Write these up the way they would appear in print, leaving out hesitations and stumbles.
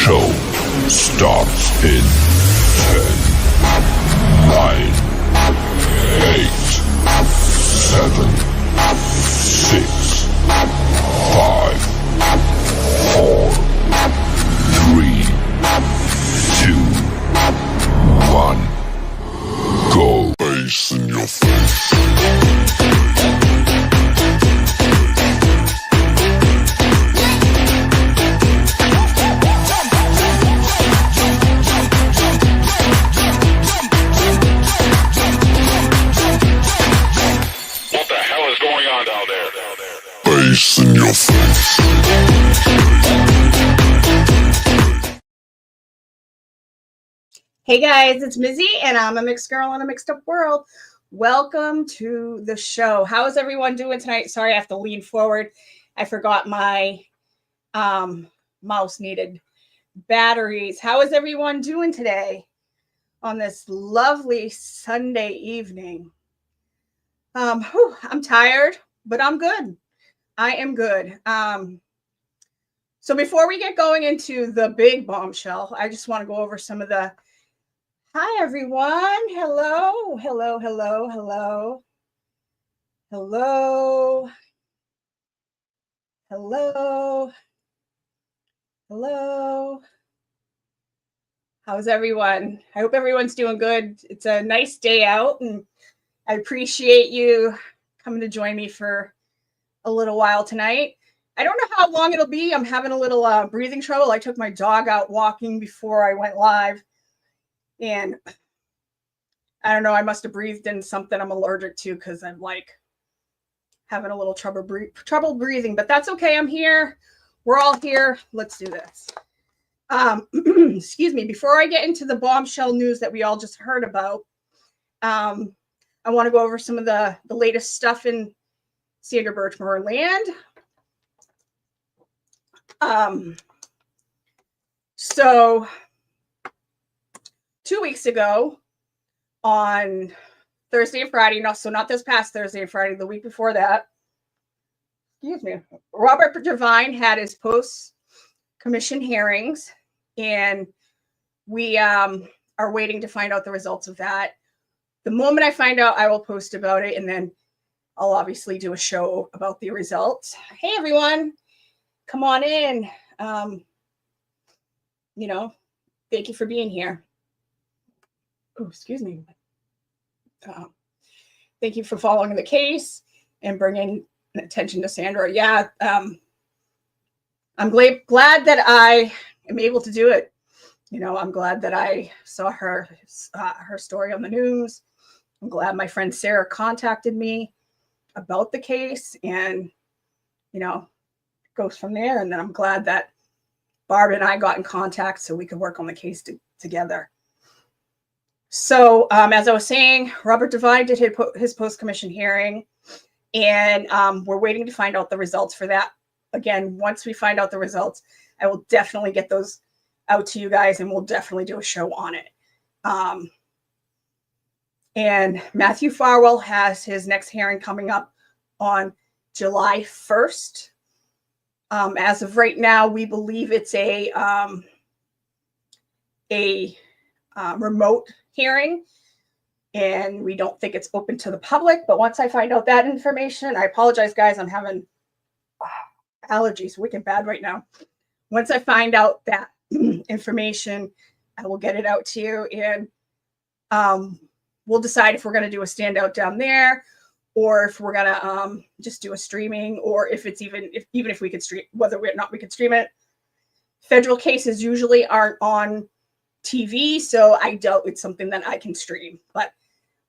show starts in 10, 9, 8, 7, 6, 5, 4, 3, 2, 1. Go. Face in your face. Face in your face. Hey guys, it's Mizzy, and I'm a mixed girl in a mixed up world. Welcome to the show. How is everyone doing tonight? Sorry, I have to lean forward. I forgot my mouse needed batteries. How is everyone doing today on this lovely Sunday evening? I'm tired, but I'm good. I am good. So before we get going into the big bombshell, I just want to go over some of the, hi everyone. Hello, hello, hello, hello. Hello. Hello. Hello. How's everyone? I hope everyone's doing good. It's a nice day out, and I appreciate you coming to join me for a little while tonight. I don't know how long it'll be. I'm having a little breathing trouble. I took my dog out walking before I went live, and I don't know, I must have breathed in something I'm allergic to because I'm like having a little trouble breathing, but that's okay. I'm here. We're all here. Let's do this. Excuse me. Before I get into the bombshell news that we all just heard about, I want to go over some of the latest stuff in Sandra Birchmore land. So 2 weeks ago on Thursday and Friday, so not this past Thursday and Friday, the week before that, excuse me, Robert Devine had his post-commission hearings, and we are waiting to find out the results of that. The moment I find out, I will post about it, and then I'll obviously do a show about the results. Hey, everyone. Come on in. Thank you for being here. Oh, excuse me. Thank you for following the case and bringing attention to Sandra. Yeah, I'm glad that I am able to do it. I'm glad that I saw her story on the news. I'm glad my friend Sarah contacted me about the case, and goes from there. And then I'm glad that Barb and I got in contact so we could work on the case together. So as I was saying, Robert Devine did his post-commission hearing, and we're waiting to find out the results for that. Again, once we find out the results, I will definitely get those out to you guys, and we'll definitely do a show on it. And Matthew Farwell has his next hearing coming up on July 1st. As of right now, we believe it's a remote hearing, and we don't think it's open to the public. But once I find out that information, I apologize, guys. I'm having allergies wicked bad right now. Once I find out that information, I will get it out to you, and we'll decide if we're going to do a standout down there, or if we're gonna just do a streaming, or if it's even if we could stream, whether or not we could stream it. Federal cases usually aren't on TV, so I doubt it's something that I can stream. But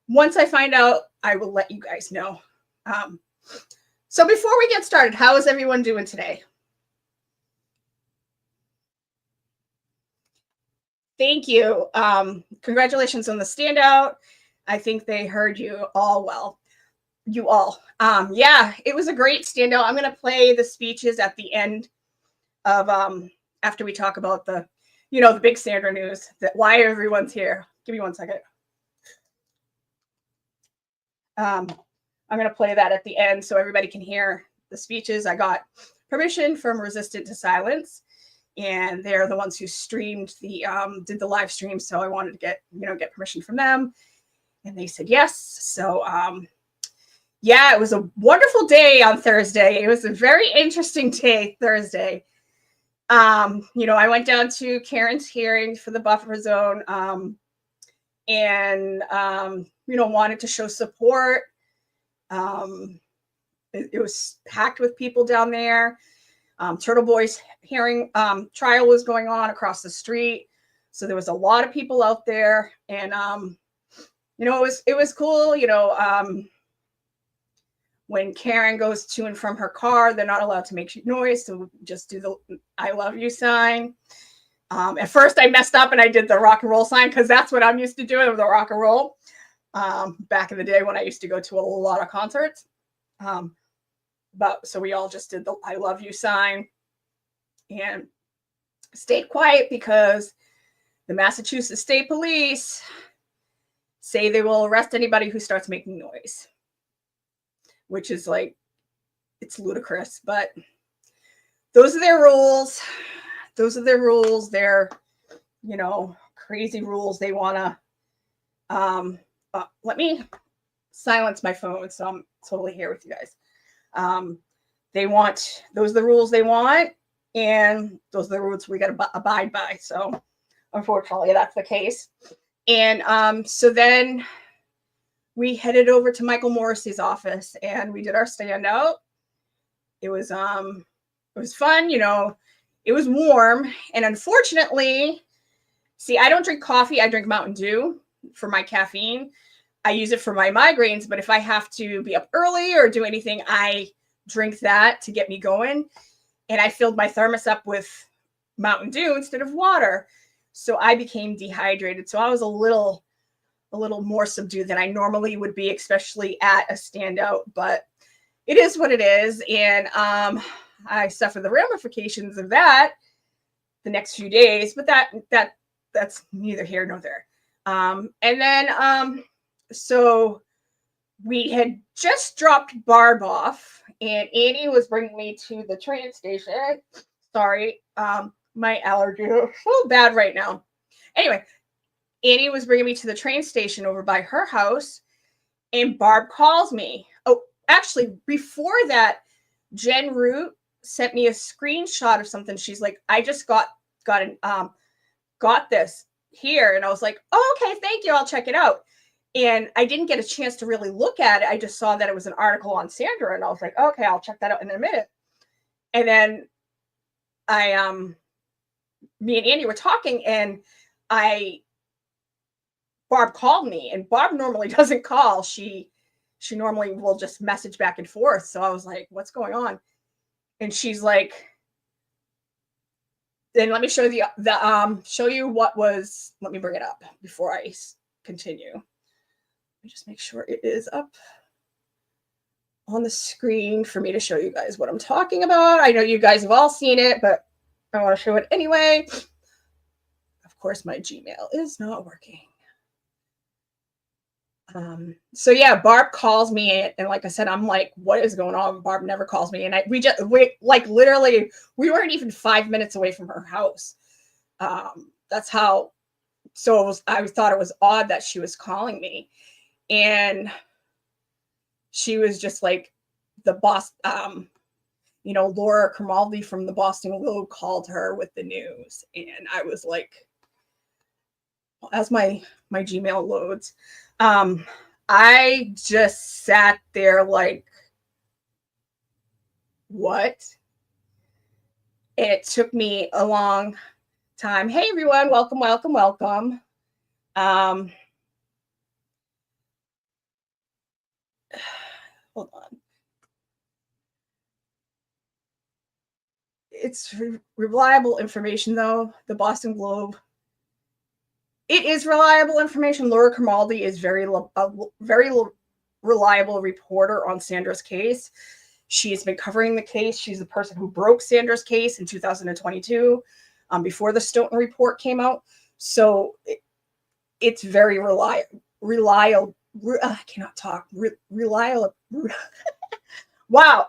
once I find out, I will let you guys know. So before we get started, how is everyone doing today? Thank you. Congratulations on the standout. I think they heard you all well. You all. Yeah, it was a great standout. I'm going to play the speeches at the end of after we talk about the big Sandra news, that why everyone's here. Give me 1 second. I'm going to play that at the end so everybody can hear the speeches. I got permission from Resistant to Silence, and they're the ones who streamed did the live stream. So I wanted to get permission from them, and they said yes. So yeah, it was a wonderful day on Thursday. It was a very interesting day Thursday. I went down to Karen's hearing for the buffer zone, and wanted to show support. It was packed with people down there. Turtle Boy's hearing trial was going on across the street, so there was a lot of people out there, and it was cool. When Karen goes to and from her car, they're not allowed to make noise, so just do the "I love you" sign. At first, I messed up and I did the rock and roll sign because that's what I'm used to doing with the rock and roll. Back in the day when I used to go to a lot of concerts. But so we all just did the "I love you" sign and stayed quiet because the Massachusetts State Police say they will arrest anybody who starts making noise, which is like, it's ludicrous, but those are their rules. They're, crazy rules. They want to, let me silence my phone so I'm totally here with you guys. Those are the rules they want, and those are the rules we got to abide by. So unfortunately, that's the case. And so then we headed over to Michael Morrissey's office and we did our standout. It was fun, it was warm. And unfortunately, see, I don't drink coffee. I drink Mountain Dew for my caffeine. I use it for my migraines, but if I have to be up early or do anything, I drink that to get me going. And I filled my thermos up with Mountain Dew instead of water. So I became dehydrated. So I was a little more subdued than I normally would be, especially at a standout, but it is what it is. And I suffer the ramifications of that the next few days, but that's neither here nor there. And then, so we had just dropped Barb off and Annie was bringing me to the train station. Sorry. My allergy is so bad right now. Anyway, Annie was bringing me to the train station over by her house, and Barb calls me. Oh, actually, before that, Jen Root sent me a screenshot of something. She's like, "I just got this here," and I was like, "Oh, okay, thank you. I'll check it out." And I didn't get a chance to really look at it. I just saw that it was an article on Sandra, and I was like, "Okay, I'll check that out in a minute." And then me and Andy were talking, and Barb called me, and Barb normally doesn't call. She normally will just message back and forth. So I was like, "What's going on?" And she's like, "Then let me show you what was." Let me bring it up before I continue. Let me just make sure it is up on the screen for me to show you guys what I'm talking about. I know you guys have all seen it, but I want to show it anyway. Of course, my Gmail is not working. So yeah, Barb calls me, and like I said, I'm like, "What is going on?" Barb never calls me, and we literally, we weren't even 5 minutes away from her house. That's how. So I thought it was odd that she was calling me, and she was just like, the boss. Laura Grimaldi from the Boston Globe called her with the news, and I was like, as my Gmail loads, I just sat there like, what? It took me a long time. Hey everyone, welcome. Hold on. It's reliable information, though. The Boston Globe. It is reliable information. Laura Grimaldi is very reliable reporter on Sandra's case. She's been covering the case. She's the person who broke Sandra's case in 2022, before the Stoughton report came out. So it's very reliable. I cannot talk. Reliable. Wow.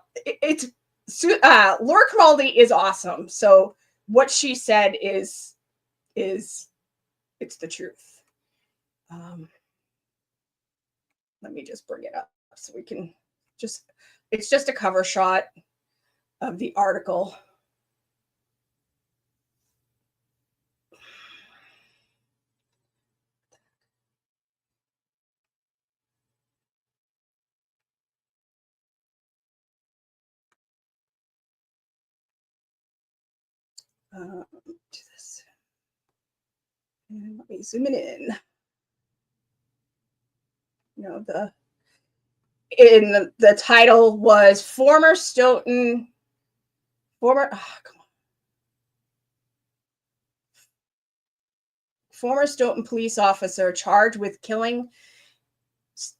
Laura Grimaldi is awesome. So what she said is it's the truth. Let me just bring it up so we can it's just a cover shot of the article. Do this. And let me zoom it in. You know, the title was former Stoughton police officer charged with killing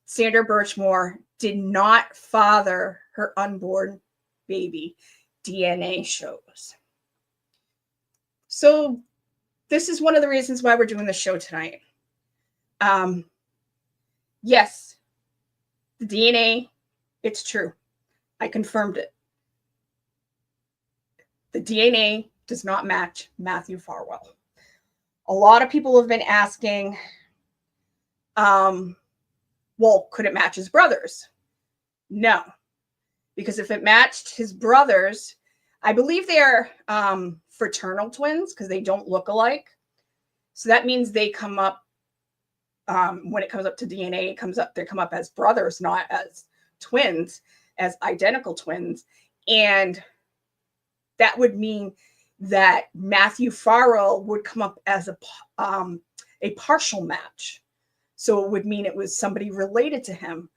Sandra Birchmore did not father her unborn baby, DNA shows. So this is one of the reasons why we're doing the show tonight. Yes, the DNA, it's true. I confirmed it. The DNA does not match Matthew Farwell. A lot of people have been asking, well, could it match his brothers? No, because if it matched his brothers, I believe they are fraternal twins because they don't look alike. So that means they come up, when it comes up to DNA, they come up as brothers, not as twins, as identical twins. And that would mean that Matthew Farwell would come up as a partial match. So it would mean it was somebody related to him.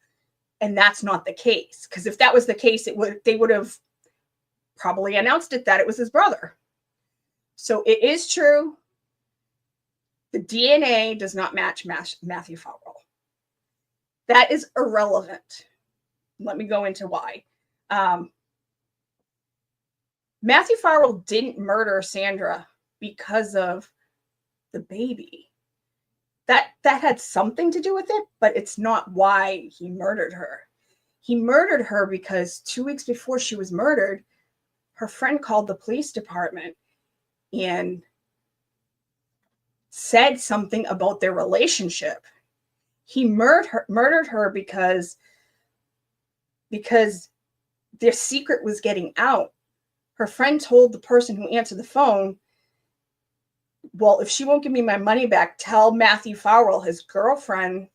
And that's not the case. Because if that was the case, they would have probably announced it that it was his brother. So it is true. The DNA does not match Matthew Farwell. That is irrelevant. Let me go into why. Matthew Farwell didn't murder Sandra because of the baby. That had something to do with it, but it's not why he murdered her. He murdered her because 2 weeks before she was murdered, her friend called the police department and said something about their relationship. He murdered her because their secret was getting out. Her friend told the person who answered the phone, well, if she won't give me my money back, tell Matthew Farwell, his girlfriend,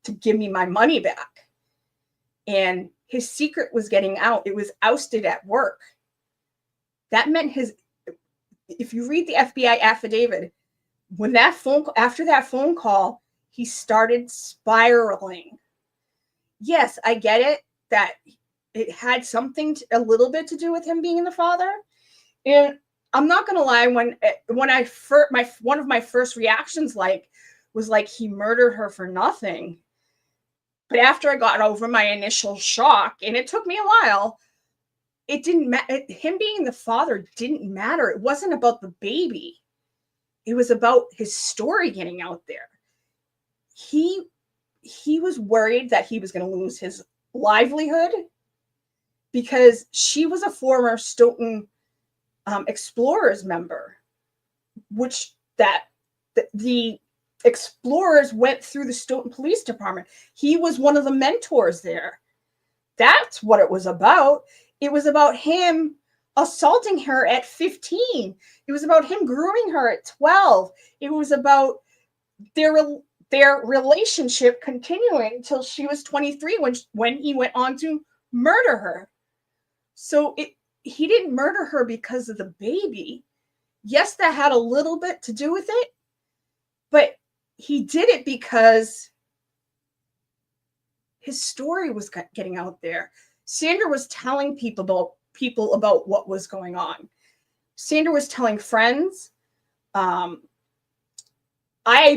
to give me my money back. And his secret was getting out. It was ousted at work. That meant if you read the FBI affidavit, after that phone call, he started spiraling. Yes, I get it that it had a little bit to do with him being the father. And I'm not going to lie, when one of my first reactions was he murdered her for nothing. But after I got over my initial shock, and it took me a while, it didn't matter. Him being the father didn't matter. It wasn't about the baby. It was about his story getting out there. He was worried that he was going to lose his livelihood because she was a former Stoughton Explorers member, which the Explorers went through the Stoughton Police Department. He was one of the mentors there. That's what it was about. It was about him assaulting her at 15. It was about him grooming her at 12. It was about their relationship continuing until she was 23 when he went on to murder her. So he didn't murder her because of the baby. Yes, that had a little bit to do with it, but he did it because his story was getting out there. Sandra was telling people about what was going on. Sandra was telling friends. I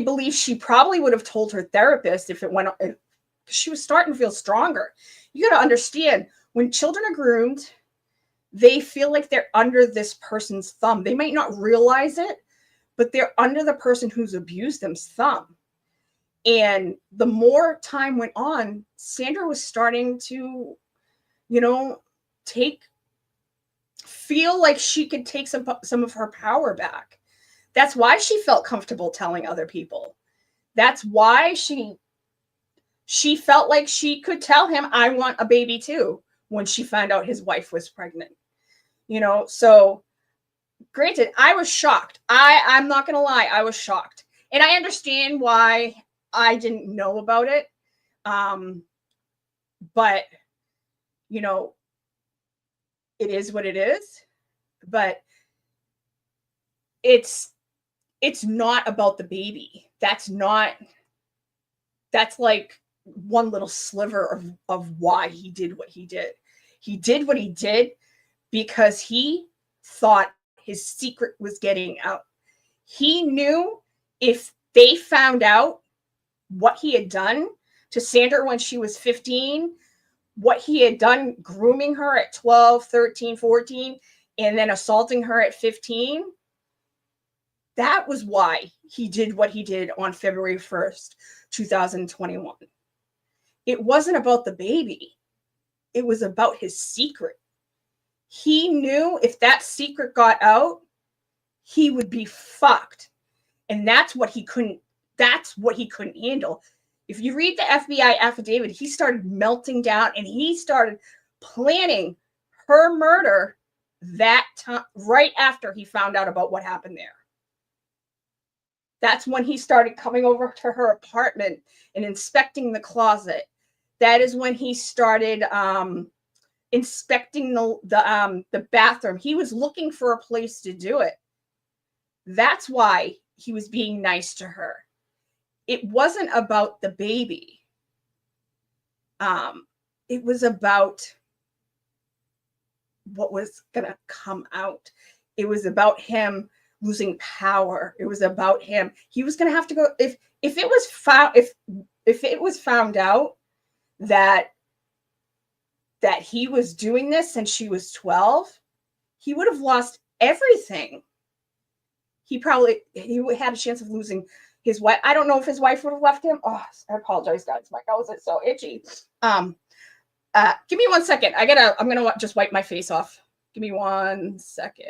believe she probably would have told her therapist if she was starting to feel stronger. You got to understand, when children are groomed, they feel like they're under this person's thumb. They might not realize it, but they're under the person who's abused them's thumb. And the more time went on, Sandra was starting to, take feel like she could take some of her power back. That's why she felt comfortable telling other people. That's why she felt like she could tell him, I want a baby too, when she found out his wife was pregnant. You know, so granted, I was shocked. I'm not going to lie, I was shocked. And I understand why I didn't know about it. But, you know, it is what it is. But it's not about the baby. That's like one little sliver of why he did what he did. He did what he did because he thought his secret was getting out. He knew if they found out what he had done to Sandra when she was 15, what he had done grooming her at 12, 13, 14, and then assaulting her at 15, that was why he did what he did on February 1st, 2021. It wasn't about the baby. It was about his secret. He knew if that secret got out, he would be fucked. And that's what he couldn't handle. If you read the FBI affidavit, he started melting down and he started planning her murder that time, right after he found out about what happened there. That's when he started coming over to her apartment and inspecting the closet. That is when he started inspecting the bathroom. He was looking for a place to do it. That's why he was being nice to her. It wasn't about the baby. It was about what was going to come out. It was about him losing power. It was about him. He was going to have to go if it was found out that he was doing this since she was 12, he would have lost everything. He had a chance of losing his wife. I don't know if his wife would have left him. Oh, I apologize, guys. My nose is so itchy. Give me 1 second. I'm gonna just wipe my face off. Give me 1 second.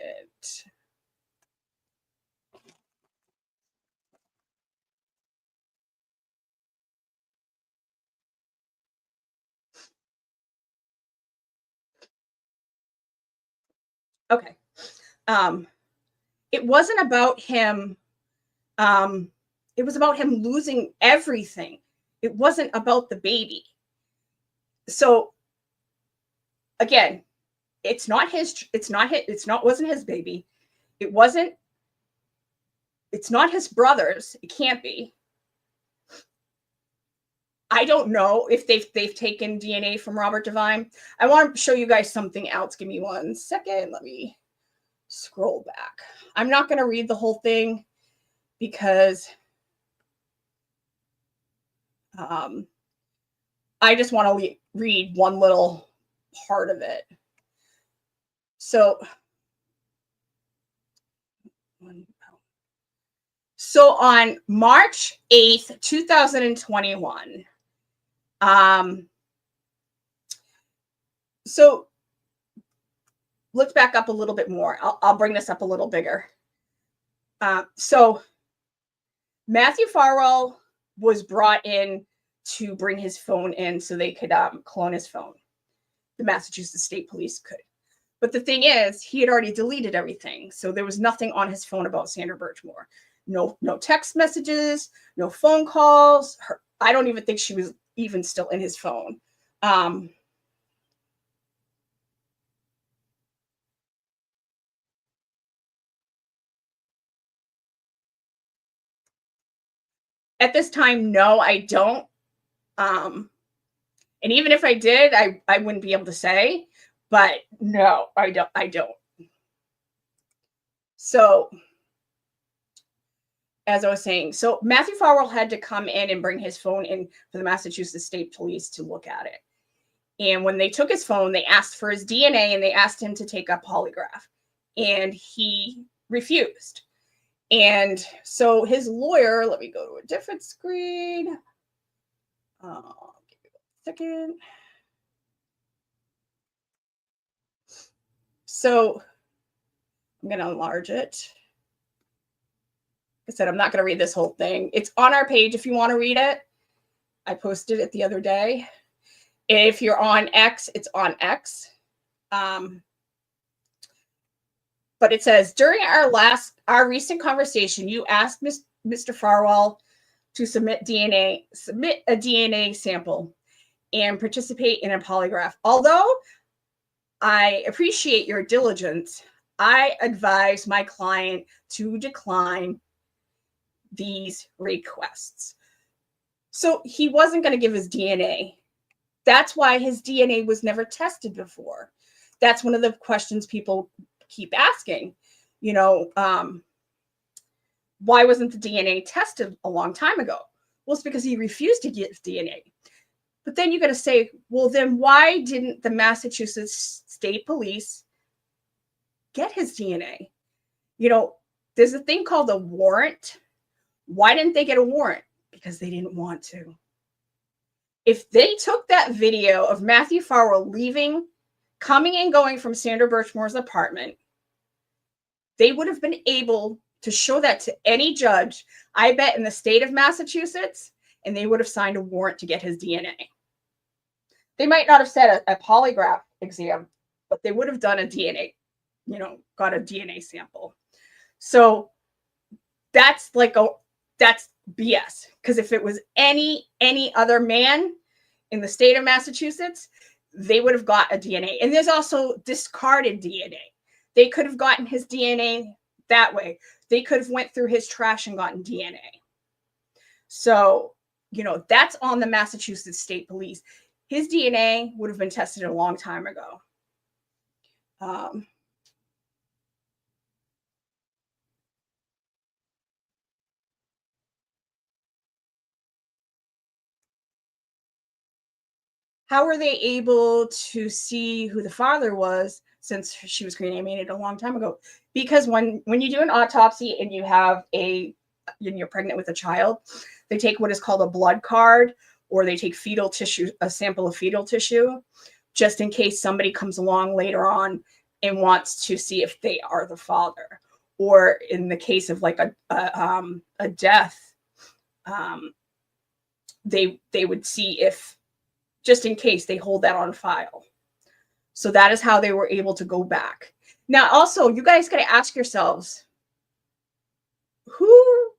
Okay. It wasn't about him. It was about him losing everything. It wasn't about the baby. So again, wasn't his baby. It's not his brother's. It can't be. I don't know if they've taken DNA from Robert Devine. I want to show you guys something else. Give me 1 second. Let me scroll back. I'm not going to read the whole thing because I just want to read one little part of it. So on March 8th, 2021, so let's back up a little bit more. I'll bring this up a little bigger. So Matthew Farwell was brought in to bring his phone in so they could clone his phone. The Massachusetts State Police could. But the thing is, he had already deleted everything. So there was nothing on his phone about Sandra Birchmore. No text messages, no phone calls. I don't even think she was even still in his phone. At this time, no, I don't. And even if I did, I wouldn't be able to say. But no, I don't. So, as I was saying, so Matthew Farwell had to come in and bring his phone in for the Massachusetts State Police to look at it. And when they took his phone, they asked for his DNA and they asked him to take a polygraph. And he refused. And so his lawyer, let me go to a different screen. Give me 1 second. So I'm going to enlarge it. Like I said, I'm not going to read this whole thing. It's on our page if you want to read it. I posted it the other day. If you're on X, it's on X. But it says, during our recent conversation, you asked Mr. Farwell to submit a DNA sample and participate in a polygraph. Although I appreciate your diligence, I advise my client to decline these requests. So he wasn't going to give his DNA. That's why his DNA was never tested before. That's one of the questions people keep asking. You know, why wasn't the DNA tested a long time ago? Well, it's because he refused to give DNA. But then you got to say, well, then why didn't the Massachusetts State Police get his DNA? You know, there's a thing called a warrant. Why didn't they get a warrant? Because they didn't want to. If they took that video of Matthew Farwell leaving, coming and going from Sandra Birchmore's apartment, they would have been able to show that to any judge, I bet, in the state of Massachusetts, and they would have signed a warrant to get his DNA. They might not have said a polygraph exam, but they would have done a DNA, you know, got a DNA sample. So that's BS. Because if it was any other man in the state of Massachusetts, they would have got a DNA. And there's also discarded DNA. They could have gotten his DNA that way. They could have went through his trash and gotten DNA. So, you know, that's on the Massachusetts State Police. His DNA would have been tested a long time ago. How were they able to see who the father was since she was cremated a long time ago? Because when you do an autopsy and you're pregnant with a child, they take what is called a blood card, or they take fetal tissue, a sample of fetal tissue, just in case somebody comes along later on and wants to see if they are the father. Or in the case of like a death, they would see if, just in case, they hold that on file. So that is how they were able to go back. Now, also, you guys got to ask yourselves, who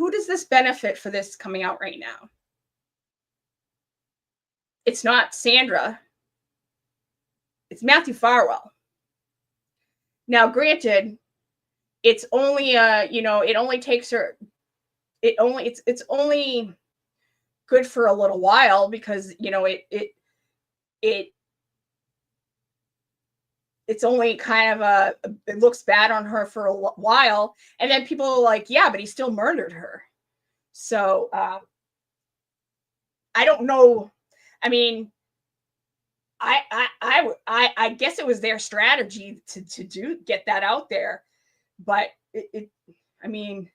does this benefit for this coming out right now? It's not Sandra. It's Matthew Farwell. Now, granted, it's only it only takes her. It's only good for a little while, because you know it's only kind of it looks bad on her for a while, and then people are like, yeah, but he still murdered her. So I don't know. I mean, I guess it was their strategy to get that out there, but I mean,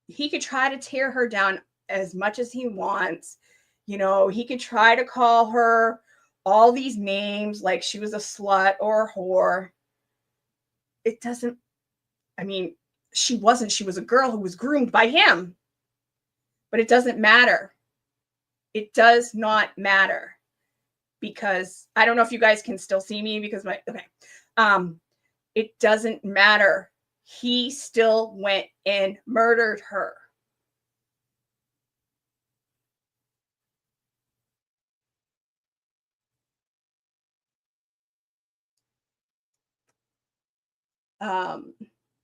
he could try to tear her down as much as he wants. You know, he could try to call her all these names, like she was a slut or a whore. It doesn't, I mean, she wasn't. She was a girl who was groomed by him. But it doesn't matter. It does not matter, because I don't know if you guys can still see me, because it doesn't matter. He still went and murdered her.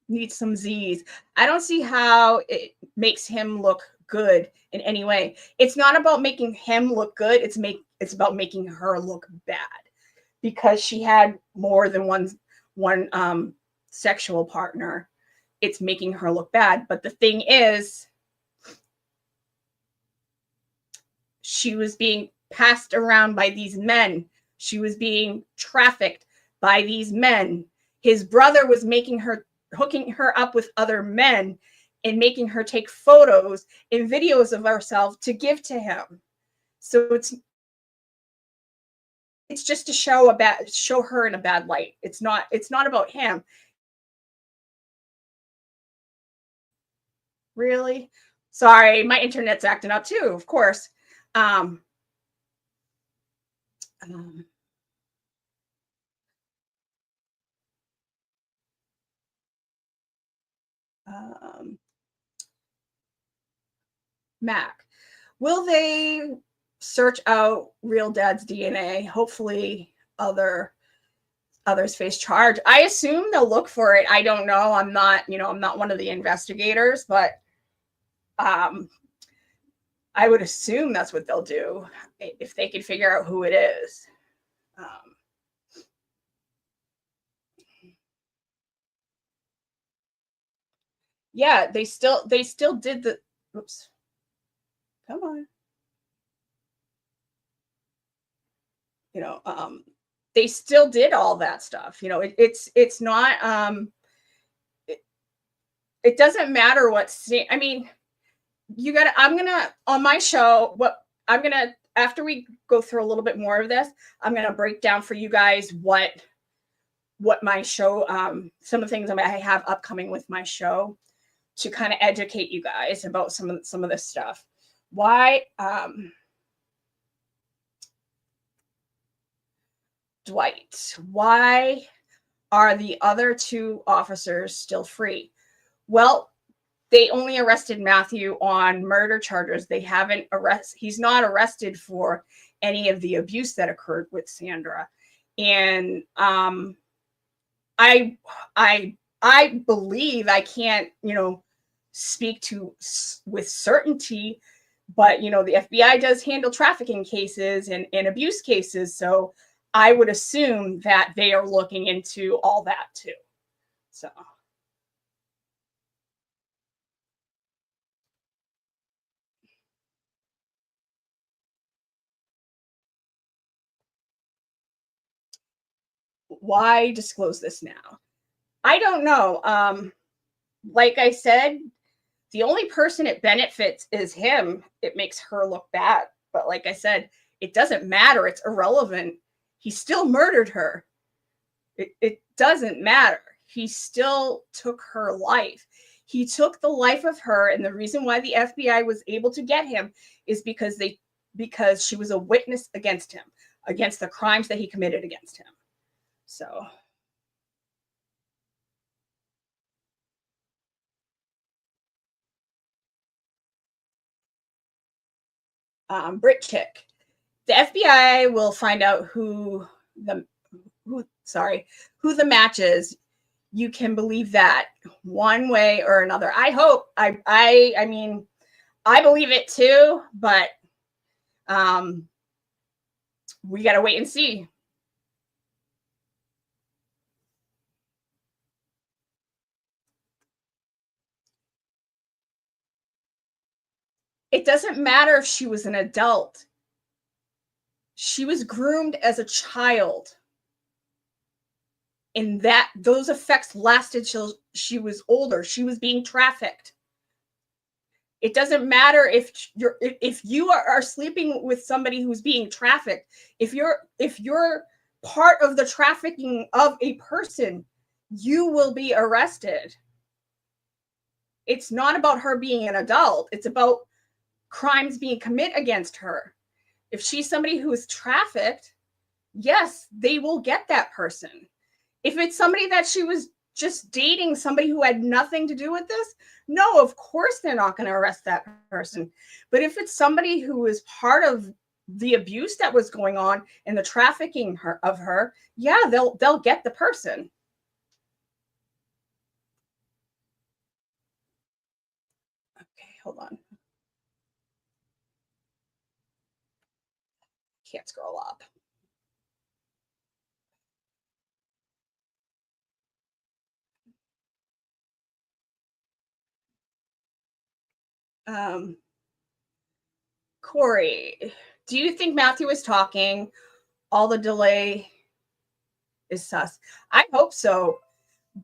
Needs some Z's. I don't see how it makes him look good in any way. It's not about making him look good. It's about making her look bad, because she had more than one sexual partner. It's making her look bad. But the thing is, she was being passed around by these men. She was being trafficked by these men. His brother was hooking her up with other men and making her take photos and videos of herself to give to him. So it's just to show her in a bad light. It's not about him. Really? Sorry, my internet's acting up too, of course. Um, um, um, Mac, will they search out real dad's DNA? Hopefully, others face charge. I assume they'll look for it. I don't know. I'm not one of the investigators, but I would assume that's what they'll do if they can figure out who it is. Yeah, they still did the. Oops. Come on. They still did all that stuff. It's not. It doesn't matter what. I mean, I'm gonna on my show. After we go through a little bit more of this, I'm gonna break down for you guys what my show. Some of the things I have upcoming with my show to kind of educate you guys about some of this stuff. Why? Dwight, why are the other two officers still free? Well, they only arrested Matthew on murder charges. They haven't he's not arrested for any of the abuse that occurred with Sandra. And I believe, I can't, speak to with certainty, but the FBI does handle trafficking cases and abuse cases. So I would assume that they are looking into all that too. So. Why disclose this now? I don't know. Like I said, the only person it benefits is him. It makes her look bad. But like I said, it doesn't matter. It's irrelevant. He still murdered her. It doesn't matter. He still took her life. He took the life of her. And the reason why the FBI was able to get him is because she was a witness against him, against the crimes that he committed against him. So. Brit Chick. The FBI will find out who the match is. You can believe that one way or another. I hope. I mean, I believe it too, but we got to wait and see. It doesn't matter if she was an adult. She was groomed as a child. And those effects lasted till she was older. She was being trafficked. It doesn't matter if you are sleeping with somebody who's being trafficked. If you're part of the trafficking of a person, you will be arrested. It's not about her being an adult. It's about crimes being committed against her. If she's somebody who is trafficked, yes, they will get that person. If it's somebody that she was just dating, somebody who had nothing to do with this, no, of course they're not going to arrest that person. But if it's somebody who was part of the abuse that was going on and the trafficking of her, yeah, they'll get the person. Okay, hold on. Can't scroll up. Corey, do you think Matthew is talking? All the delay is sus. I hope so.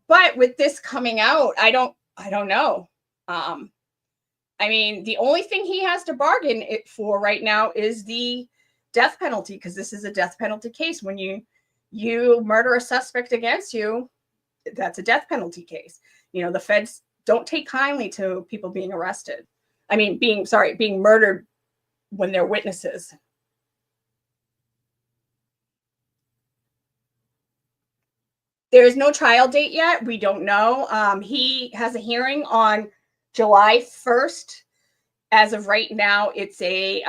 But with this coming out, I don't know. I mean, the only thing he has to bargain it for right now is the death penalty, because this is a death penalty case. When you murder a suspect against you, that's a death penalty case. The feds don't take kindly to people being arrested. I mean, being murdered when they're witnesses. There is no trial date yet. We don't know. He has a hearing on July 1st. As of right now, it's a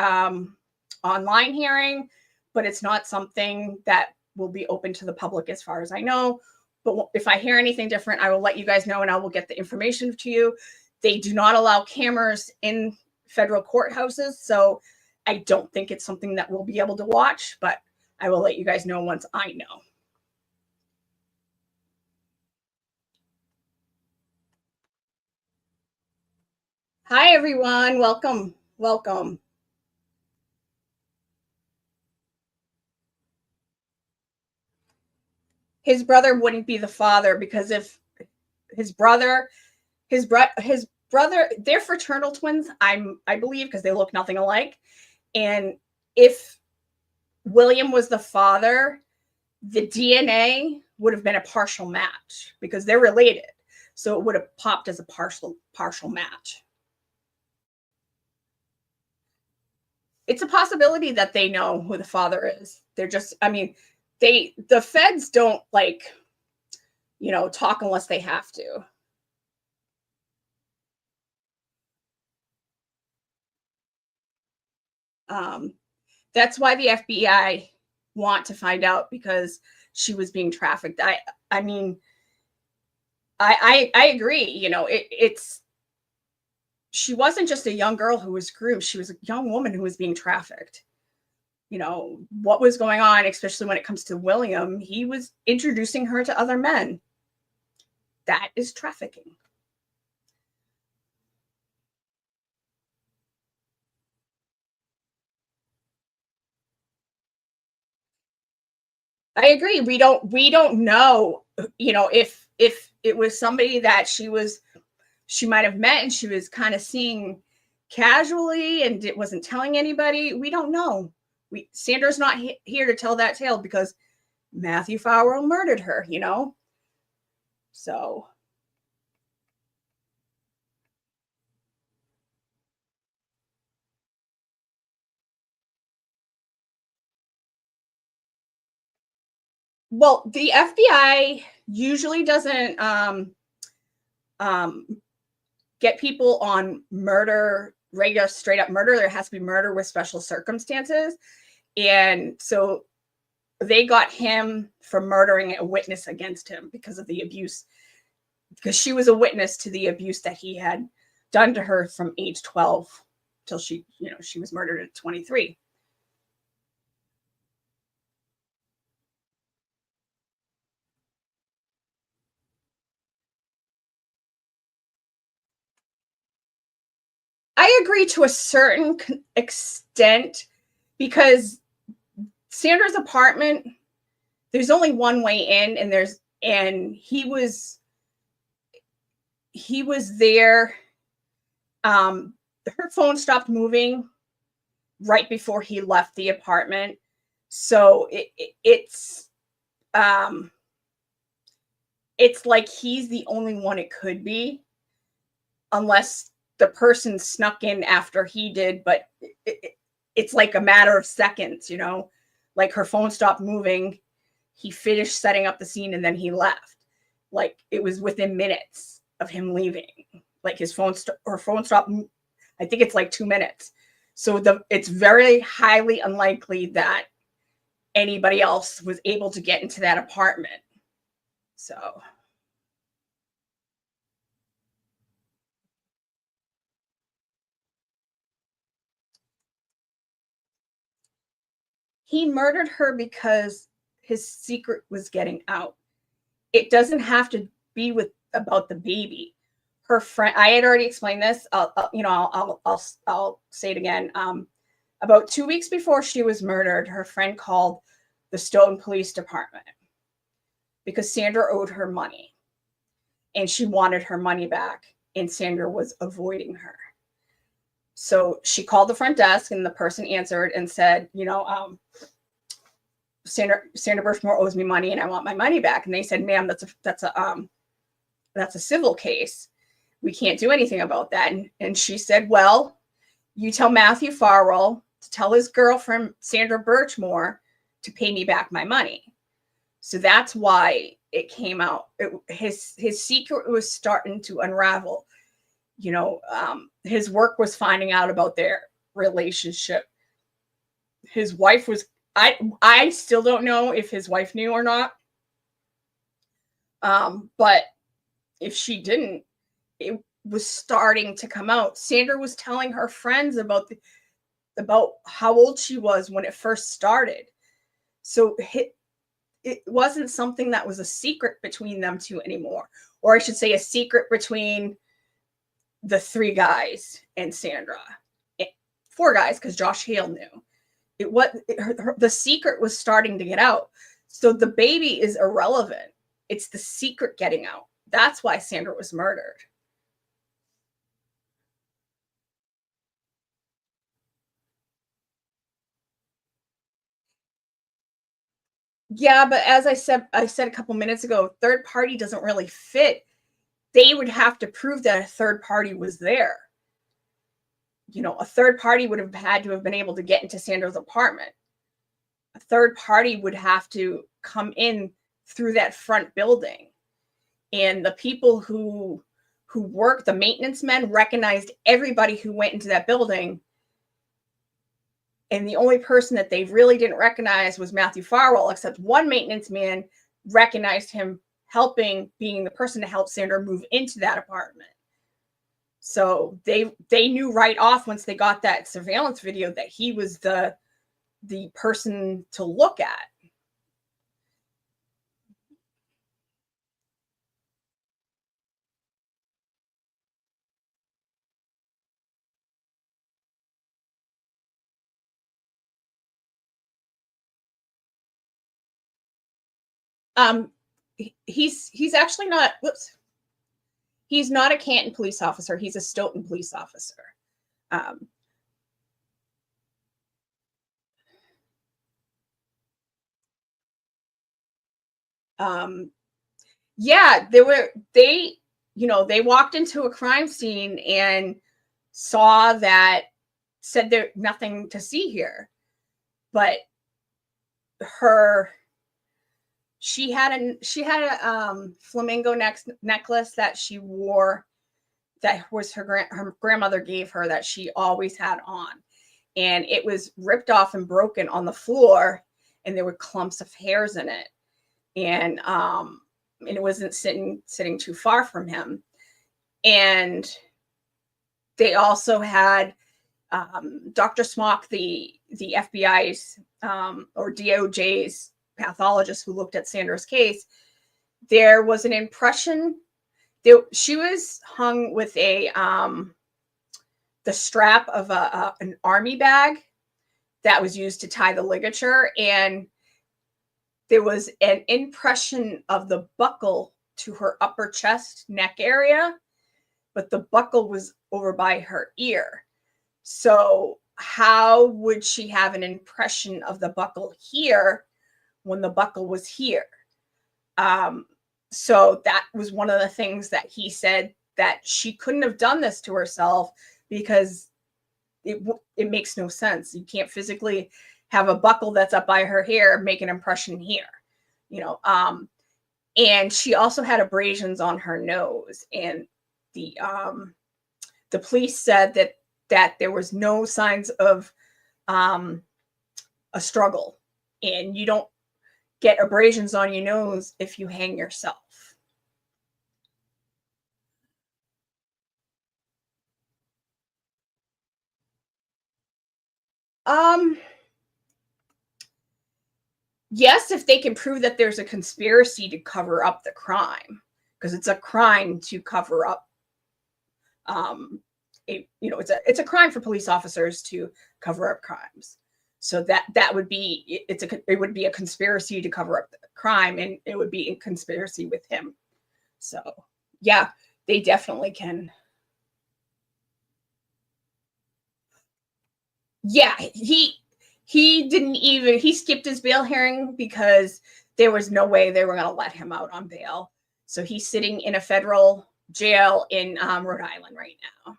online hearing, but it's not something that will be open to the public as far as I know. But if I hear anything different, I will let you guys know and I will get the information to you. They do not allow cameras in federal courthouses, so I don't think it's something that we'll be able to watch, but I will let you guys know once I know. Hi, everyone. Welcome. Welcome. His brother wouldn't be the father, because if his brother, they're fraternal twins, I believe, because they look nothing alike. And if William was the father, the DNA would have been a partial match because they're related. So it would have popped as a partial match. It's a possibility that they know who the father is. They're just, I mean, the feds don't talk unless they have to. That's why the FBI want to find out, because she was being trafficked. I mean, I agree. She wasn't just a young girl who was groomed. She was a young woman who was being trafficked. What was going on, especially when it comes to William, he was introducing her to other men. That is trafficking. I agree. We don't know, if it was somebody that she might have met and she was kind of seeing casually and it wasn't telling anybody. We don't know. Sandra's not here to tell that tale because Matthew Farwell murdered her, So. Well, the FBI usually doesn't get people on murder, regular straight up murder. There has to be murder with special circumstances. And so they got him for murdering a witness against him because of the abuse, because she was a witness to the abuse that he had done to her from age 12 till she was murdered at 23. I agree to a certain extent, because Sandra's apartment, there's only one way in, and he was there. Her phone stopped moving right before he left the apartment. So it's like he's the only one it could be, unless the person snuck in after he did, but it's like a matter of seconds, like her phone stopped moving. He finished setting up the scene and then he left. Like it was within minutes of him leaving. Like her phone stopped. I think it's like 2 minutes. So it's very highly unlikely that anybody else was able to get into that apartment. So. He murdered her because his secret was getting out. It doesn't have to be about the baby. Her friend, I had already explained this. I'll say it again. About 2 weeks before she was murdered, her friend called the Stoughton Police Department because Sandra owed her money and she wanted her money back, and Sandra was avoiding her. So she called the front desk and the person answered and said, Sandra Birchmore owes me money and I want my money back. And they said, ma'am, that's a civil case. we can't do anything about that. And she said, well, you tell Matthew Farwell to tell his girlfriend, Sandra Birchmore, to pay me back my money. So that's why it came out. His secret was starting to unravel. You know, his work was finding out about their relationship. His wife was, I still don't know if his wife knew or not. But if she didn't, it was starting to come out. Sandra was telling her friends about how old she was when it first started. So it wasn't something that was a secret between them two anymore. Or I should say a secret between the 3 guys and Sandra. 4 guys, because Josh Hale knew. The secret was starting to get out. So the baby is irrelevant. It's the secret getting out. That's why Sandra was murdered. Yeah, but as I said a couple minutes ago, third party doesn't really fit. They would have to prove that a third party was there. You know, a third party would have had to have been able to get into Sandra's apartment. A third party would have to come in through that front building. And the people who worked, the maintenance men, recognized everybody who went into that building. And the only person that they really didn't recognize was Matthew Farwell, except one maintenance man recognized him being the person to help Sandra move into that apartment. So they knew right off once they got that surveillance video that he was the person to look at. He's actually not, he's not a Canton police officer. He's a Stoughton police officer. Yeah, they walked into a crime scene and said there's nothing to see here. But she had a flamingo necklace that she wore, that was her grandmother gave her, that she always had on, and it was ripped off and broken on the floor, and there were clumps of hairs in it, and it wasn't sitting too far from him. And they also had Dr. Smock, the FBI's or DOJ's pathologist who looked at Sandra's case. There was an impression she was hung with the strap of an army bag that was used to tie the ligature, and there was an impression of the buckle to her upper chest neck area, but the buckle was over by her ear. So how would she have an impression of the buckle here when the buckle was here? So that was one of the things that he said, that she couldn't have done this to herself because it makes no sense. You can't physically have a buckle that's up by her hair make an impression here, and she also had abrasions on her nose, and the police said that there was no signs of a struggle, and you don't get abrasions on your nose if you hang yourself. Yes, if they can prove that there's a conspiracy to cover up the crime, because it's a crime to cover up. It's a crime for police officers to cover up crimes. So that would be it would be a conspiracy to cover up the crime, and it would be a conspiracy with him. So yeah, they definitely can. Yeah, he skipped his bail hearing because there was no way they were going to let him out on bail. So he's sitting in a federal jail in Rhode Island right now.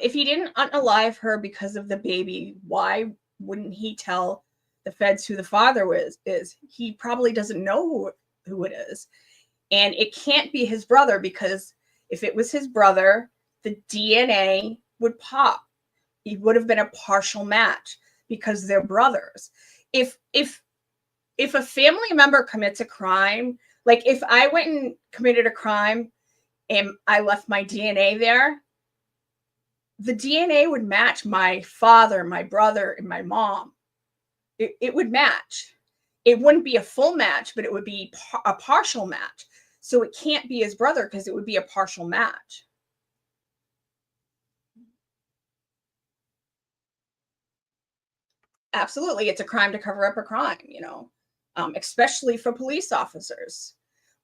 If he didn't unalive her because of the baby, why wouldn't he tell the feds who the father is? He probably doesn't know who it is. And it can't be his brother, because if it was his brother, the DNA would pop. He would have been a partial match because they're brothers. If a family member commits a crime, like if I went and committed a crime and I left my DNA there, the DNA would match my father, my brother, and my mom. It would match. It wouldn't be a full match, but it would be a partial match. So it can't be his brother because it would be a partial match. Absolutely. It's a crime to cover up a crime, especially for police officers.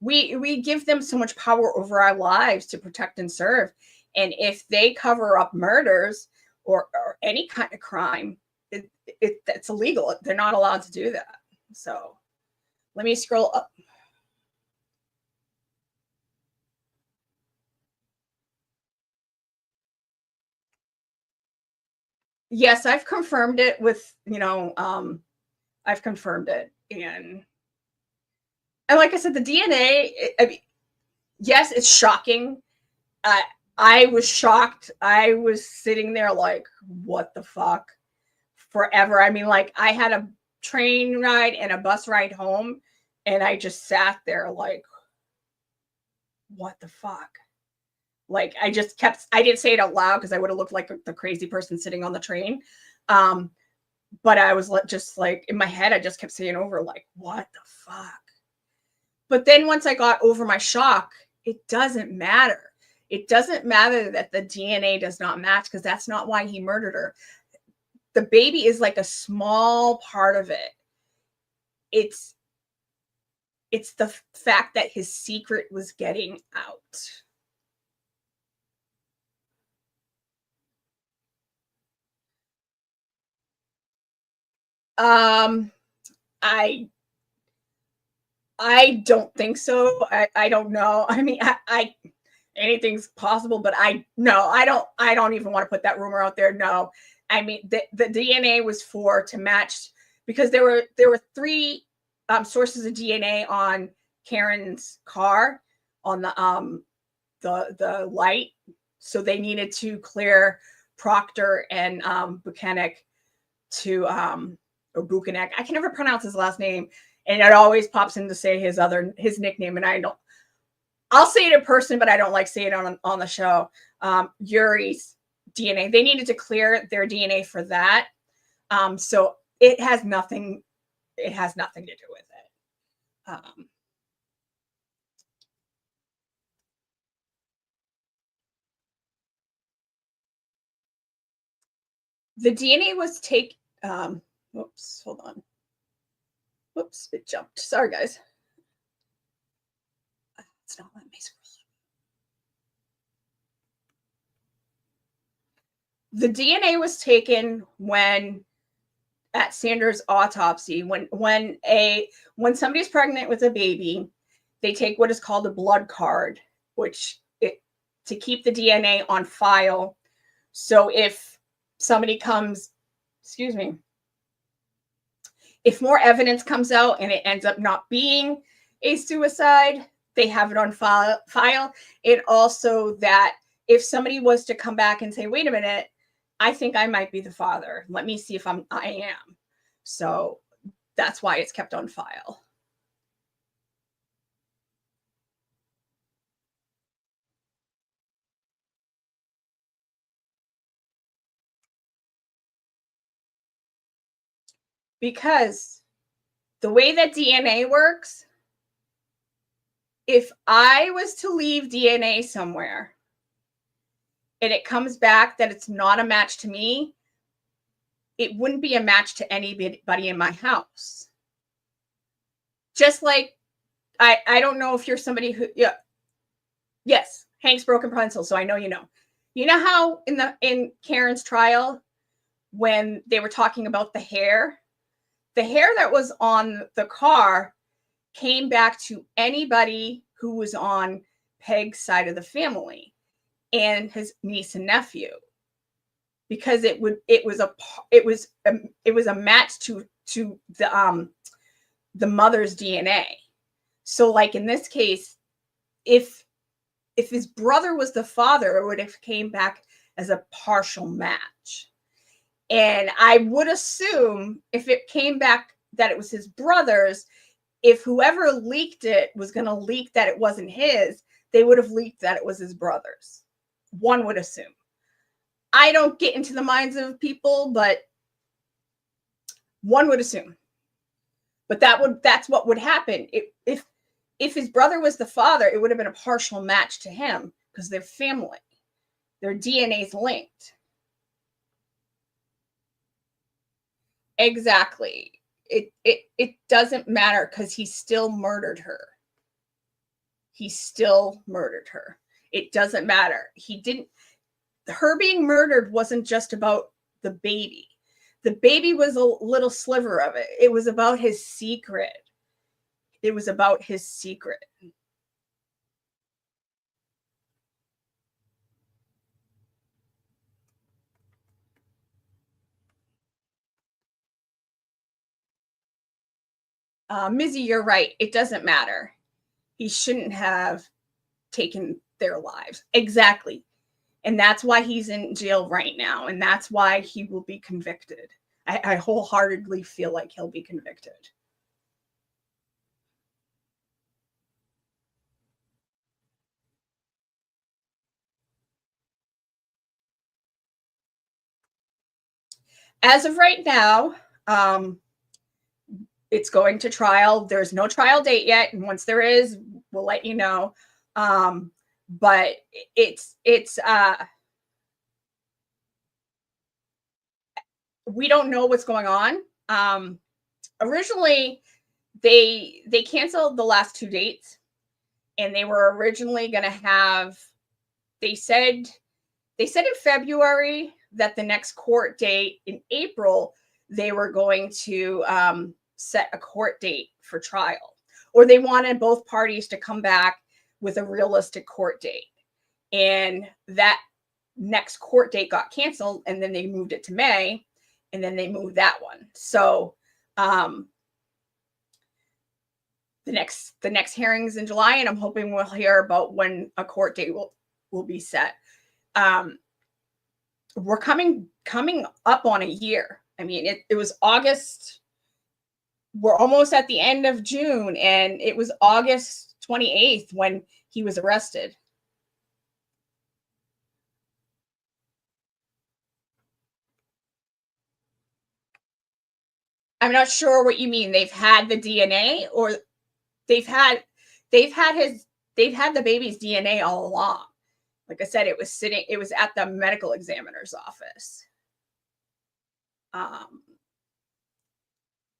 We give them so much power over our lives to protect and serve. And if they cover up murders or any kind of crime, it's illegal. They're not allowed to do that. So let me scroll up. Yes, I've confirmed it with, I've confirmed it. And like I said, the DNA, I mean, yes, it's shocking. I was shocked. I was sitting there like, what the fuck? Forever. I mean, like, I had a train ride and a bus ride home, and I just sat there like, what the fuck? Like, I didn't say it out loud because I would have looked like the crazy person sitting on the train. But I was just like, in my head, I just kept saying over like, what the fuck? But then once I got over my shock, it doesn't matter. It doesn't matter that the DNA does not match, because that's not why he murdered her. The baby is like a small part of it. It's the fact that his secret was getting out. I don't think so. I don't know. I mean, I anything's possible, but I don't even want to put that rumor out there. No. I mean, the DNA was to match, because there were 3 sources of DNA on Karen's car on the light. So they needed to clear Proctor and Buchanan to or Buchanan. I can never pronounce his last name, and it always pops in to say his nickname, and I'll say it in person, but I don't like saying it on the show. Yuri's DNA. They needed to clear their DNA for that. So it has nothing to do with it. The DNA was whoops, hold on. Whoops, it jumped. Sorry, guys. It's not letting me scroll. The DNA was taken at Sandra's autopsy, when somebody's pregnant with a baby, they take what is called a blood card, to keep the DNA on file. So if somebody comes, if more evidence comes out and it ends up not being a suicide, they have it on file. And also that if somebody was to come back and say, wait a minute, I think I might be the father. Let me see if I am. So that's why it's kept on file. Because the way that DNA works, if I was to leave DNA somewhere and it comes back that it's not a match to me, it wouldn't be a match to anybody in my house. Just like, I don't know if you're somebody who, yes, Hank's broken pencil, so I know you know. You know how in Karen's trial, when they were talking about the hair that was on the car came back to anybody who was on Peg's side of the family and his niece and nephew, because it was a match to the mother's DNA. So like in this case, if his brother was the father, it would have came back as a partial match. And I would assume if it came back that it was his brother's, if whoever leaked it was going to leak that it wasn't his, they would have leaked that it was his brother's. One would assume. I don't get into the minds of people, but one would assume. But that's what would happen. If his brother was the father, it would have been a partial match to him because they're family. Their DNA's linked. Exactly. It doesn't matter because he still murdered her. He still murdered her. It doesn't matter. Her being murdered wasn't just about the baby. The baby was a little sliver of it. It was about his secret. It was about his secret. Mizzy, you're right. It doesn't matter. He shouldn't have taken their lives. Exactly. And that's why he's in jail right now. And that's why he will be convicted. I wholeheartedly feel like he'll be convicted. As of right now, it's going to trial. There's no trial date yet. And once there is, we'll let you know. But it's we don't know what's going on. Originally, they canceled the last 2 dates, and they were originally going to have. They said in February that the next court date in April they were going to set a court date for trial, or they wanted both parties to come back with a realistic court date. And that next court date got canceled, and then they moved it to May, and then they moved that one. So the next hearings in July, and I'm hoping we'll hear about when a court date will be set. We're coming up on a year. I mean, it was August. We're almost at the end of June, and it was August 28th when he was arrested. I'm not sure what you mean. They've had the DNA, or they've had the baby's DNA all along. Like I said, it was at the medical examiner's office.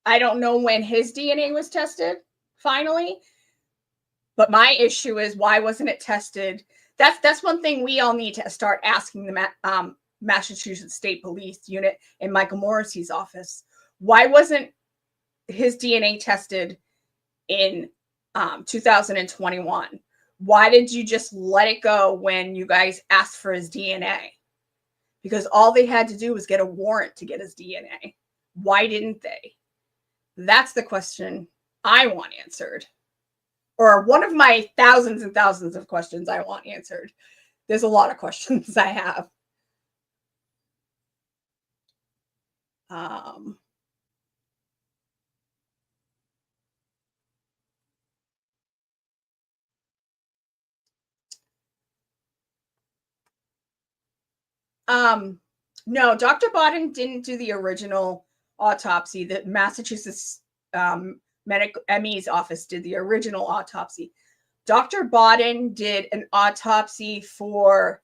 I don't know when his DNA was tested finally, but my issue is, why wasn't it tested? That's one thing we all need to start asking the Massachusetts State Police Unit in Michael Morrissey's office. Why wasn't his DNA tested in 2021? Why did you just let it go when you guys asked for his DNA? Because all they had to do was get a warrant to get his DNA. Why didn't they? That's the question I want answered. Or one of my thousands and thousands of questions I want answered. There's a lot of questions I have. No, Dr. Bodden didn't do the original autopsy. The Massachusetts Medical ME's office did the original autopsy. Dr. Bodden did an autopsy for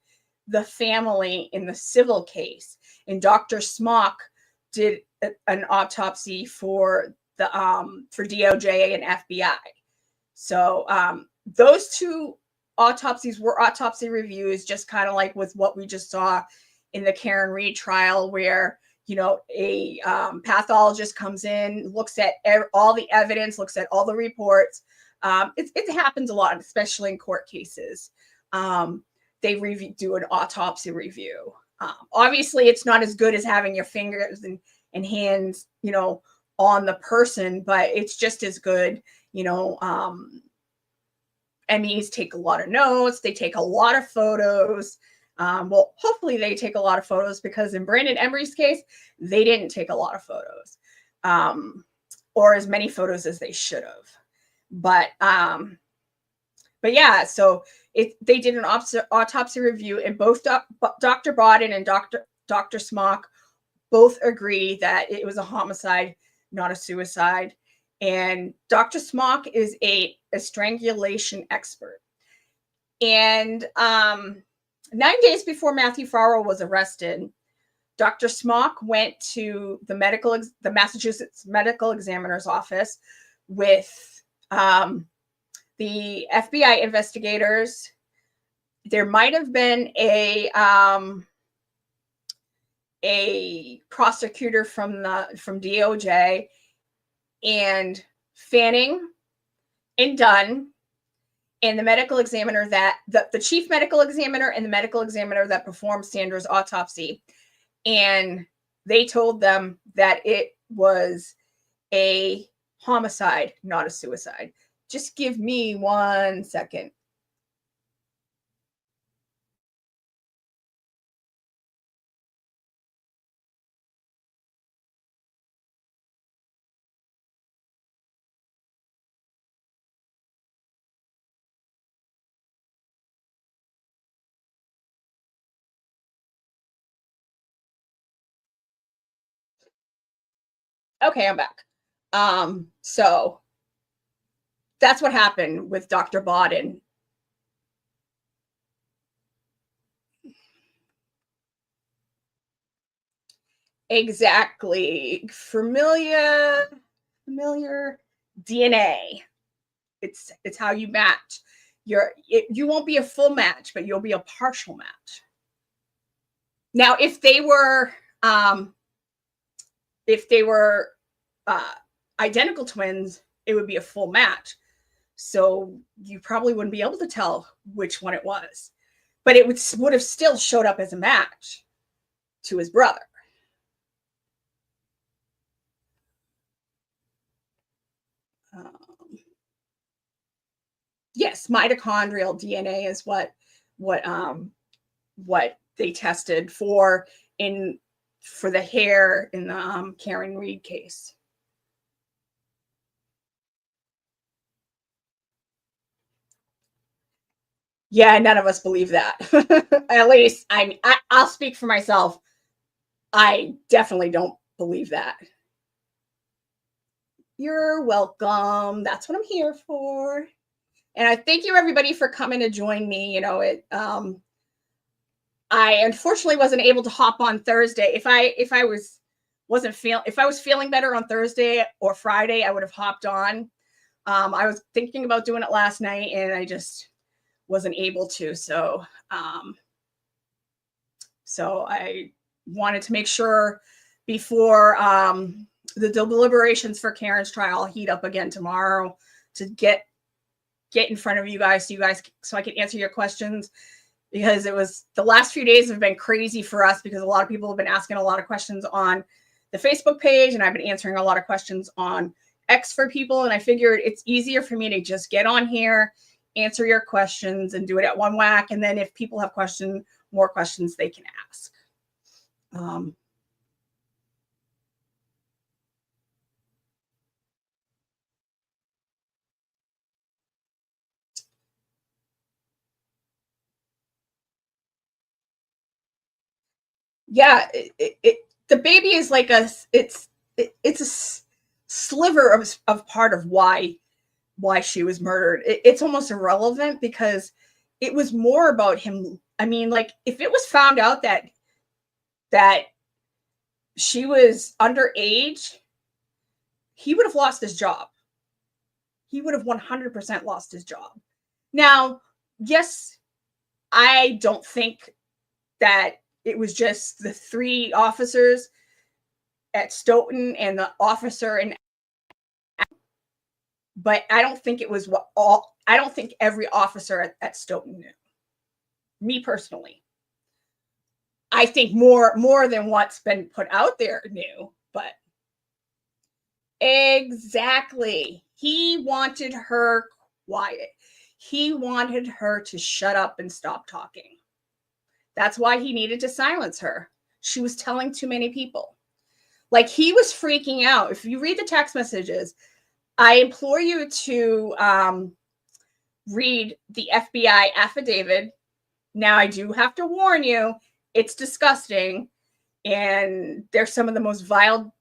the family in the civil case, and Dr. Smock did an autopsy for the for DOJ and FBI. So those two autopsies were autopsy reviews, just kind of like with what we just saw in the Karen Reed trial, where, you know, a pathologist comes in, looks at all the evidence, looks at all the reports. It happens a lot, especially in court cases. They do an autopsy review. Obviously, it's not as good as having your fingers and hands, you know, on the person, but it's just as good. You know, MEs take a lot of notes. They take a lot of photos. Well, hopefully they take a lot of photos, because in Brandon Emery's case, they didn't take a lot of photos, or as many photos as they should have. But yeah, so they did an autopsy review, and both Dr. Bodden and Dr. Smock both agree that it was a homicide, not a suicide. And Dr. Smock is a strangulation expert. And 9 days before Matthew Farwell was arrested, Dr. Smock went to the Massachusetts medical examiner's office with the FBI investigators. There might have been a prosecutor from DOJ, and Fanning and Dunn, and the medical examiner that the chief medical examiner and the medical examiner that performed Sandra's autopsy. And they told them that it was a homicide, not a suicide. Just give me 1 second. Okay, I'm back. So that's what happened with Dr. Bodden. Exactly. Familiar DNA. It's how you match. You won't be a full match, but you'll be a partial match. Now, if they were identical twins, it would be a full match. So you probably wouldn't be able to tell which one it was, but it would have still showed up as a match to his brother. Yes, mitochondrial DNA is what they tested for the hair in the Karen Reed case. Yeah, none of us believe that. At least I'll speak for myself. I definitely don't believe that. You're welcome. That's what I'm here for. And I thank you everybody for coming to join me. You know, I unfortunately wasn't able to hop on Thursday. If I was feeling better on Thursday or Friday, I would have hopped on. I was thinking about doing it last night, and I just wasn't able to. So I wanted to make sure before the deliberations for Karen's trial, I'll heat up again tomorrow to get in front of you guys, so I can answer your questions, because the last few days have been crazy for us, because a lot of people have been asking a lot of questions on the Facebook page, and I've been answering a lot of questions on X for people. And I figured it's easier for me to just get on here, answer your questions, and do it at one whack. And then if people have more questions, they can ask. Yeah, the baby is like it's a sliver of part of why she was murdered. It's almost irrelevant, because it was more about him. I mean, like, if it was found out that she was underage, he would have lost his job. He would have 100% lost his job. Now, yes, I don't think that it was just the 3 officers at Stoughton and the officer in, but I don't think it was I don't think every officer at Stoughton knew. Me personally. I think more than what's been put out there knew, but exactly. He wanted her quiet. He wanted her to shut up and stop talking. That's why he needed to silence her. She was telling too many people. Like, he was freaking out. If you read the text messages, I implore you to read the FBI affidavit. Now, I do have to warn you, it's disgusting. And they're some of the most vile,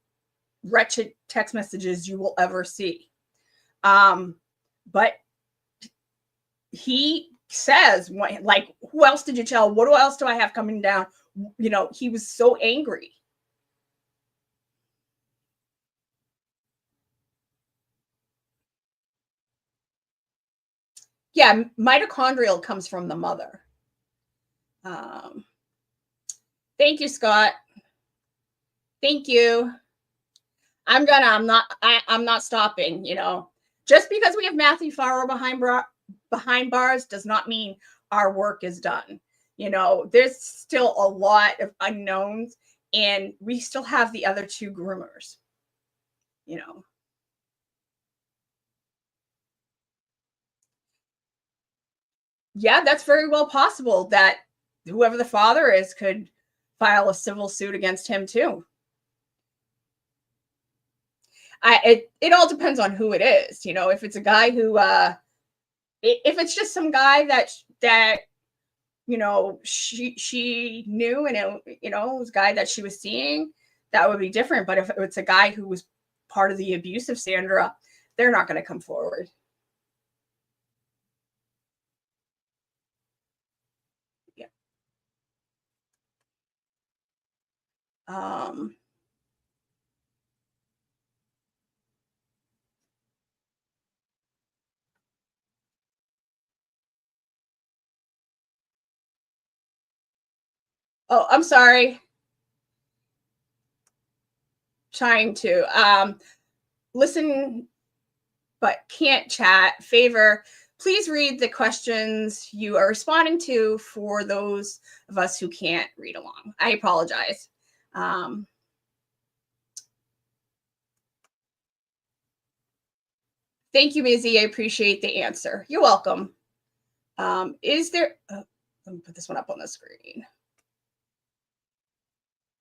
wretched text messages you will ever see. But he says, like, who else did you tell? What else do I have coming down? You know, he was so angry. Yeah, mitochondrial comes from the mother. Thank you, Scott. Thank you. I'm not stopping, you know. Just because we have Matthew Farwell behind bars does not mean our work is done. You know, there's still a lot of unknowns, and we still have the other 2 groomers, you know. Yeah, that's very well possible that whoever the father is could file a civil suit against him too. It all depends on who it is, you know. If it's a guy who if it's just some guy that you know she knew, and it, you know, it was a guy that she was seeing, that would be different. But if it's a guy who was part of the abuse of Sandra, they're not going to come forward. Yeah. Oh, I'm sorry. Trying to listen but can't chat. Favor, please read the questions you are responding to for those of us who can't read along. I apologize. Thank you, Mizzy. I appreciate the answer. You're welcome. Is there, let me put this one up on the screen.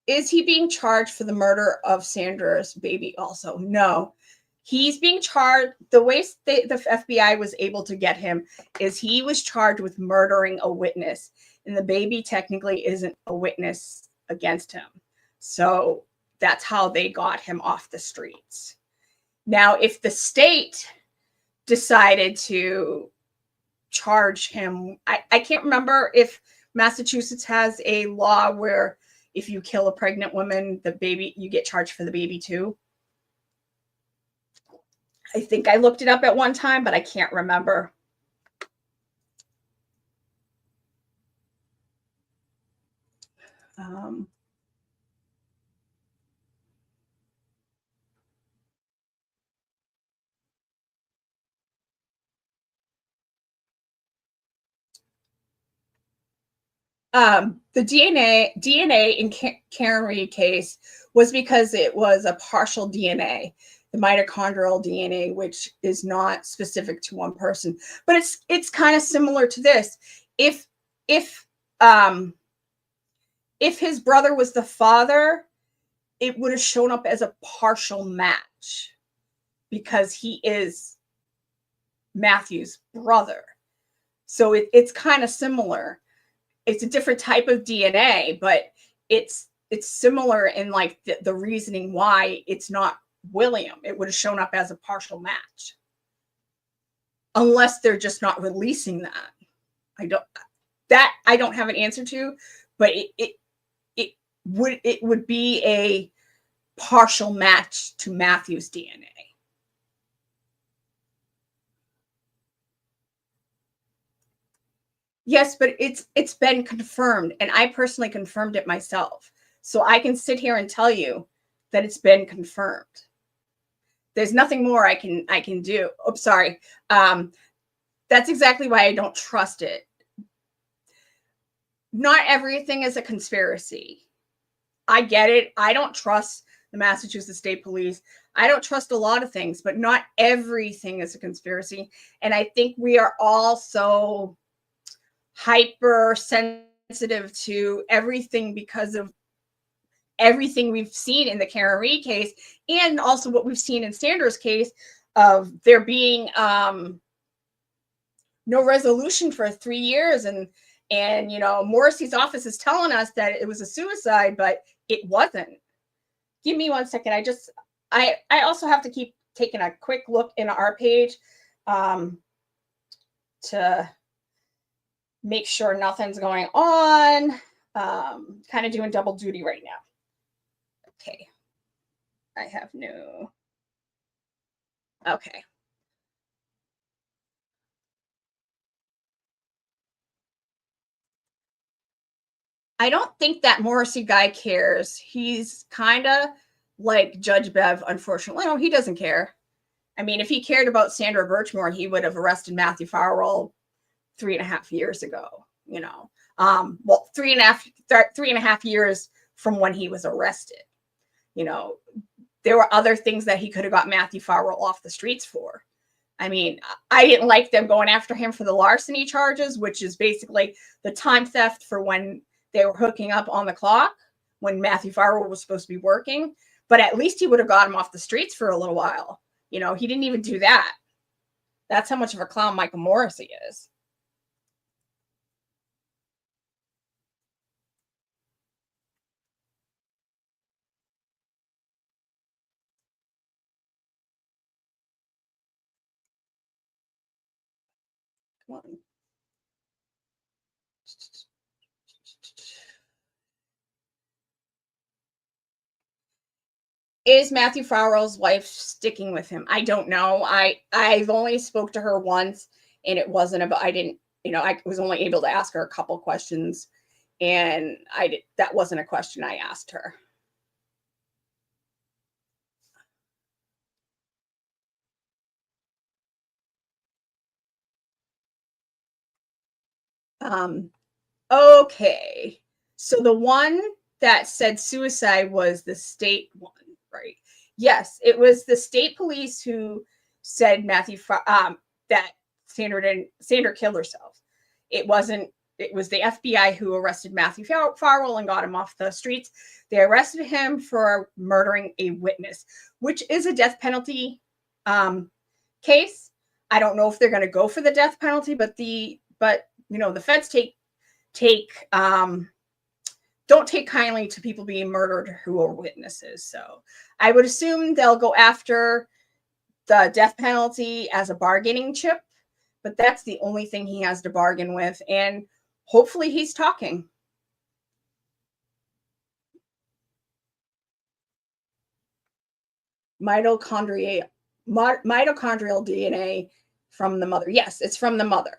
Is he being charged for the murder of Sandra's baby also? No. He's being charged. The way the FBI was able to get him is he was charged with murdering a witness, and the baby technically isn't a witness against him. So that's how they got him off the streets. Now, if the state decided to charge him, I can't remember if Massachusetts has a law where if you kill a pregnant woman, the baby, you get charged for the baby too. I think I looked it up at one time, but I can't remember. The DNA in Karen Reed case was because it was a partial DNA, the mitochondrial DNA, which is not specific to one person. But it's kind of similar to this. If his brother was the father, it would have shown up as a partial match because he is Matthew's brother. So it's kind of similar. It's a different type of DNA, but it's similar in like the reasoning why it's not William. It would have shown up as a partial match. Unless they're just not releasing that. I don't have an answer to, but it would be a partial match to Matthew's DNA. Yes, but it's been confirmed, and I personally confirmed it myself. So I can sit here and tell you that it's been confirmed. There's nothing more I can do. Oh, sorry. That's exactly why I don't trust it. Not everything is a conspiracy. I get it. I don't trust the Massachusetts State Police. I don't trust a lot of things, but not everything is a conspiracy. And I think we are all so hypersensitive to everything because of everything we've seen in the Karen Reed case, and also what we've seen in Sandra's case of there being no resolution for 3 years, and Morrissey's office is telling us that it was a suicide, but it wasn't. Give me 1 second. I also have to keep taking a quick look in our page to make sure nothing's going on. Kind of doing double duty right now. Okay. I have no. Okay. I don't think that Morrissey guy cares. He's kind of like Judge Bev, unfortunately. No, he doesn't care. I mean, if he cared about Sandra Birchmore, he would have arrested Matthew Farwell 3.5 years ago, well, 3.5 years from when he was arrested. There were other things that he could have got Matthew Farwell off the streets for. I mean, I didn't like them going after him for the larceny charges, which is basically the time theft for when they were hooking up on the clock when Matthew Farwell was supposed to be working. But at least he would have got him off the streets for a little while. He didn't even do that. That's how much of a clown Michael Morrissey is. Come on. Is Matthew Farrell's wife sticking with him? I don't know. I've only spoke to her once, and it wasn't about. I didn't. I was only able to ask her a couple questions, and that wasn't a question I asked her. Okay. So the one that said suicide was the state one, right? Yes, it was the state police who said that Sandra killed herself. It wasn't. It was the FBI who arrested Matthew Farwell and got him off the streets. They arrested him for murdering a witness, which is a death penalty case. I don't know if they're going to go for the death penalty, but the feds don't take kindly to people being murdered who are witnesses. So I would assume they'll go after the death penalty as a bargaining chip, but that's the only thing he has to bargain with. And hopefully he's talking. Mitochondrial DNA from the mother. Yes, it's from the mother.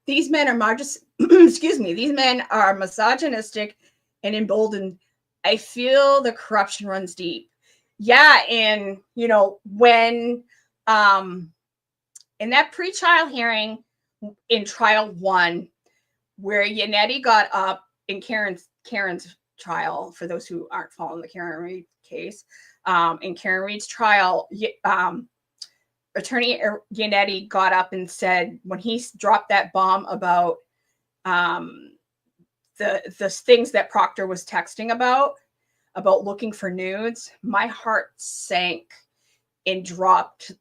These men are excuse me, these men are misogynistic and emboldened. I feel the corruption runs deep. Yeah, and when in that pre-trial hearing in trial 1, where Yannetti got up in Karen's trial, for those who aren't following the Karen Reed case, in Karen Reed's trial, Attorney Yannetti got up and said, when he dropped that bomb about the things that Proctor was texting about looking for nudes, my heart sank and dropped,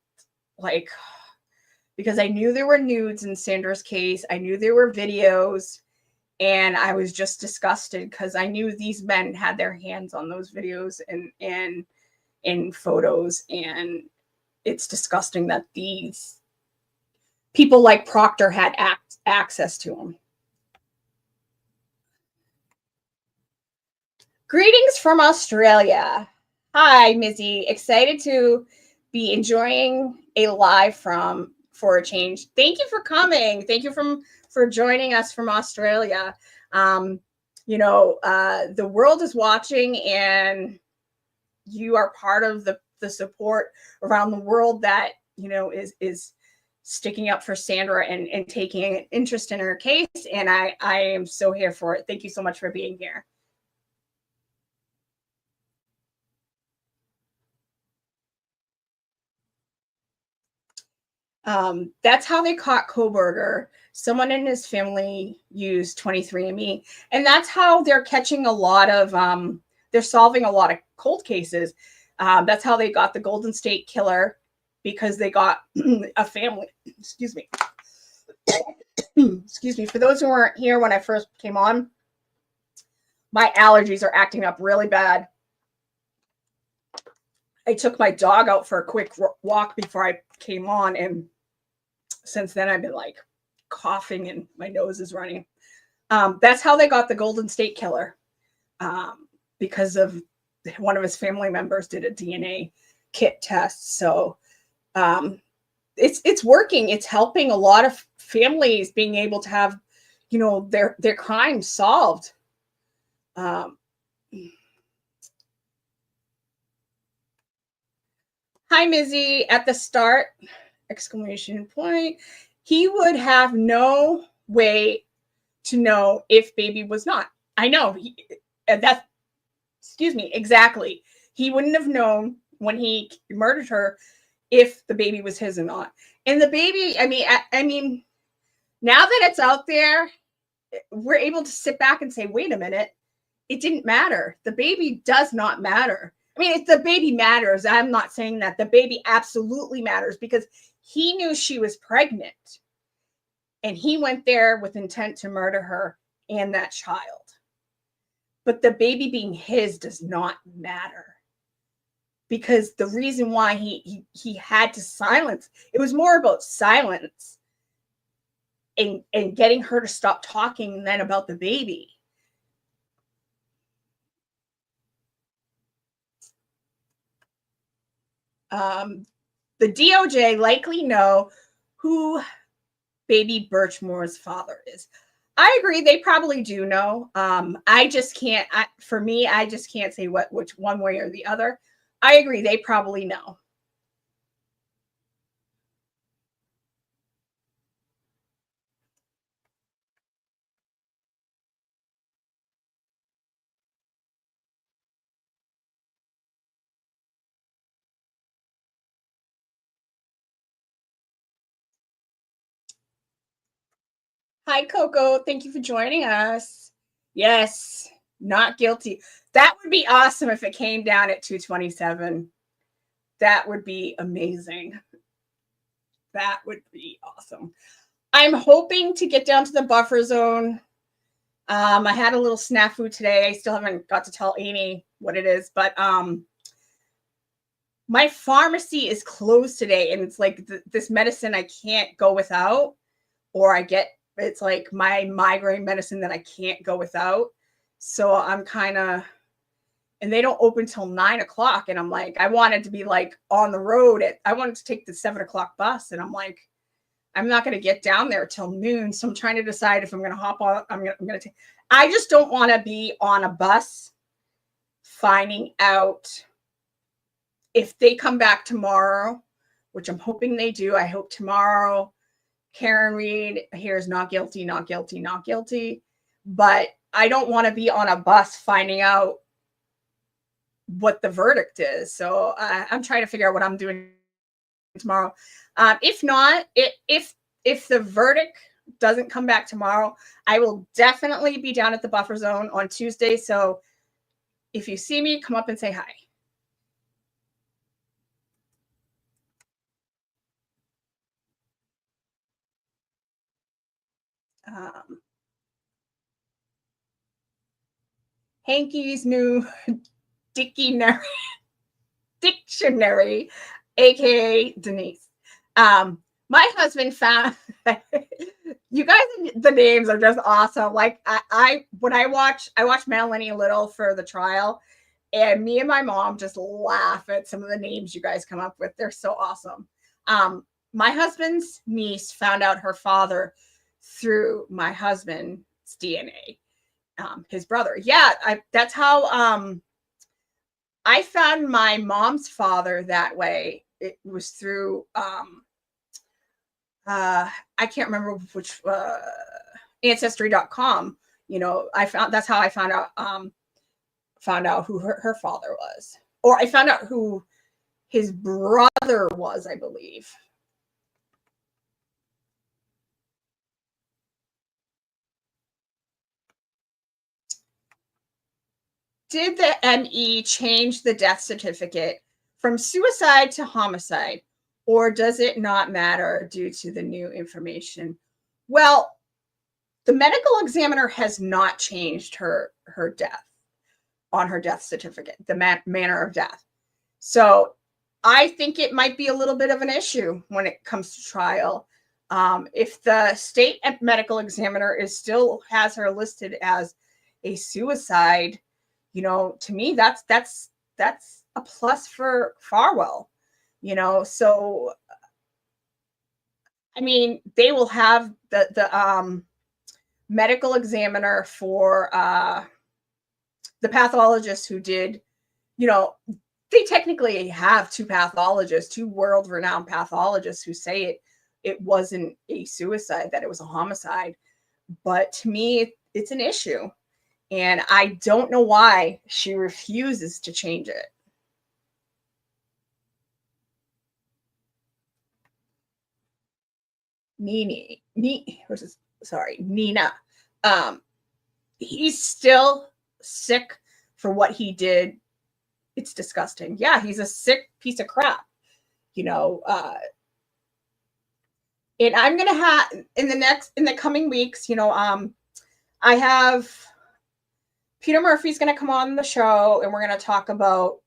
because I knew there were nudes in Sandra's case. I knew there were videos, and I was just disgusted because I knew these men had their hands on those videos and in photos, and it's disgusting that these people like Proctor had access to them. Greetings from Australia. Hi, Mizzy. Excited to be enjoying a live for a change. Thank you for coming. Thank you for joining us from Australia. The world is watching, and you are part of the support around the world that is sticking up for Sandra and taking an interest in her case. And I am so here for it. Thank you so much for being here. That's how they caught Koberger. Someone in his family used 23andMe, and that's how they're catching a lot of they're solving a lot of cold cases. That's how they got the Golden State Killer, because they got a family. Excuse me. Excuse me. For those who weren't here when I first came on, my allergies are acting up really bad. I took my dog out for a quick walk before I came on, and since then I've been like coughing and my nose is running. That's how they got the Golden State Killer, because of one of his family members did a DNA kit test. So it's working. It's helping a lot of families being able to have their crimes solved. Hi, Mizzy. At the start, exclamation point. He would have no way to know if baby was not. I know. Excuse me, exactly. He wouldn't have known when he murdered her if the baby was his or not. And the baby, I mean, now that it's out there, we're able to sit back and say, wait a minute, it didn't matter. The baby does not matter. I mean, if the baby matters, I'm not saying that. The baby absolutely matters, because he knew she was pregnant, and he went there with intent to murder her and that child. But the baby being his does not matter, because the reason why he had to silence, it was more about silence and getting her to stop talking than about the baby. The DOJ likely know who baby Burchmore's father is. I agree. They probably do know. I just can't, for me, I just can't say which one way or the other. I agree. They probably know. Hi, Coco. Thank you for joining us. Yes, not guilty. That would be awesome if it came down at 227. That would be amazing. That would be awesome. I'm hoping to get down to the buffer zone. I had a little snafu today. I still haven't got to tell Amy what it is, but my pharmacy is closed today, and it's like this medicine I can't go without, or it's like my migraine medicine that I can't go without. So I'm kind of, and they don't open till 9 o'clock. And I'm like, I wanted to be like on the road I wanted to take the 7 o'clock bus. And I'm like, I'm not going to get down there till noon. So I'm trying to decide if I'm going to hop on. I'm going to take, I just don't want to be on a bus finding out if they come back tomorrow, which I'm hoping they do. I hope tomorrow Karen Reed hears not guilty, not guilty, not guilty. But I don't want to be on a bus finding out what the verdict is. So I'm trying to figure out what I'm doing tomorrow. If not, if the verdict doesn't come back tomorrow, I will definitely be down at the buffer zone on Tuesday. So if you see me, come up and say hi. Hanky's new dictionary, aka Denise. My husband found you guys, the names are just awesome. Like when I watch Melanie Little for the trial, and me and my mom just laugh at some of the names you guys come up with. They're so awesome. My husband's niece found out her father through my husband's DNA. His brother. Yeah, that's how I found my mom's father that way. It was through I can't remember which ancestry.com. You know, that's how I found out who her father was. Or I found out who his brother was, I believe. Did the ME change the death certificate from suicide to homicide, or does it not matter due to the new information? Well, the medical examiner has not changed her death on her death certificate, the manner of death. So I think it might be a little bit of an issue when it comes to trial. If the state medical examiner still has her listed as a suicide, you know, to me, that's a plus for Farwell, you know. So, I mean, they will have the medical examiner for the pathologist who did, you know, they technically have two pathologists, two world-renowned pathologists who say it wasn't a suicide, that it was a homicide. But to me, it's an issue. And I don't know why she refuses to change it. Nina. He's still sick for what he did. It's disgusting. Yeah, he's a sick piece of crap, you know. And I'm gonna have in the coming weeks, you know, I have Peter Murphy's gonna come on the show, and we're gonna talk about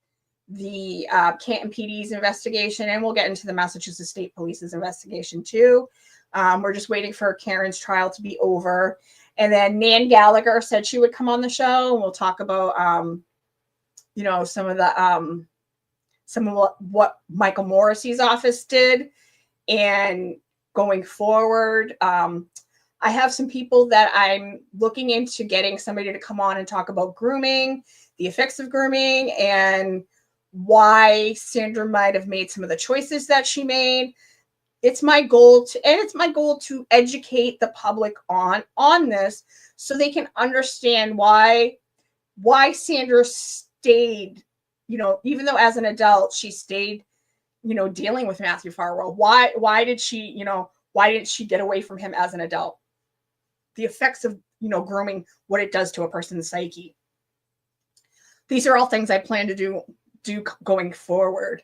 the Canton PD's investigation, and we'll get into the Massachusetts State Police's investigation too. We're just waiting for Karen's trial to be over. And then Nan Gallagher said she would come on the show, and we'll talk about, you know, some of what Michael Morrissey's office did, and going forward. I have some people that I'm looking into getting somebody to come on and talk about grooming, the effects of grooming, and why Sandra might have made some of the choices that she made. It's my goal to educate the public on this, so they can understand why Sandra stayed, you know, even though as an adult she stayed, you know, dealing with Matthew Farwell. Why did she, you know, why didn't she get away from him as an adult? The effects of, you know, grooming, what it does to a person's psyche. These are all things I plan to do going forward.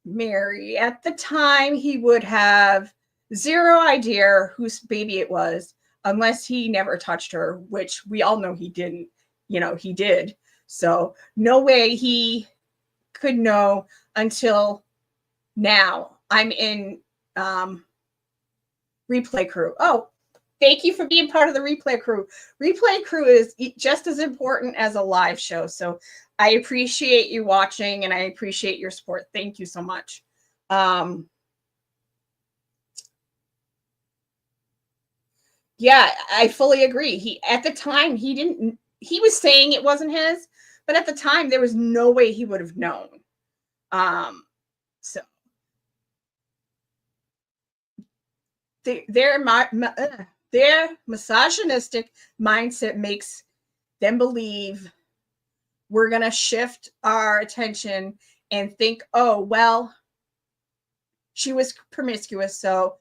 Mary, at the time, he would have zero idea whose baby it was unless he never touched her, which we all know he didn't. You know, he did. So no way he could know until now. I'm in replay crew. Oh, thank you for being part of the replay crew. Replay crew is just as important as a live show. So I appreciate you watching, and I appreciate your support. Thank you so much. Yeah, I fully agree. At the time, he was saying it wasn't his, but at the time there was no way he would have known. So their misogynistic mindset makes them believe we're going to shift our attention and think, oh, well, she was promiscuous, so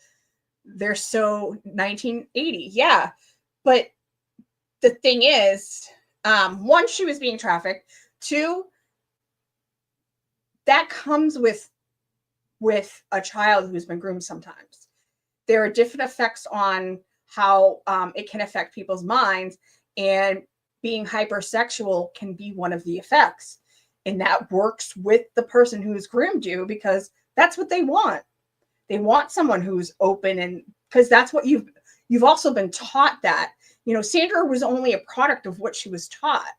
they're so 1980. Yeah. But the thing is, one, she was being trafficked. Two, that comes with a child who's been groomed sometimes. There are different effects on how it can affect people's minds, and being hypersexual can be one of the effects. And that works with the person who's groomed you, because that's what they want. They want someone who's open, and because that's what you've also been taught that. Sandra was only a product of what she was taught.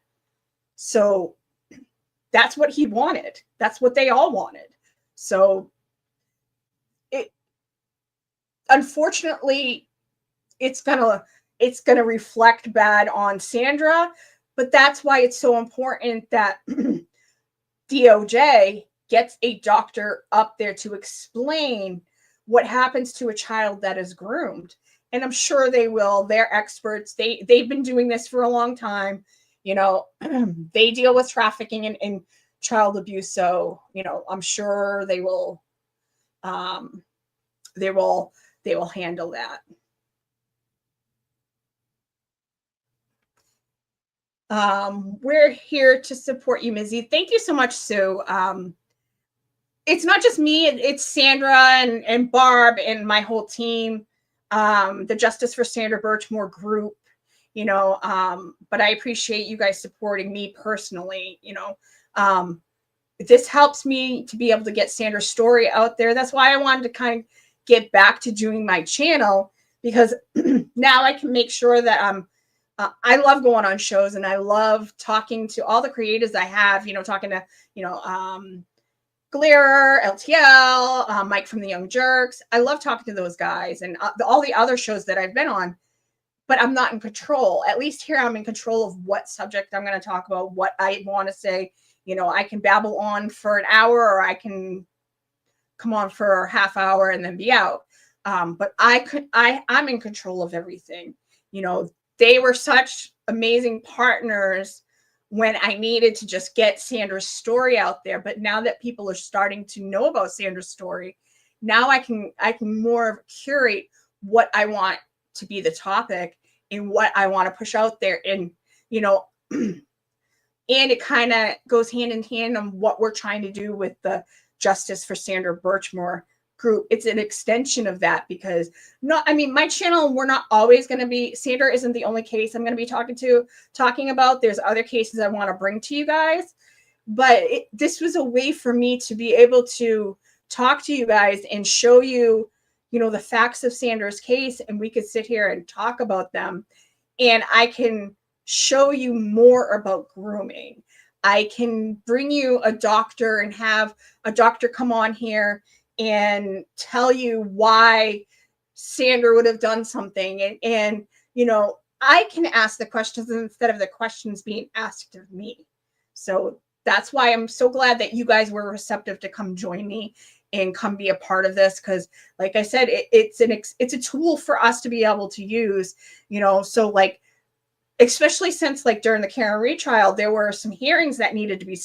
So that's what he wanted. That's what they all wanted. So unfortunately, it's gonna reflect bad on Sandra, but that's why it's so important that DOJ gets a doctor up there to explain what happens to a child that is groomed. And I'm sure they will. They're experts. They've been doing this for a long time. They deal with trafficking and child abuse. So, I'm sure they will handle that. We're here to support you, Mizzy. Thank you so much, Sue. It's not just me, it's Sandra and Barb and my whole team, the Justice for Sandra Birchmore group, but I appreciate you guys supporting me personally. This helps me to be able to get Sandra's story out there. That's why I wanted to kind of get back to doing my channel, because now I can make sure that I love going on shows, and I love talking to all the creators I have, talking to, Glare, LTL, Mike from the Young Jerks. I love talking to those guys and all the other shows that I've been on, but I'm not in control. At least here I'm in control of what subject I'm going to talk about, what I want to say. I can babble on for an hour, or I can come on for a half hour and then be out. But I'm in control of everything. They were such amazing partners when I needed to just get Sandra's story out there. But now that people are starting to know about Sandra's story, now I can more curate what I want to be the topic and what I want to push out there. And, and it kind of goes hand in hand on what we're trying to do with the Justice for Sandra Birchmore group. It's an extension of that, because my channel, we're not always going to be, Sandra isn't the only case I'm going to be talking about. There's other cases I want to bring to you guys, but this was a way for me to be able to talk to you guys and show you, the facts of Sandra's case, and we could sit here and talk about them. And I can show you more about grooming. I can bring you a doctor and have a doctor come on here and tell you why Sandra would have done something. And I can ask the questions instead of the questions being asked of me. So that's why I'm so glad that you guys were receptive to come join me and come be a part of this. Because like I said, it's a tool for us to be able to use, so like, especially since like during the Karen retrial, there were some hearings that needed to be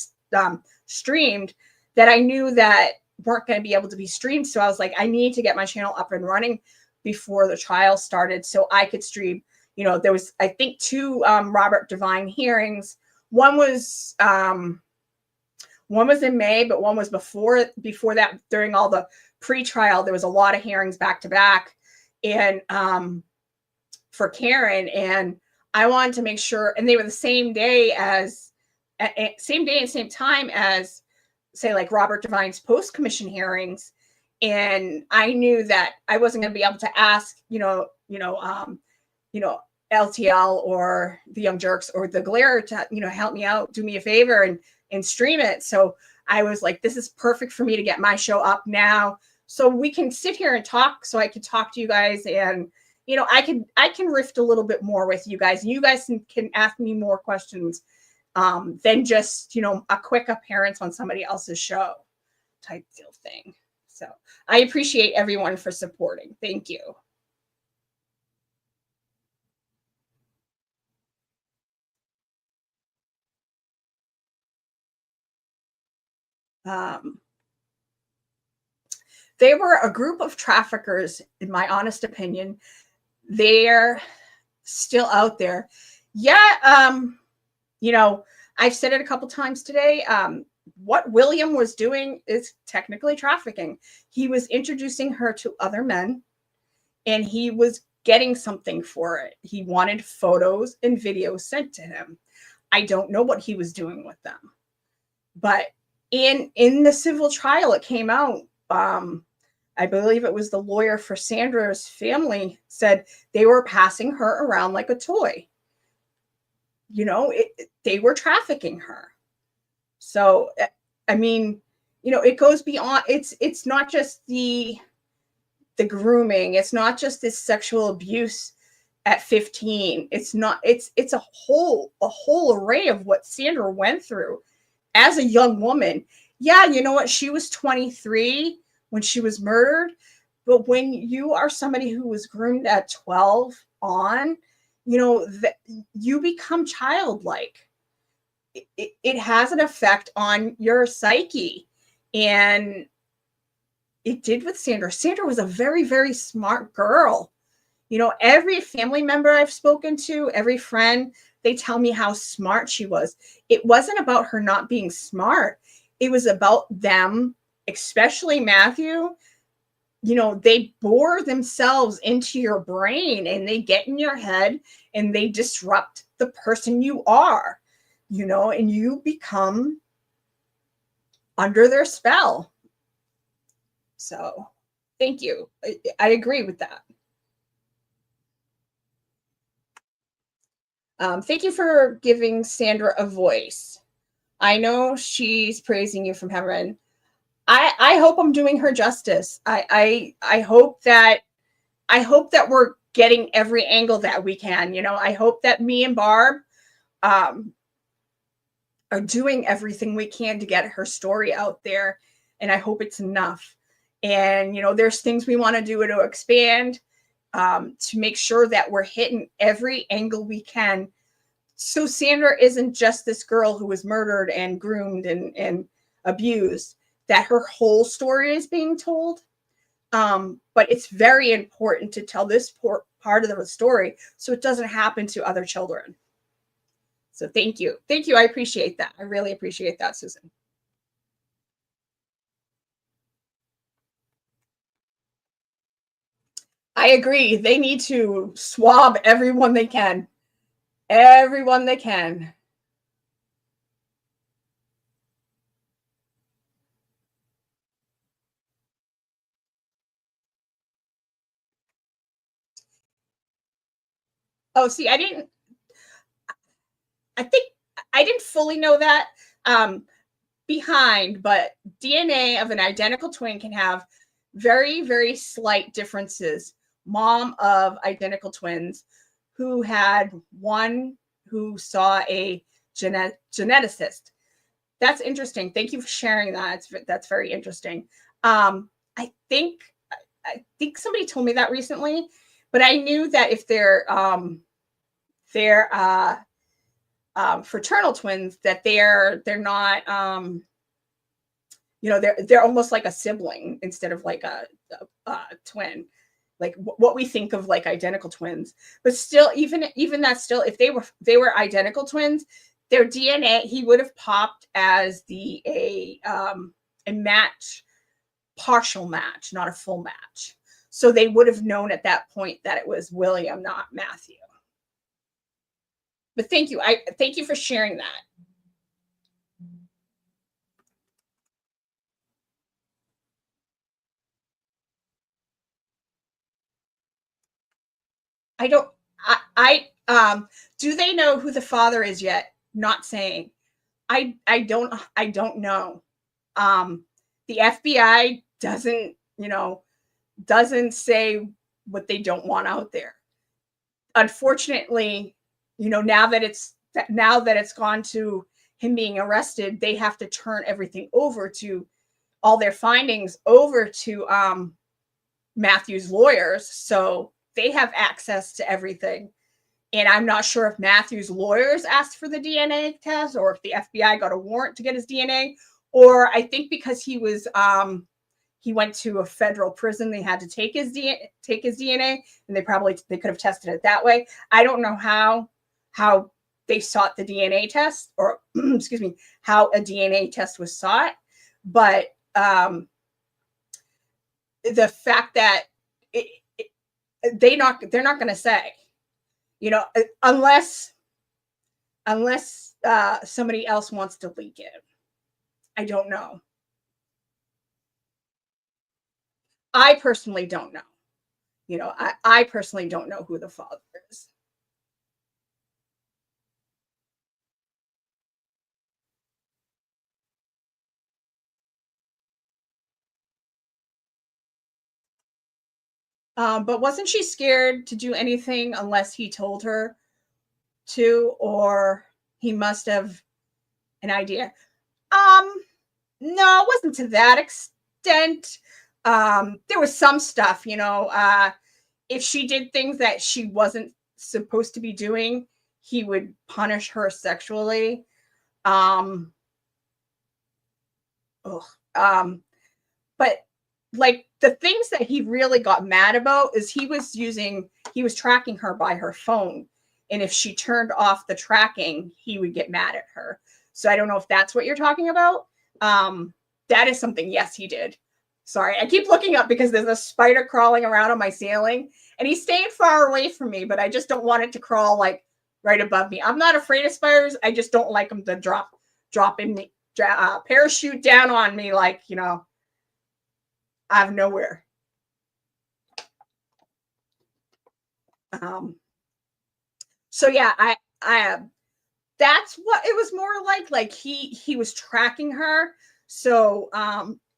streamed that I knew that weren't going to be able to be streamed. So I was like, I need to get my channel up and running before the trial started so I could stream. There was, I think, 2 Robert Devine hearings. One was in May, but one was before that. During all the pre-trial, there was a lot of hearings back to back, and for Karen, and I wanted to make sure, and they were the same day and same time as, say, like Robert Devine's post-commission hearings. And I knew that I wasn't going to be able to ask, LTL or the Young Jerks or the Glare to, help me out, do me a favor and stream it. So I was like, this is perfect for me to get my show up now, so we can sit here and talk, so I could talk to you guys, and, I can riff a little bit more with you guys, and you guys can ask me more questions than just, a quick appearance on somebody else's show type deal thing. So I appreciate everyone for supporting. Thank you. They were a group of traffickers, in my honest opinion. They're still out there. Yeah. I've said it a couple times today. What William was doing is technically trafficking. He was introducing her to other men, and he was getting something for it. He wanted photos and videos sent to him. I don't know what he was doing with them. But in the civil trial, it came out, I believe it was the lawyer for Sandra's family said they were passing her around like a toy. They were trafficking her. So, I mean, it goes beyond, it's not just the grooming. It's not just this sexual abuse at 15. It's a whole array of what Sandra went through as a young woman. Yeah, you know what? She was 23 when she was murdered. But when you are somebody who was groomed at 12 on, that you become childlike. It has an effect on your psyche. And it did with Sandra. Sandra was a very, very smart girl. Every family member I've spoken to, every friend, they tell me how smart she was. It wasn't about her not being smart. It was about them, especially Matthew. They bore themselves into your brain and they get in your head and they disrupt the person you are, and you become under their spell. So thank you. I agree with that. Thank you for giving Sandra a voice. I know she's praising you from heaven. I hope I'm doing her justice. I hope that we're getting every angle that we can. I hope that me and Barb are doing everything we can to get her story out there, and I hope it's enough. And there's things we want to do to expand, to make sure that we're hitting every angle we can. So Sandra isn't just this girl who was murdered and groomed and abused, that her whole story is being told. But it's very important to tell this part of the story so it doesn't happen to other children. So thank you. Thank you. I appreciate that. I really appreciate that, Susan. I agree. They need to swab everyone they can. Everyone they can. Oh, see, I think I didn't fully know that behind, but DNA of an identical twin can have very, very slight differences. Mom of identical twins who had one who saw a geneticist. That's interesting. Thank you for sharing that. That's very interesting. I think somebody told me that recently, but I knew that if they're fraternal twins, that they're not they're almost like a sibling instead of like a twin, like what we think of like identical twins. But still, even that, still, if they were identical twins, their DNA, he would have popped as a match, partial match, not a full match. So they would have known at that point that it was William, not Matthew. But thank you. Thank you for sharing that. Do they know who the father is yet? Not saying. I don't know. The FBI doesn't say what they don't want out there. Unfortunately, now that it's gone to him being arrested, they have to turn everything over to all their findings over to Matthew's lawyers. So they have access to everything. And I'm not sure if Matthew's lawyers asked for the DNA test or if the FBI got a warrant to get his DNA, or I think because he went to a federal prison, they had to take his DNA, and they could have tested it that way. I don't know how they sought the DNA test, or excuse me, how a DNA test was sought, but the fact that they're not going to say, you know, unless somebody else wants to leak it. I don't know. I personally don't know. You know, I personally don't know who the father is. But wasn't she scared to do anything unless he told her to, or he must have an idea? No, it wasn't to that extent. There was some stuff, you know, if she did things that she wasn't supposed to be doing, he would punish her sexually. Um, but like the things that he really got mad about is he was tracking her by her phone. And if she turned off the tracking, he would get mad at her. So I don't know if that's what you're talking about. That is something, yes, he did. Sorry, I keep looking up because there's a spider crawling around on my ceiling and he's staying far away from me, but I just don't want it to crawl like right above me. I'm not afraid of spiders. I just don't like them to drop in me, parachute down on me like, you know, out of nowhere. So yeah, I that's what it was more like he was tracking her. So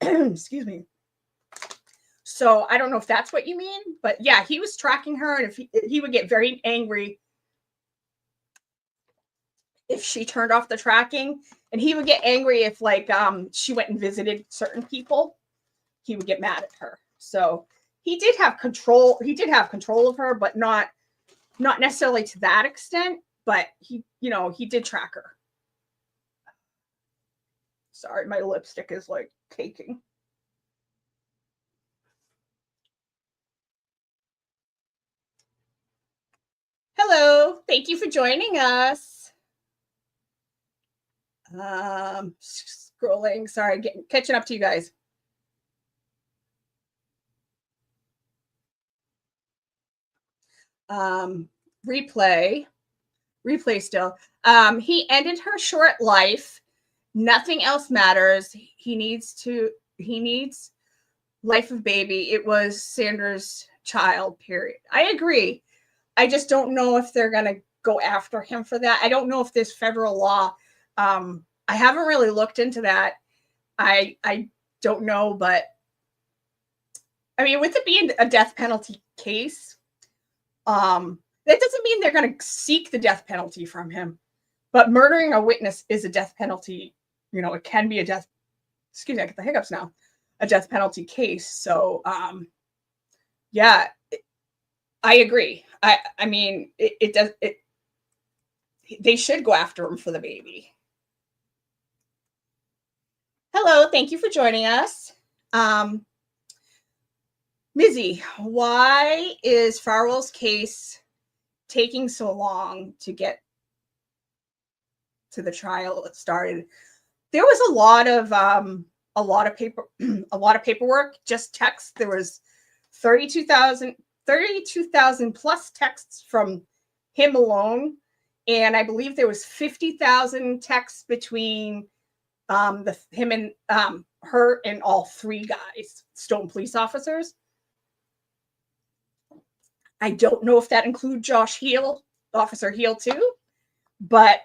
excuse me. So I don't know if that's what you mean, but yeah, he was tracking her, and if he would get very angry if she turned off the tracking, and he would get angry if like she went and visited certain people. He would get mad at her. So he did have control. He did have control of her, but not necessarily to that extent. But he, you know, he did track her. Sorry, my lipstick is like caking. Hello, thank you for joining us. Scrolling, sorry, catching up to you guys. Replay still. He ended her short life. Nothing else matters. He needs life of baby. It was Sandra's child, period. I agree. I just don't know if they're going to go after him for that. I don't know if there's federal law. I haven't really looked into that. I don't know, but I mean, with it being a death penalty case, that doesn't mean they're going to seek the death penalty from him. But murdering a witness is a death penalty. You know, it can be a death. Excuse me, I get the hiccups now. A death penalty case. So, yeah, I agree. I mean, it does. They should go after him for the baby. Hello, thank you for joining us. Mizzy, why is Farwell's case taking so long to get to the trial that started? There was a lot of paperwork, just text. There was 32,000 plus texts from him alone, and I believe there was 50,000 texts between him and her and all three guys, Stone police officers. I don't know if that includes Josh Heel, Officer Heel too, but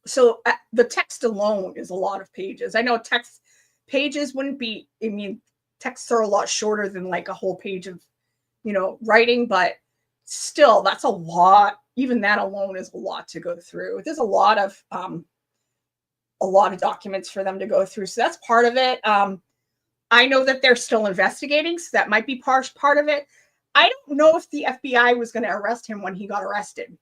so the text alone is a lot of pages. I know text pages wouldn't be, I mean, texts are a lot shorter than like a whole page of, you know, writing, but still that's a lot. Even that alone is a lot to go through. There's a lot of documents for them to go through. So that's part of it. I know that they're still investigating, so that might be part of it. I don't know if the FBI was going to arrest him when he got arrested.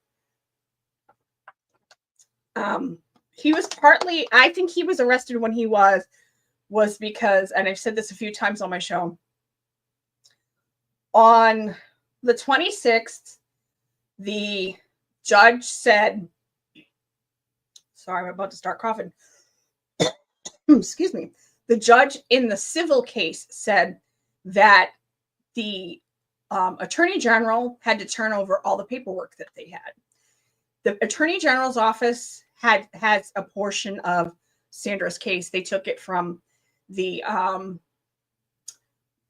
He was partly, I think he was arrested when he was because, and I've said this a few times on my show, on the 26th, the judge said, sorry, I'm about to start coughing. Excuse me. The judge in the civil case said that the Attorney General had to turn over all the paperwork that they had. The Attorney General's office has a portion of Sandra's case. They took it from the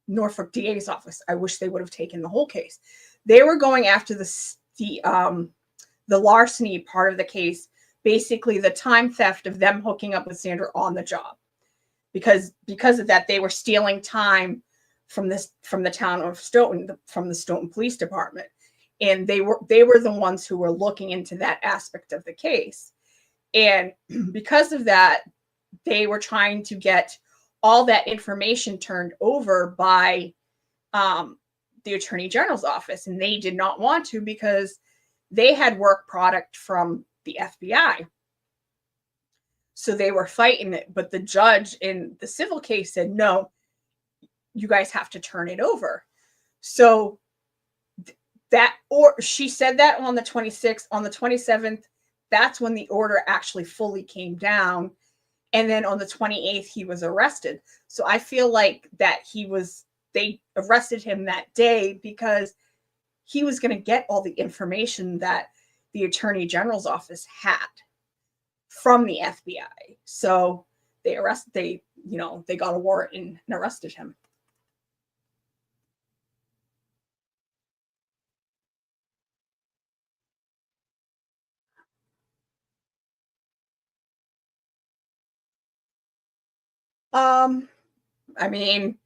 Norfolk DA's office. I wish they would have taken the whole case. They were going after the larceny part of the case, basically the time theft of them hooking up with Sandra on the job. Because of that, they were stealing time from the town of Stoughton, from the Stoughton Police Department. And they were the ones who were looking into that aspect of the case. And because of that, they were trying to get all that information turned over by the Attorney General's office. And they did not want to, because they had work product from the FBI. So they were fighting it. But the judge in the civil case said, no, you guys have to turn it over. So she said that on the 26th. On the 27th, that's when the order actually fully came down. And then on the 28th, he was arrested. So I feel like that they arrested him that day because he was going to get all the information that the Attorney General's office had from the FBI. So they got a warrant and arrested him. I mean,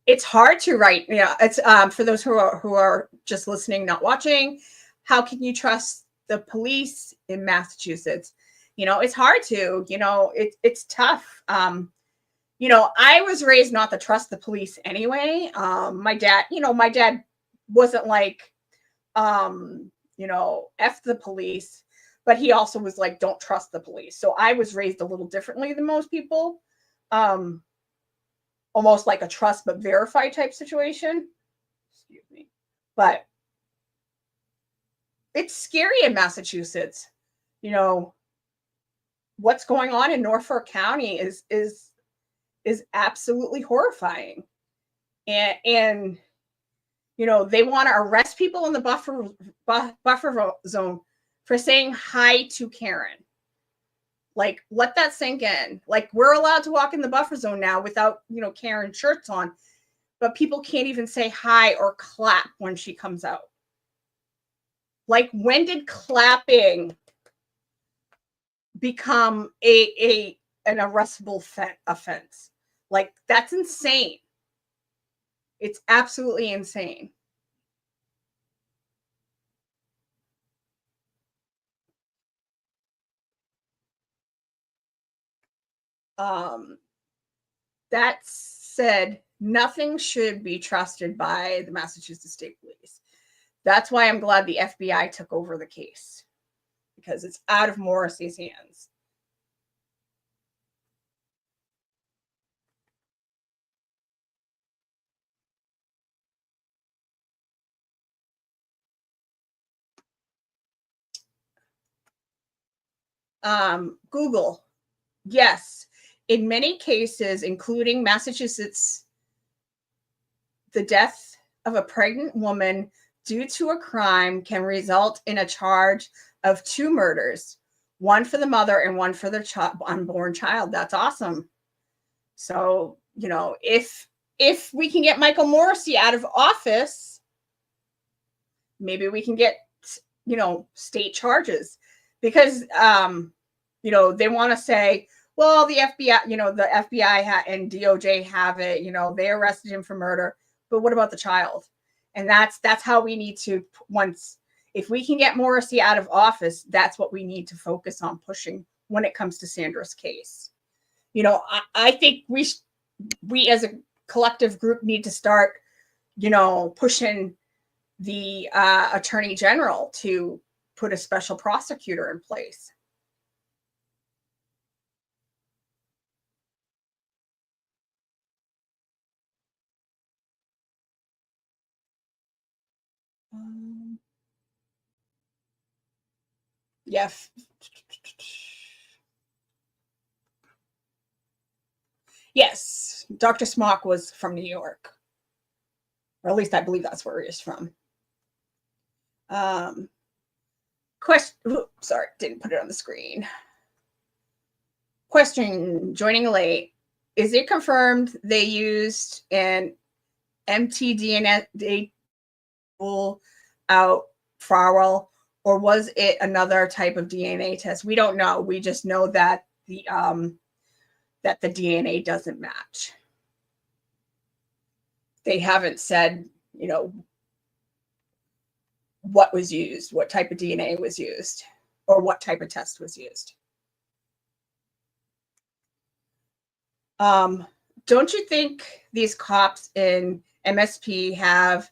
it's hard to write. It's for those who are just listening, not watching. How can you trust the police in Massachusetts? It's hard to. It's tough. I was raised not to trust the police anyway. My dad wasn't like, F the police, but he also was like, don't trust the police. So I was raised a little differently than most people. Almost like a trust but verify type situation. Excuse me. But it's scary in Massachusetts. What's going on in Norfolk County is absolutely horrifying. And they want to arrest people in the buffer zone for saying hi to Karen. Like, let that sink in. Like, we're allowed to walk in the buffer zone now without, Karen shirts on, but people can't even say hi or clap when she comes out. Like, when did clapping become an arrestable offense? Like, that's insane. It's absolutely insane. That said, nothing should be trusted by the Massachusetts State Police. That's why I'm glad the FBI took over the case, because it's out of Morrissey's hands. Google. Yes. In many cases, including Massachusetts, the death of a pregnant woman due to a crime can result in a charge of 2 murders, one for the mother and one for the unborn child. That's awesome. So, if we can get Michael Morrissey out of office, maybe we can get, state charges, because, they want to say, well, the FBI, the FBI and DOJ have it, they arrested him for murder, but what about the child? And that's how we need to, if we can get Morrissey out of office, that's what we need to focus on pushing when it comes to Sandra's case. I think we as a collective group need to start, pushing the Attorney General to put a special prosecutor in place. Yes. Yes. Dr. Smock was from New York. Or at least I believe that's where he is from. Sorry, didn't put it on the screen. Question, joining late. Is it confirmed they used an mtDNA rule out Farwell, or was it another type of DNA test? We don't know. We just know that the DNA doesn't match. They haven't said, you know, what was used, what type of DNA was used, or what type of test was used. Don't you think these cops in MSP have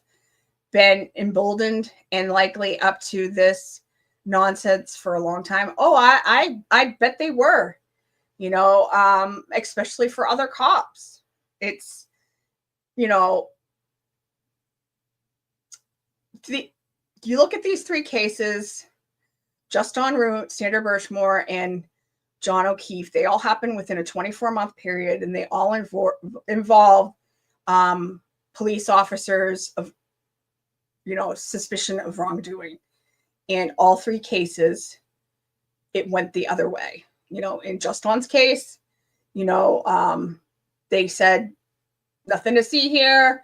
been emboldened and likely up to this nonsense for a long time? Oh, I bet they were, you know, especially for other cops. It's, you know, you look at these three cases, just en route, Sandra Birchmore and John O'Keefe, they all happen within a 24-month period, and they all involve police officers of, you know, suspicion of wrongdoing. In all three cases, it went the other way. You know, in Justin's case, you know, they said nothing to see here.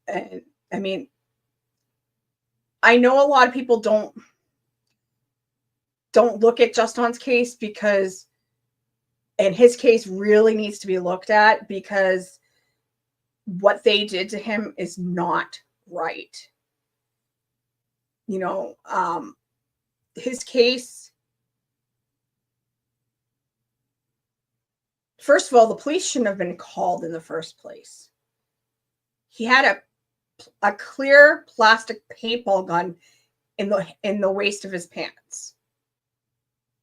And I mean, I know a lot of people don't look at Justin's case because, and his case really needs to be looked at because what they did to him is not right. You know, his case, first of all, the police shouldn't have been called in the first place. He had a clear plastic paintball gun in the waist of his pants.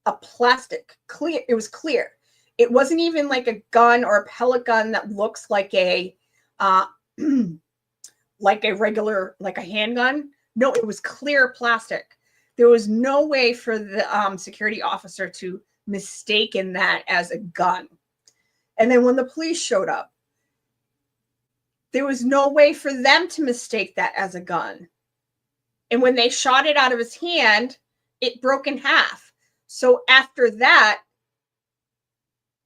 A plastic clear, it was clear. It wasn't even like a gun or a pellet gun that looks like a regular, like a handgun. No, it was clear plastic. There was no way for the security officer to mistaken that as a gun. And then when the police showed up, there was no way for them to mistake that as a gun. And when they shot it out of his hand, it broke in half. So after that,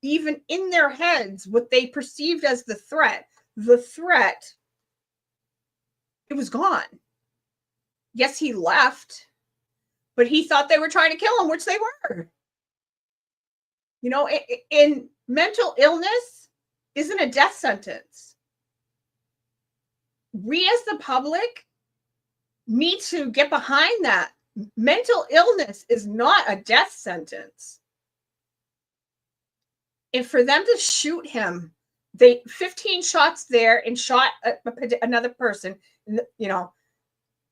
even in their heads, what they perceived as the threat, it was gone. Yes, he left, but he thought they were trying to kill him, which they were. You know, in mental illness isn't a death sentence. We as the public need to get behind that. Mental illness is not a death sentence. And for them to shoot him, they 15 shots there and shot another person, you know,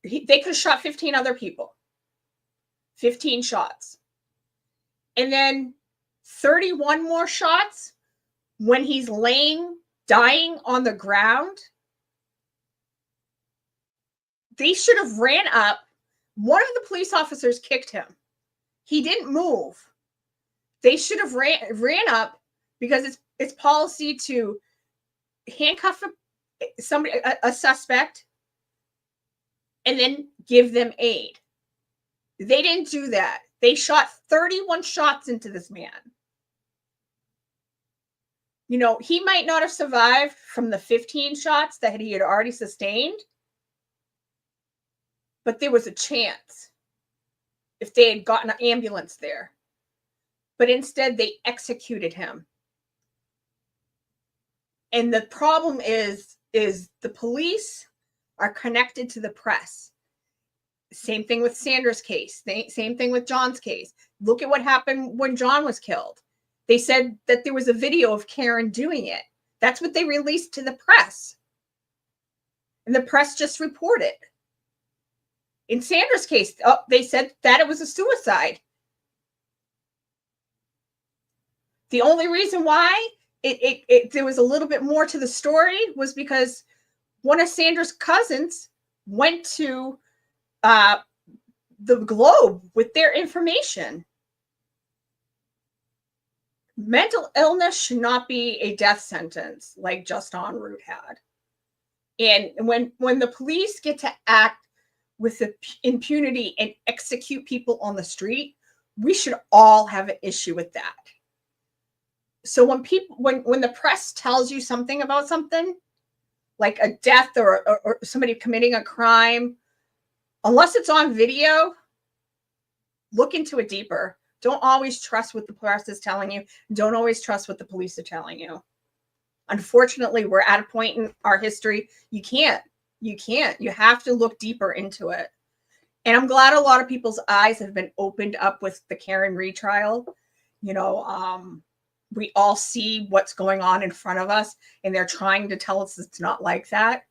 they could have shot 15 other people. 15 shots. And then 31 more shots when he's dying on the ground. They should have ran up. One of the police officers kicked him. He didn't move. They should have ran up because it's policy to handcuff a suspect and then give them aid. They didn't do that. They shot 31 shots into this man. You know, he might not have survived from the 15 shots that he had already sustained, but there was a chance if they had gotten an ambulance there. But instead, they executed him. And the problem is the police are connected to the press. Same thing with Sandra's case. Same thing with John's case. Look at what happened when John was killed. They said that there was a video of Karen doing it. That's what they released to the press. And the press just reported. In Sandra's case, they said that it was a suicide. The only reason why there was a little bit more to the story was because one of Sandra's cousins went to the Globe with their information. Mental illness should not be a death sentence like just en route had. And when the police get to act with the impunity and execute people on the street, we should all have an issue with that. So when the press tells you something about something, like a death or somebody committing a crime, unless it's on video, look into it deeper. Don't always trust what the press is telling you. Don't always trust what the police are telling you. Unfortunately, we're at a point in our history, you can't. You have to look deeper into it. And I'm glad a lot of people's eyes have been opened up with the Karen retrial. You know, we all see what's going on in front of us, and they're trying to tell us it's not like that.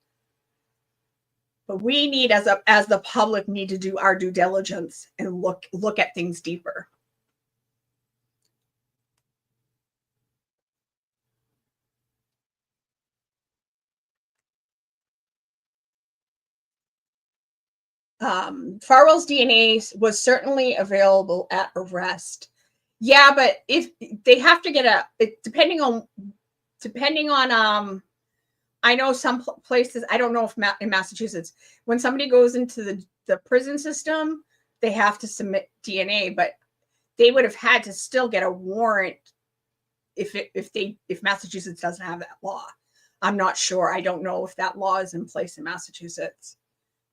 But we need, as the public, need to do our due diligence and look at things deeper. Farwell's DNA was certainly available at arrest. Yeah, but if they have to get depending on I know some places, I don't know if in Massachusetts, when somebody goes into the prison system, they have to submit DNA, but they would have had to still get a warrant if Massachusetts doesn't have that law. I'm not sure. I don't know if that law is in place in Massachusetts.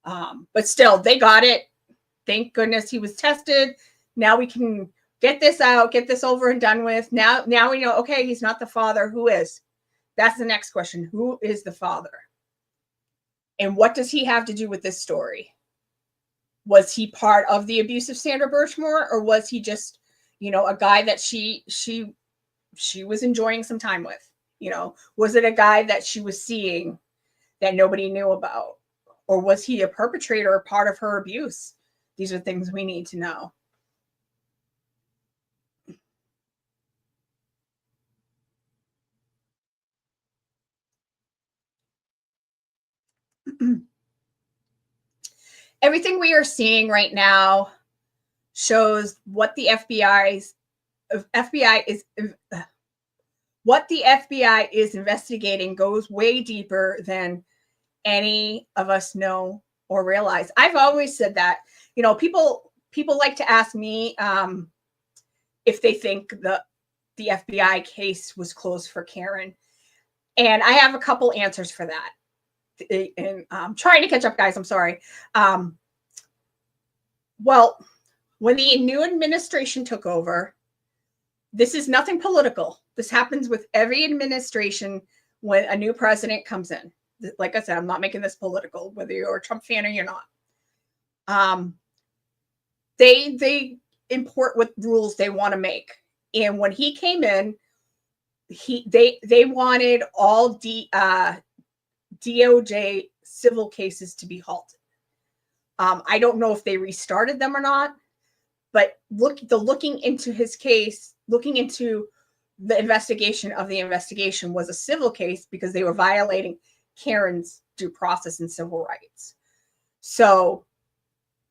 But still, they got it. Thank goodness he was tested. Now we can get this out, get this over and done with. Now we know, okay, he's not the father. Who is? That's the next question. Who is the father? And what does he have to do with this story? Was he part of the abuse of Sandra Birchmore, or was he just, a guy that she was enjoying some time with? Was it a guy that she was seeing that nobody knew about? Or was he a perpetrator or part of her abuse? These are things we need to know. Everything we are seeing right now shows what the FBI is investigating goes way deeper than any of us know or realize. I've always said that. People like to ask me if they think the FBI case was closed for Karen, and I have a couple answers for that. And I'm trying to catch up, guys. I'm sorry. Well, when the new administration took over, this is nothing political. This happens with every administration when a new president comes in. Like I said, I'm not making this political, whether you're a Trump fan or you're not. They import what rules they want to make. And when he came in, they wanted all DOJ civil cases to be halted. I don't know if they restarted them or not, but looking into his case, looking into the investigation of the investigation was a civil case because they were violating Karen's due process and civil rights. So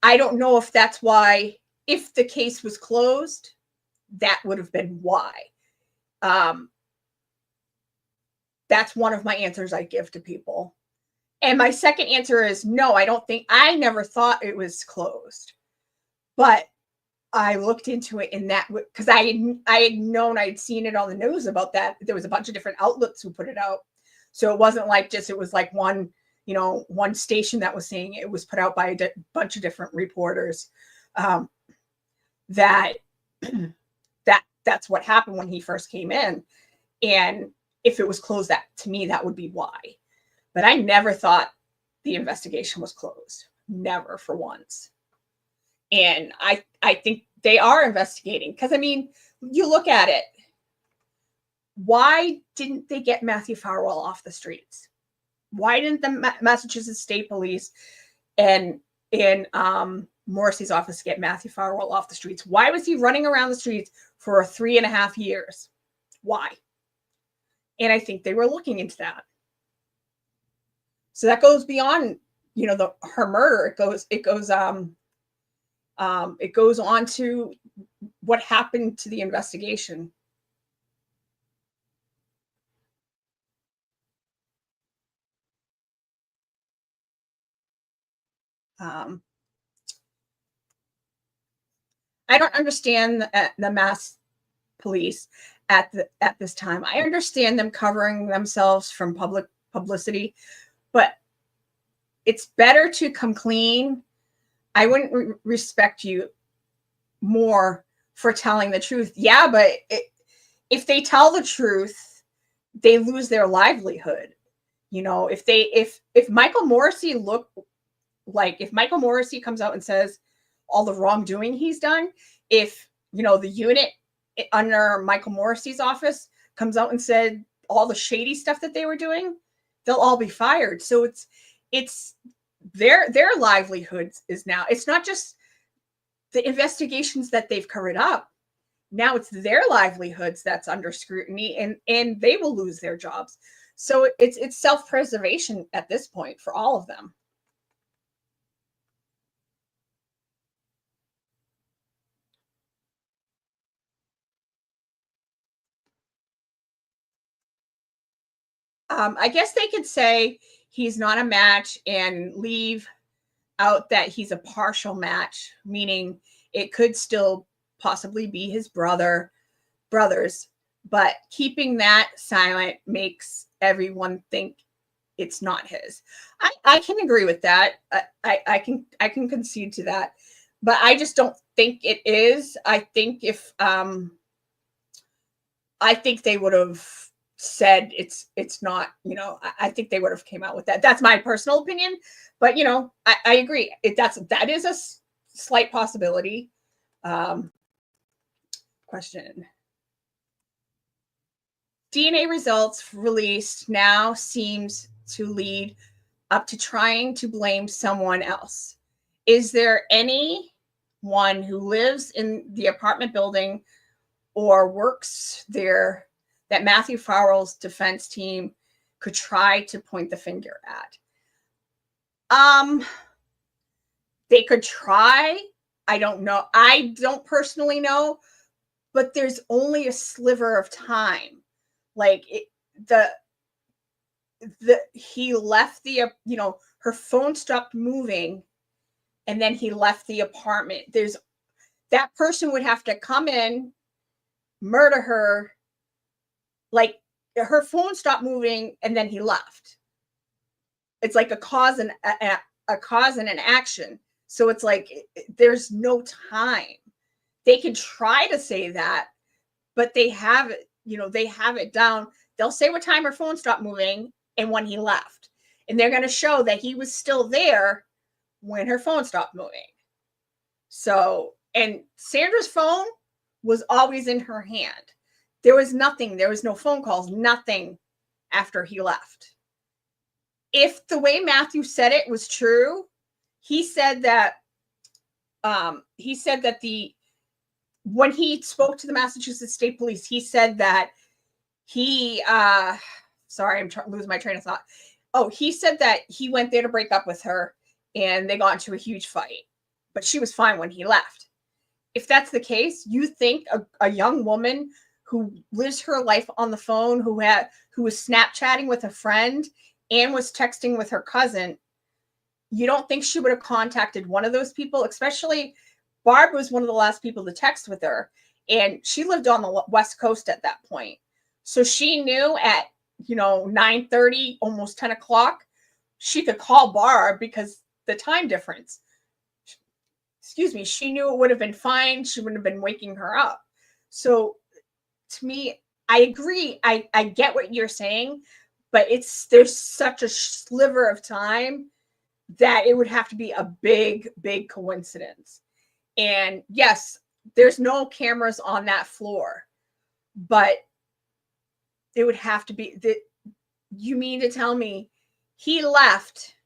I don't know if that's why, if the case was closed, that would have been why. That's one of my answers I give to people. And my second answer is no, I never thought it was closed. But I looked into it in that, because I had known, I'd seen it on the news about that. There was a bunch of different outlets who put it out. So it wasn't like it was like one station that was saying it. It was put out by a bunch of different reporters. That's what happened when he first came in. And if it was closed, to me, that would be why. But I never thought the investigation was closed. Never, for once. And I think they are investigating. Because, you look at it. Why didn't they get Matthew Farwell off the streets? Why didn't the Massachusetts State Police and Morrissey's office get Matthew Farwell off the streets? Why was he running around the streets for 3.5 years? Why? And I think they were looking into that. So that goes beyond, her murder. It goes on to what happened to the investigation. I don't understand the mass police at this time. I understand them covering themselves from public publicity, but it's better to come clean. I wouldn't respect you more for telling the truth. Yeah, but if they tell the truth, they lose their livelihood. You know, if Michael Morrissey if Michael Morrissey comes out and says all the wrongdoing he's done, if, you know, the unit under Michael Morrissey's office comes out and said all the shady stuff that they were doing, they'll all be fired. So it's their livelihoods is now. It's not just the investigations that they've covered up. Now it's their livelihoods that's under scrutiny, and they will lose their jobs. So it's self-preservation at this point for all of them. I guess they could say he's not a match and leave out that he's a partial match, meaning it could still possibly be his brothers, but keeping that silent makes everyone think it's not his. I can agree with that. I can concede to that, but I just don't think it is. I think I think they would have said it's not, you know, I think they would have came out with that. That's my personal opinion, but you know, I agree. That is a slight possibility. Question. DNA results released now seems to lead up to trying to blame someone else. Is there anyone who lives in the apartment building or works there that Matthew Farwell's defense team could try to point the finger at? They could try. I don't know. I don't personally know, but there's only a sliver of time. Like he left the, you know, her phone stopped moving and then he left the apartment. That person would have to come in, murder her. Like her phone stopped moving and then he left. It's like a cause and an action. So it's like there's no time. They could try to say that, but they have it, you know, they have it down. They'll say what time her phone stopped moving and when he left. And they're going to show that he was still there when her phone stopped moving. So, and Sandra's phone was always in her hand. There was nothing. There was no phone calls, nothing after he left. If the way Matthew said it was true, he said that when he spoke to the Massachusetts State Police, he said that sorry, I'm losing my train of thought. Oh, he said that he went there to break up with her and they got into a huge fight, but she was fine when he left. If that's the case, you think a young woman who lives her life on the phone, who was Snapchatting with a friend and was texting with her cousin, you don't think she would have contacted one of those people? Especially Barb was one of the last people to text with her, and she lived on the West Coast at that point. So she knew at, you know, 9:30, almost 10 o'clock, she could call Barb because the time difference. Excuse me, she knew it would have been fine. She wouldn't have been waking her up. So to me, I agree. I get what you're saying, but there's such a sliver of time that it would have to be a big, big coincidence. And yes, there's no cameras on that floor, but it would have to be that. You mean to tell me he left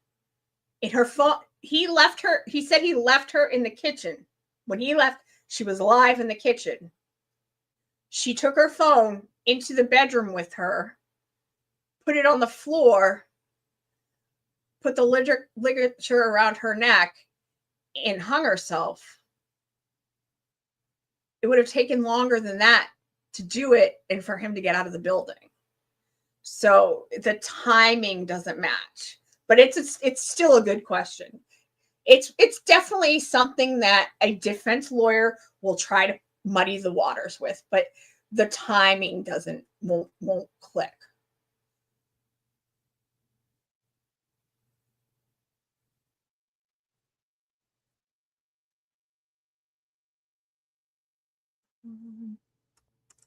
in her phone? He left her. He said he left her in the kitchen. When he left, she was alive in the kitchen. She took her phone into the bedroom with her, put it on the floor, put the ligature around her neck, and hung herself. It would have taken longer than that to do it and for him to get out of the building. So the timing doesn't match, but it's still a good question. it's definitely something that a defense lawyer will try to muddy the waters with, but the timing won't click.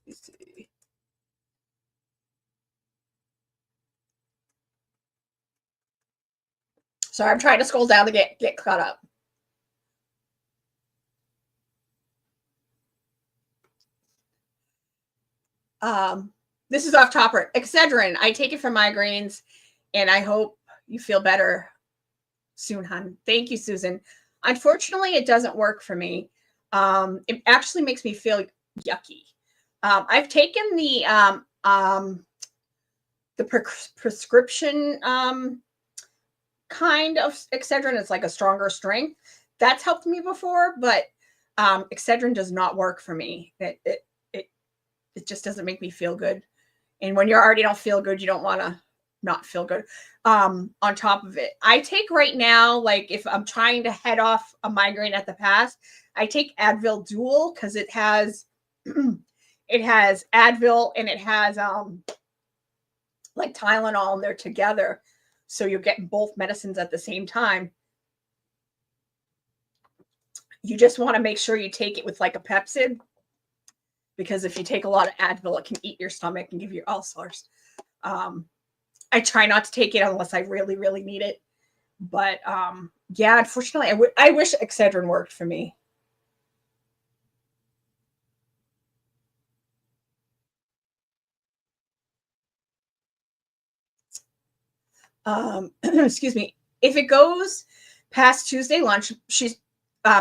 Let's see. Sorry, I'm trying to scroll down to get caught up. This is off topic. Excedrin, I take it for migraines, and I hope you feel better soon, hon. Thank you, Susan. Unfortunately, it doesn't work for me. It actually makes me feel yucky. I've taken the prescription kind of Excedrin. It's like a stronger strength. That's helped me before, but Excedrin does not work for me. It just doesn't make me feel good. And when you already don't feel good, you don't want to not feel good. On top of it, I take right now, like if I'm trying to head off a migraine at the pass, I take Advil Dual because it has it has Advil and it has like Tylenol, and they're together. So you're getting both medicines at the same time. You just want to make sure you take it with like a Pepsid, because if you take a lot of Advil, it can eat your stomach and give you ulcers. I try not to take it unless I really, really need it. But yeah, unfortunately, I wish Excedrin worked for me. Excuse me. If it goes past Tuesday lunch,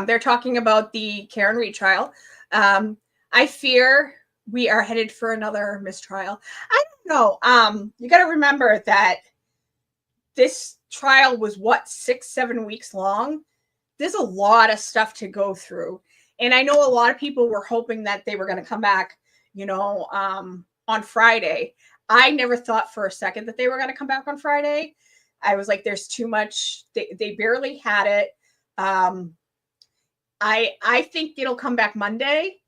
they're talking about the Karen retrial. I fear we are headed for another mistrial. I don't know. You got to remember that this trial was 6-7 weeks long. There's a lot of stuff to go through. And I know a lot of people were hoping that they were going to come back, on Friday. I never thought for a second that they were going to come back on Friday. I was like, there's too much. They barely had it. I think it'll come back Monday,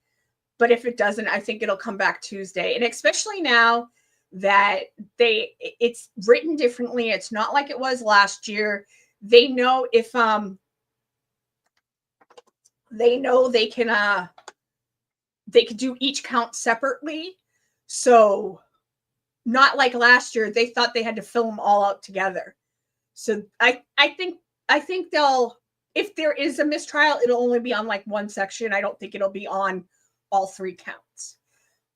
but if it doesn't, I think it'll come back Tuesday. And especially now that it's written differently. It's not like it was last year. They know if they could do each count separately. So not like last year, they thought they had to fill them all out together. So I think they'll, if there is a mistrial, it'll only be on like one section. I don't think it'll be on all 3 counts.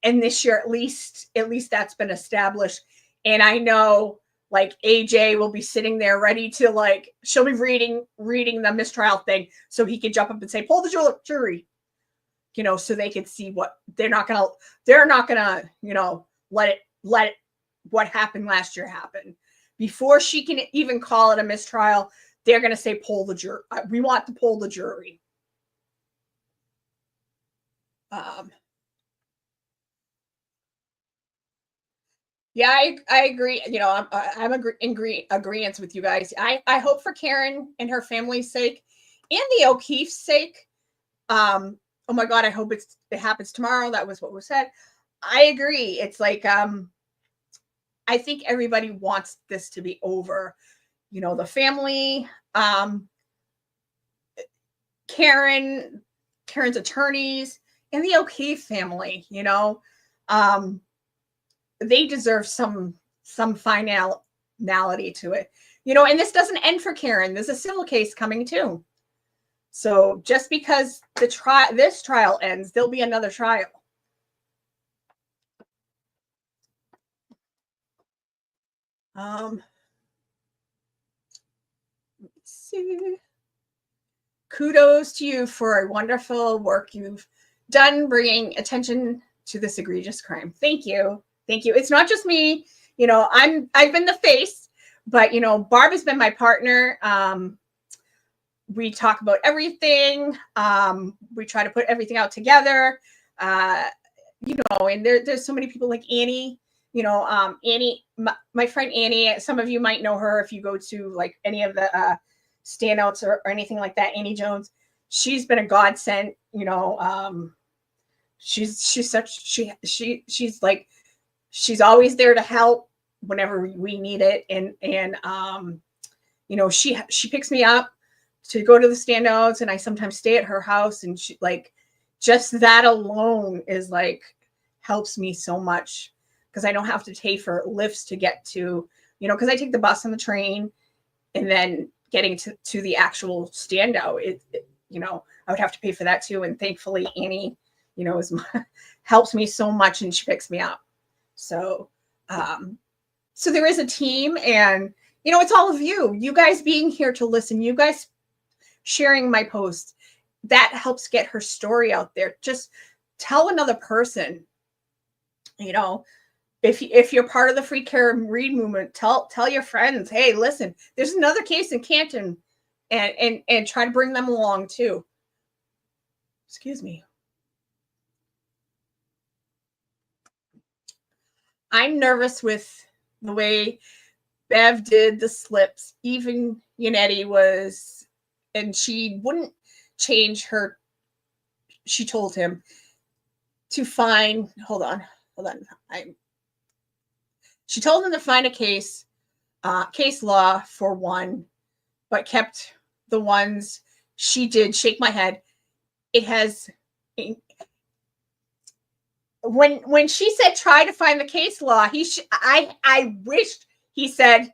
And this year, at least that's been established. And I know like AJ will be sitting there ready to she'll be reading the mistrial thing so he can jump up and say, pull the jury, so they can see what they're not gonna, let what happened last year happen. Before she can even call it a mistrial, they're going to say, pull the jury. We want to pull the jury. Yeah, I agree. I'm in agreement with you guys. I hope for Karen and her family's sake and the O'Keefe's sake. Oh my God, I hope it happens tomorrow. That was what was said. I agree. It's like, I think everybody wants this to be over. The family, Karen's attorneys, and the O'Keefe family, they deserve some finality to it, and this doesn't end for Karen. There's a civil case coming too. So just because this trial ends, there'll be another trial. Let's see. Kudos to you for a wonderful work you've done bringing attention to this egregious crime. Thank you. It's not just me. I've been the face, but Barb has been my partner. We talk about everything. We try to put everything out together. And there's so many people like Annie. Annie, my friend Annie. Some of you might know her if you go to like any of the standouts or anything like that. Annie Jones, she's been a godsend. You know, she's like, she's always there to help whenever we need it. And you know, she picks me up to go to the standouts, and I sometimes stay at her house, and she, like, just that alone is like, helps me so much, because I don't have to pay for lifts to get to, you know, because I take the bus and the train, and then getting to the actual standout, you know, I would have to pay for that too. And thankfully Annie, you know, helps me so much, and she picks me up. So so there is a team, and you know, it's all of you guys being here to listen, you guys sharing my posts, that helps get her story out there. Just tell another person, you know, if you're part of the free care and read movement, tell your friends, hey, listen, there's another case in Canton, and try to bring them along too. Excuse me. I'm nervous with the way Bev did the slips. Even Yannetti was, and she wouldn't change her. She told him to find, hold on. She told him to find a case law for one, but kept the ones she did. Shake my head. It has, when she said try to find the case law, I wished he said,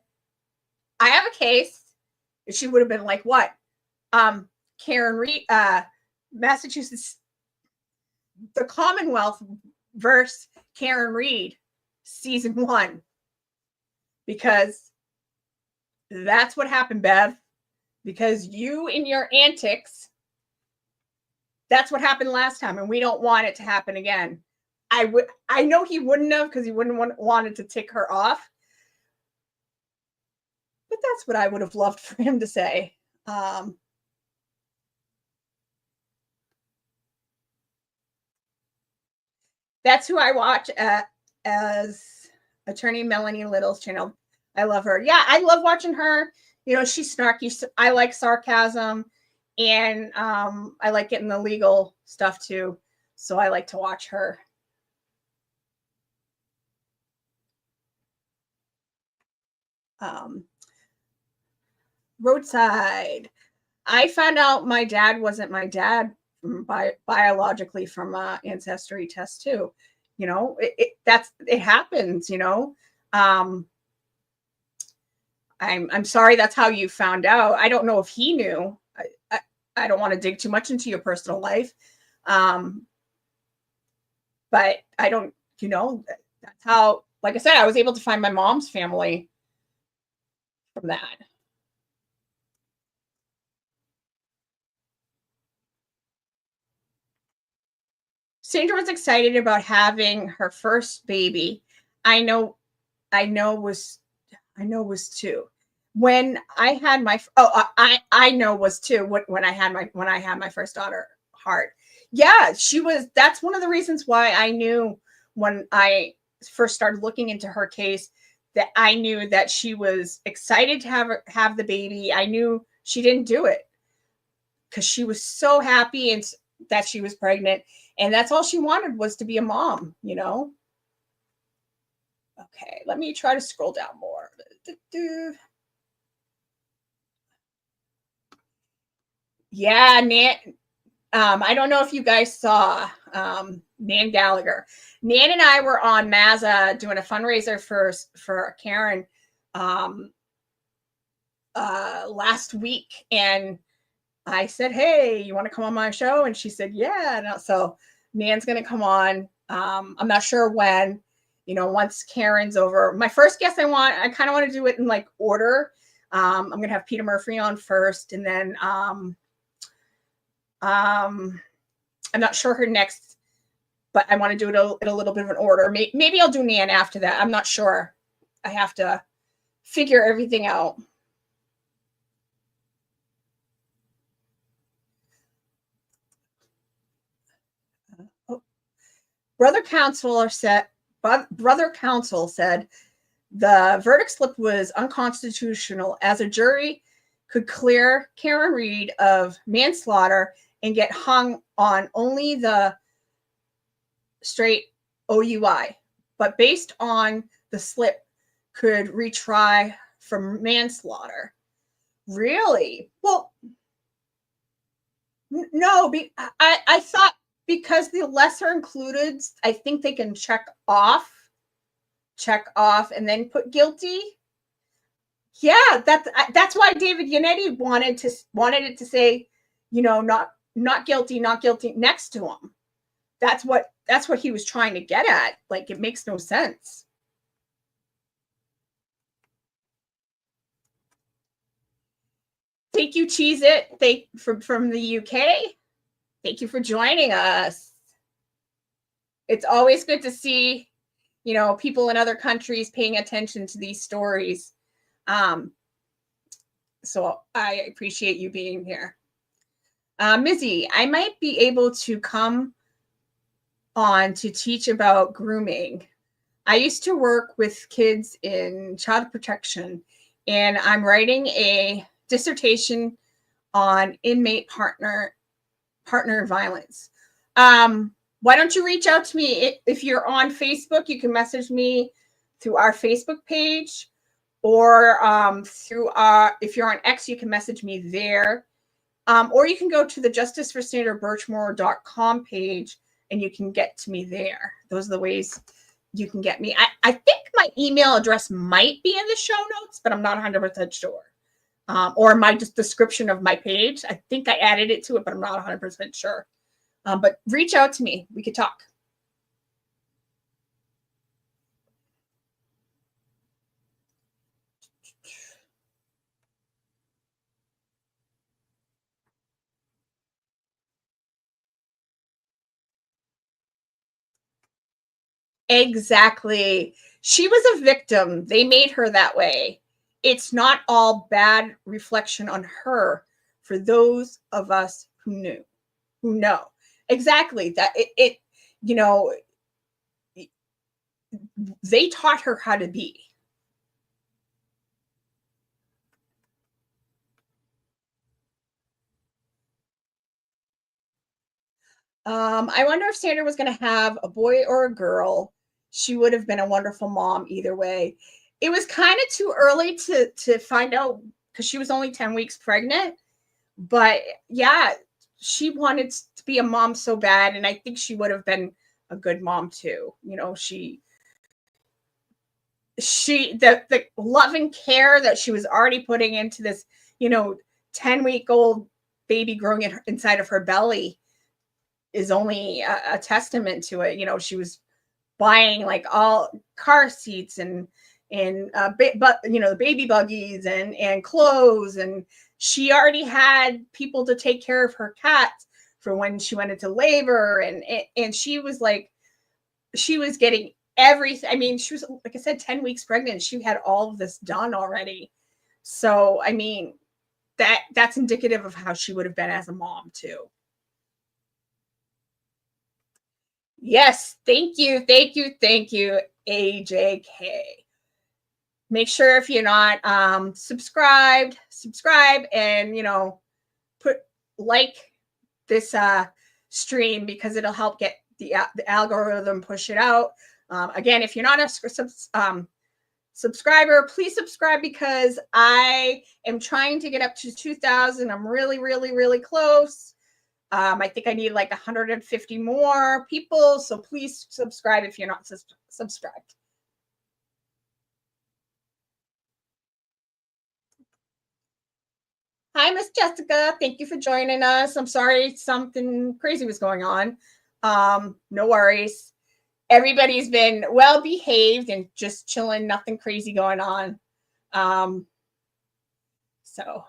I have a case. She would have been like, what? Karen Reed, Massachusetts, the Commonwealth versus Karen Reed, season 1. Because that's what happened, Bev. Because you and your antics, that's what happened last time, and we don't want it to happen again. I know he wouldn't have, because he wouldn't wanted to tick her off. But that's what I would have loved for him to say. That's who I watch as attorney Melanie Little's channel. I love her. Yeah, I love watching her. You know, she's snarky. I like sarcasm, and I like getting the legal stuff too. So I like to watch her. Roadside. I found out my dad wasn't my dad biologically from ancestry test too. You know, it happens. You know, I'm sorry that's how you found out. I don't know if he knew. I don't want to dig too much into your personal life, but I don't. You know, that's how. Like I said, I was able to find my mom's family from that. Sandra was excited about having her first baby. I know was 2. When I had my I know was 2 when I had my first daughter, Hart. Yeah, she was. That's one of the reasons why I knew when I first started looking into her case that I knew that she was excited to have the baby. I knew she didn't do it because she was so happy and that she was pregnant, and that's all she wanted was to be a mom, you know. Okay, let me try to scroll down more. Yeah, Nan. I don't know if you guys saw Nan Gallagher. Nan and I were on Mazza doing a fundraiser for Karen last week, and I said, hey, you want to come on my show? And she said, yeah. And so Nan's going to come on. I'm not sure when, you know, once Karen's over. My first guest I kind of want to do it in like order. I'm going to have Peter Murphy on first, and then I'm not sure her next, but I want to do it in a little bit of an order. Maybe I'll do Nan after that. I'm not sure. I have to figure everything out. Brother counsel said the verdict slip was unconstitutional, as a jury could clear Karen Reed of manslaughter and get hung on only the straight OUI, but based on the slip could retry for manslaughter. Really? Well, no, I thought because the lesser included, I think they can check off, and then put guilty. Yeah, that's why David Yannetti wanted it to say, not guilty next to him. That's what he was trying to get at. Like, it makes no sense. Thank you, Cheese It. From the UK. Thank you for joining us. It's always good to see, people in other countries paying attention to these stories. So I appreciate you being here. Mizzy, I might be able to come on to teach about grooming. I used to work with kids in child protection, and I'm writing a dissertation on inmate partner violence. Why don't you reach out to me? If you're on Facebook, you can message me through our Facebook page, or if you're on X, you can message me there. Or you can go to the justiceforsandrabirchmore.com page and you can get to me there. Those are the ways you can get me. I think my email address might be in the show notes, but I'm not 100% sure. Or my description of my page. I think I added it to it, but I'm not 100% sure. But reach out to me. We could talk. Exactly. She was a victim. They made her that way. It's not all bad reflection on her for those of us who know. Exactly. That they taught her how to be. I wonder if Sandra was going to have a boy or a girl. She would have been a wonderful mom either way. It was kind of too early to find out because she was only 10 weeks pregnant. But yeah, she wanted to be a mom so bad. And I think she would have been a good mom too. The loving care that she was already putting into this, 10-week-old baby growing inside of her belly is only a testament to it. She was buying like all car seats and the baby buggies and clothes, and she already had people to take care of her cats for when she went into labor, and she was getting everything. I mean, she was, like I said, 10 weeks pregnant. She had all of this done already. So I mean, that's indicative of how she would have been as a mom too. Yes, thank you, AJK. Make sure if you're not subscribe, and put like this stream, because it'll help get the algorithm push it out. Again, if you're not a subscriber, please subscribe, because I am trying to get up to 2,000. I'm really close. I think I need like 150 more people. So please subscribe if you're not subscribed. Hi, Miss Jessica. Thank you for joining us. I'm sorry something crazy was going on. No worries. Everybody's been well behaved and just chilling. Nothing crazy going on. So.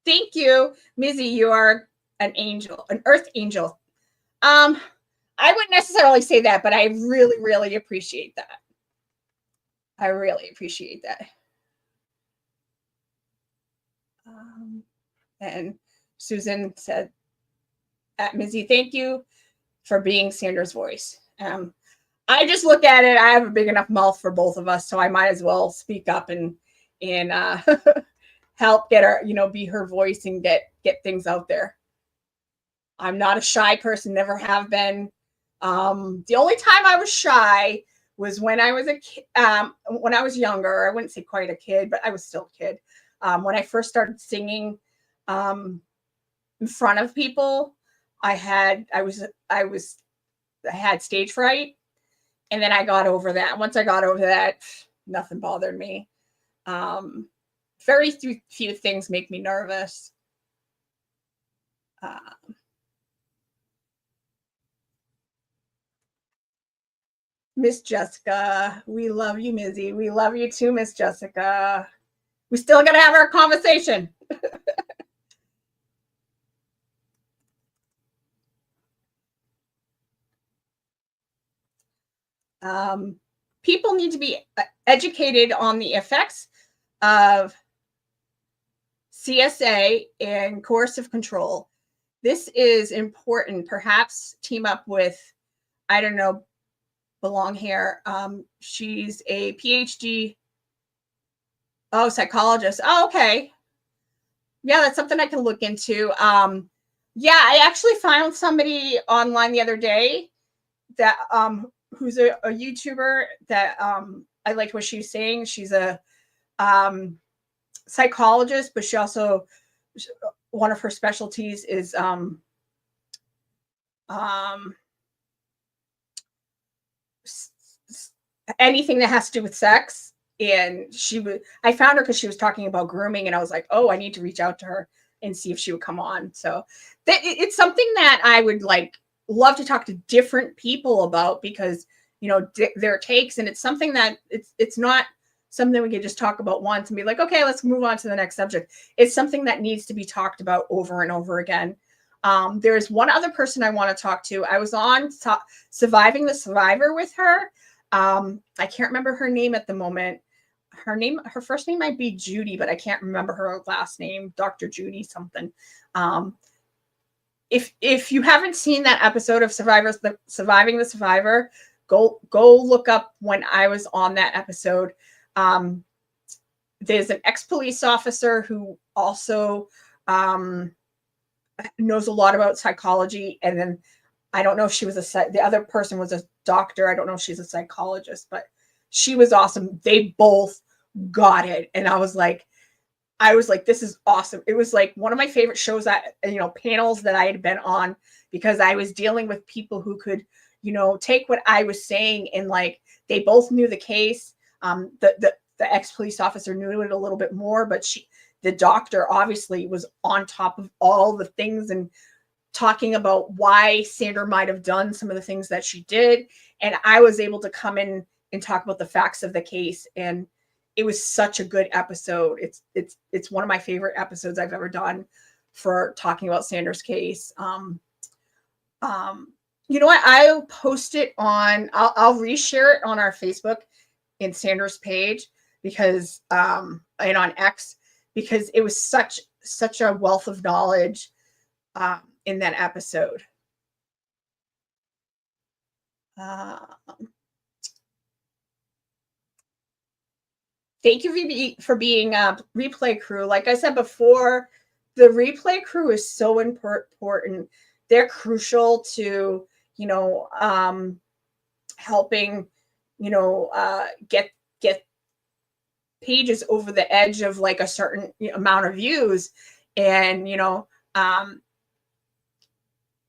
Thank you, Mizzy. You are an angel, an earth angel. I wouldn't necessarily say that, but I really appreciate that. I really appreciate that. And Susan said, at Mizzy, thank you for being Sandra's voice. I just look at it. I have a big enough mouth for both of us, so I might as well speak up and help get her, be her voice and get things out there. I'm not a shy person, never have been. The only time I was shy was when I was when I was younger. I wouldn't say quite a kid, but I was still a kid. When I first started singing in front of people, I had stage fright, and then I got over that. Once I got over that, nothing bothered me. Very few things make me nervous. Miss Jessica, we love you, Mizzy. We love you too, Miss Jessica. We still got to have our conversation. People need to be educated on the effects of CSA and coercive control. This is important. Perhaps team up with, I don't know, belong here. She's a PhD. Oh, psychologist. Oh, okay. Yeah, that's something I can look into. Yeah, I actually found somebody online the other day that who's a YouTuber that I liked what she was saying. She's a psychologist, but she also, one of her specialties is anything that has to do with sex. And I found her because she was talking about grooming, and I was like, oh, I need to reach out to her and see if she would come on. So it's something that I would love to talk to different people about, because their takes, and it's something that it's not something we can just talk about once and be like, okay, let's move on to the next subject. It's something that needs to be talked about over and over again. There's one other person I want to talk to. I was on Surviving the Survivor with her. I can't remember her name at the moment. Her first name might be Judy, but I can't remember her last name. Dr. Judy something. If you haven't seen that episode of Surviving the Survivor, go look up when I was on that episode. There's an ex-police officer who also knows a lot about psychology, and then I don't know if she was the other person was a doctor. I don't know if she's a psychologist, but she was awesome. They both got it, and I was like, this is awesome. It was like one of my favorite shows that, panels that I had been on, because I was dealing with people who could, take what I was saying, and they both knew the case. The ex-police officer knew it a little bit more, but the doctor obviously was on top of all the things and talking about why Sandra might have done some of the things that she did. And I was able to come in and talk about the facts of the case. And it was such a good episode. It's one of my favorite episodes I've ever done for talking about Sandra's case. You know what? I'll post it on, I'll reshare it on our Facebook in Sandra's page, because, and on X, because it was such a wealth of knowledge in that episode. Thank you for being a replay crew. Like I said before, the replay crew is so important. They're crucial to, helping, get pages over the edge of a certain amount of views. And,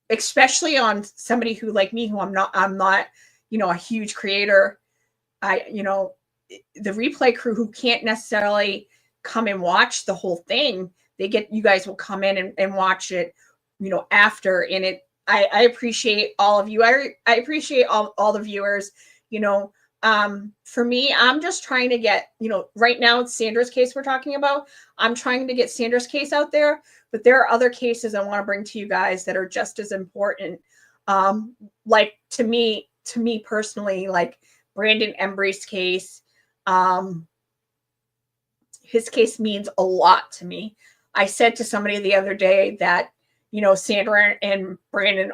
especially on somebody who like me, who I'm not, a huge creator. The replay crew who can't necessarily come and watch the whole thing, you guys will come in and watch it, after. And I appreciate all of you. I appreciate all the viewers. For me, I'm just trying to get, right now it's Sandra's case we're talking about. I'm trying to get Sandra's case out there, but there are other cases I want to bring to you guys that are just as important. To me personally, like Brandon Embry's case. His case means a lot to me. I said to somebody the other day that, Sandra and Brandon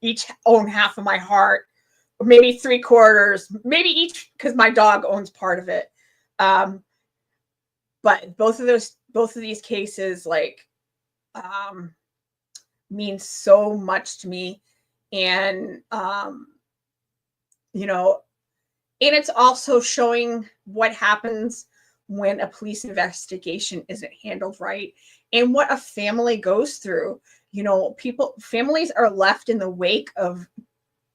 each own half of my heart, maybe 3/4, maybe each, because my dog owns part of it. But both of these cases, like, mean so much to me. And, you know, and it's also showing what happens when a police investigation isn't handled right, and what a family goes through. You know, families are left in the wake of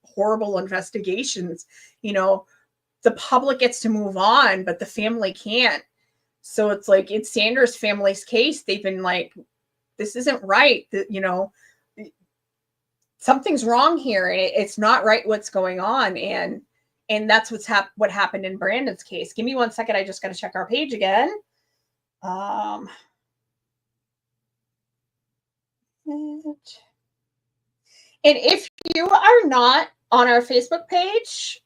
horrible investigations. You know, the public gets to move on, but the family can't. So it's like, in Sandra's family's case, they've been like, this isn't right. You know, something's wrong here. It's not right what's going on. And that's what happened in Brandon's case. Give me 1 second. I just got to check our page again. And if you are not on our Facebook page,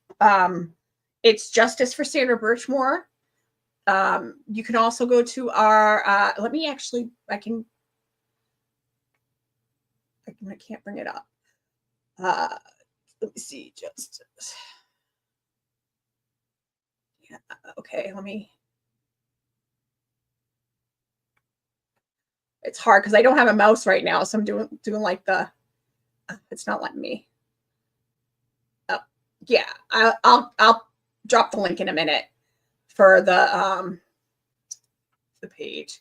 it's Justice for Sandra Birchmore. You can also go to our, I can't bring it up. Let me see, Justice. Yeah, okay, it's hard because I don't have a mouse right now, so I'm doing like it's not letting me. Oh, yeah, I'll drop the link in a minute for the page.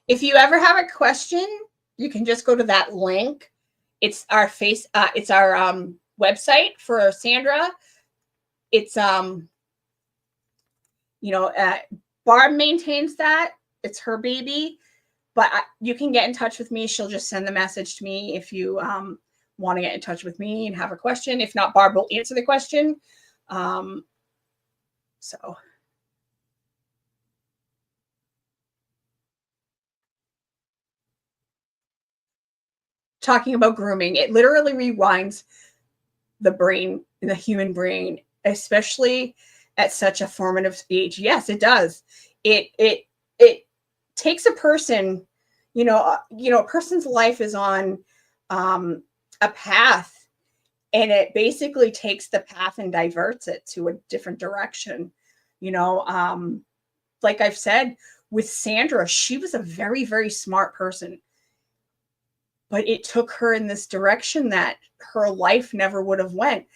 If you ever have a question, you can just go to that link. It's our website for Sandra. It's Barb maintains that. It's her baby, but you can get in touch with me. She'll just send the message to me if you want to get in touch with me and have a question. If not, Barb will answer the question. So. Talking about grooming, it literally rewinds the brain, the human brain, especially at such a formative age. Yes, it does. It takes a person, a person's life is on a path, and it basically takes the path and diverts it to a different direction. Like I've said with Sandra, she was a very, very smart person, but it took her in this direction that her life never would have went.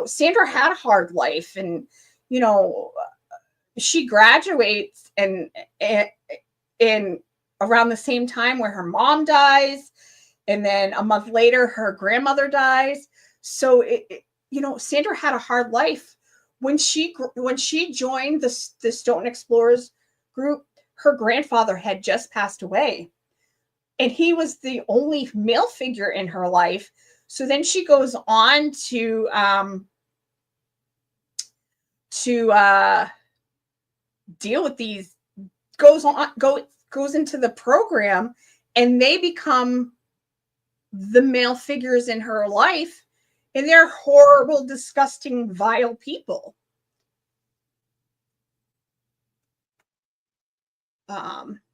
Sandra had a hard life, and, she graduates and around the same time where her mom dies. And then a month later, her grandmother dies. So, Sandra had a hard life. When she joined the Stoughton Explorers group, her grandfather had just passed away, and he was the only male figure in her life. So then she goes on to deal with these, goes into the program, and they become the male figures in her life, and they're horrible, disgusting, vile people.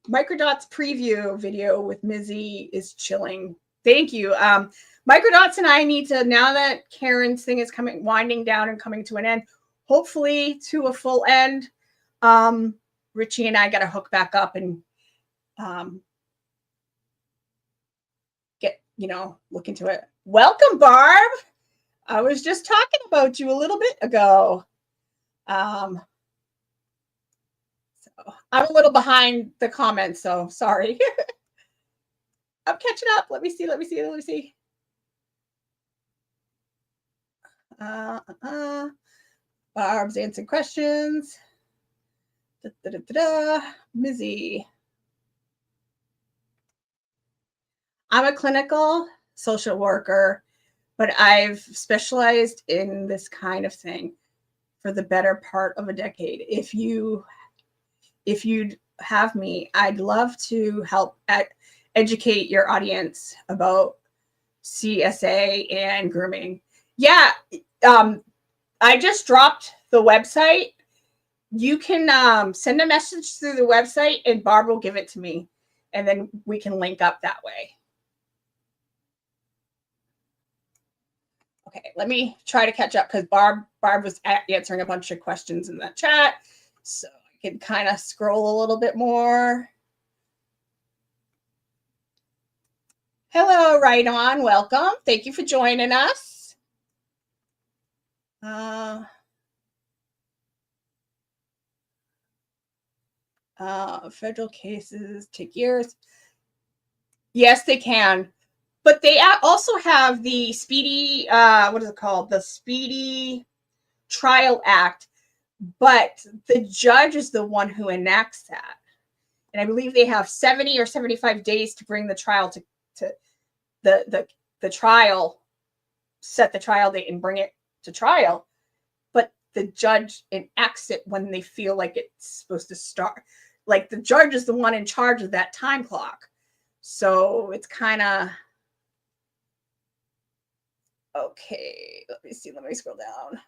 Microdots preview video with Mizzy is chilling. Thank you. Microdots and I need to, now that Karen's thing is winding down and coming to an end, hopefully to a full end, Richie and I got to hook back up and look into it. Welcome, Barb. I was just talking about you a little bit ago. So I'm a little behind the comments, so sorry. I'm catching up. Let me see. Barb's answering questions. Mizzy. I'm a clinical social worker, but I've specialized in this kind of thing. for the better part of a decade. If you'd have me, I'd love to help educate your audience about CSA and grooming. Yeah, I just dropped the website. You can send a message through the website and Barb will give it to me. And then we can link up that way. Okay, let me try to catch up because Barb was answering a bunch of questions in the chat. So I can kind of scroll a little bit more. Hello, Right On. Welcome. Thank you for joining us. Federal cases take years. Yes, they can. But they also have the Speedy, what is it called? The Speedy Trial Act. But the judge is the one who enacts that. And I believe they have 70 or 75 days to bring the trial to the trial, set the trial date and bring it to trial. But the judge enacts it when they feel like it's supposed to start. Like the judge is the one in charge of that time clock. So it's kind of, okay, let me see. Let me scroll down.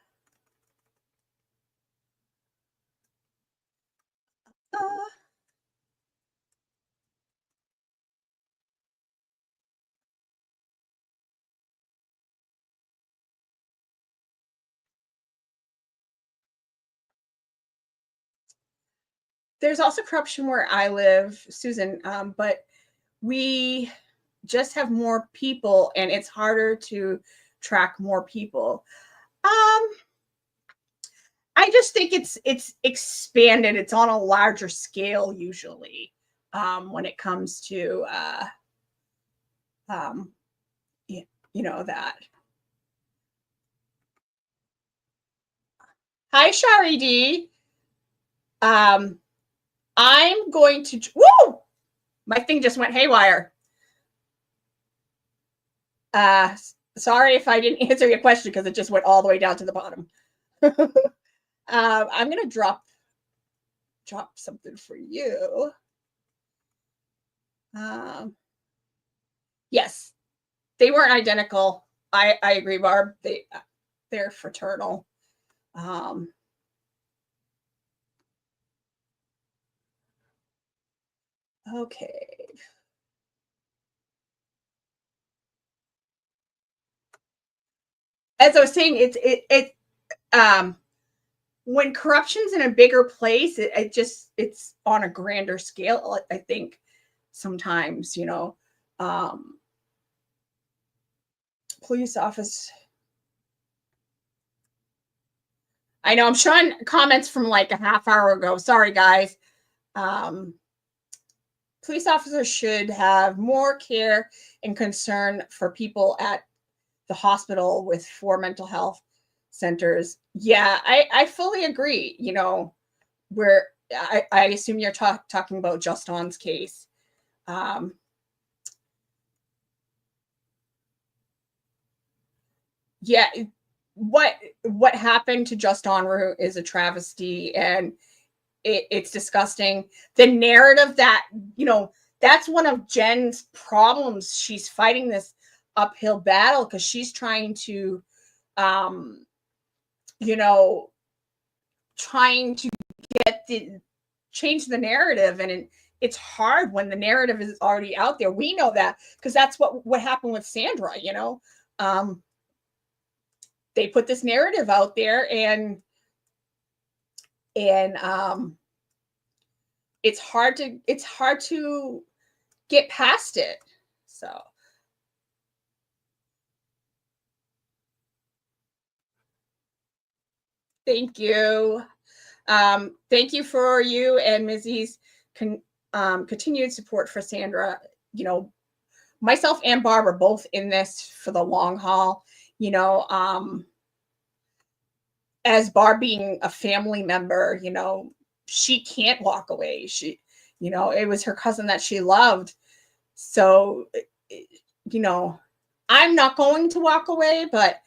There's also corruption where I live, Susan, but we just have more people and it's harder to track more people. I just think it's expanded. It's on a larger scale usually when it comes to you know that. Hi, Shari D. I'm going to, woo! My thing just went haywire. Sorry if I didn't answer your question because it just went all the way down to the bottom. I'm going to drop something for you. Yes, they weren't identical. I agree, Barb. They're fraternal. Okay. As I was saying, it's when corruption's in a bigger place, it's on a grander scale. I think sometimes, you know, police office. I know I'm showing comments from like a half hour ago. Sorry, guys. Police officers should have more care and concern for people at the hospital with 4 mental health centers. Yeah, I fully agree. You know, where I assume you're talking about Juston's case. Yeah, what happened to Juston is a travesty, and it's disgusting. The narrative that, you know, that's one of Jen's problems. She's fighting this uphill battle because she's trying to, you know, trying to change the narrative, and it's hard when the narrative is already out there. We know that because that's what happened with Sandra. You know, they put this narrative out there, and it's hard to get past it. So thank you. Thank you for you and Mizzy's continued support for Sandra. You know, myself and Barb are both in this for the long haul. You know, as Barb being a family member, you know, she can't walk away. She, you know, it was her cousin that she loved. So, you know, I'm not going to walk away, but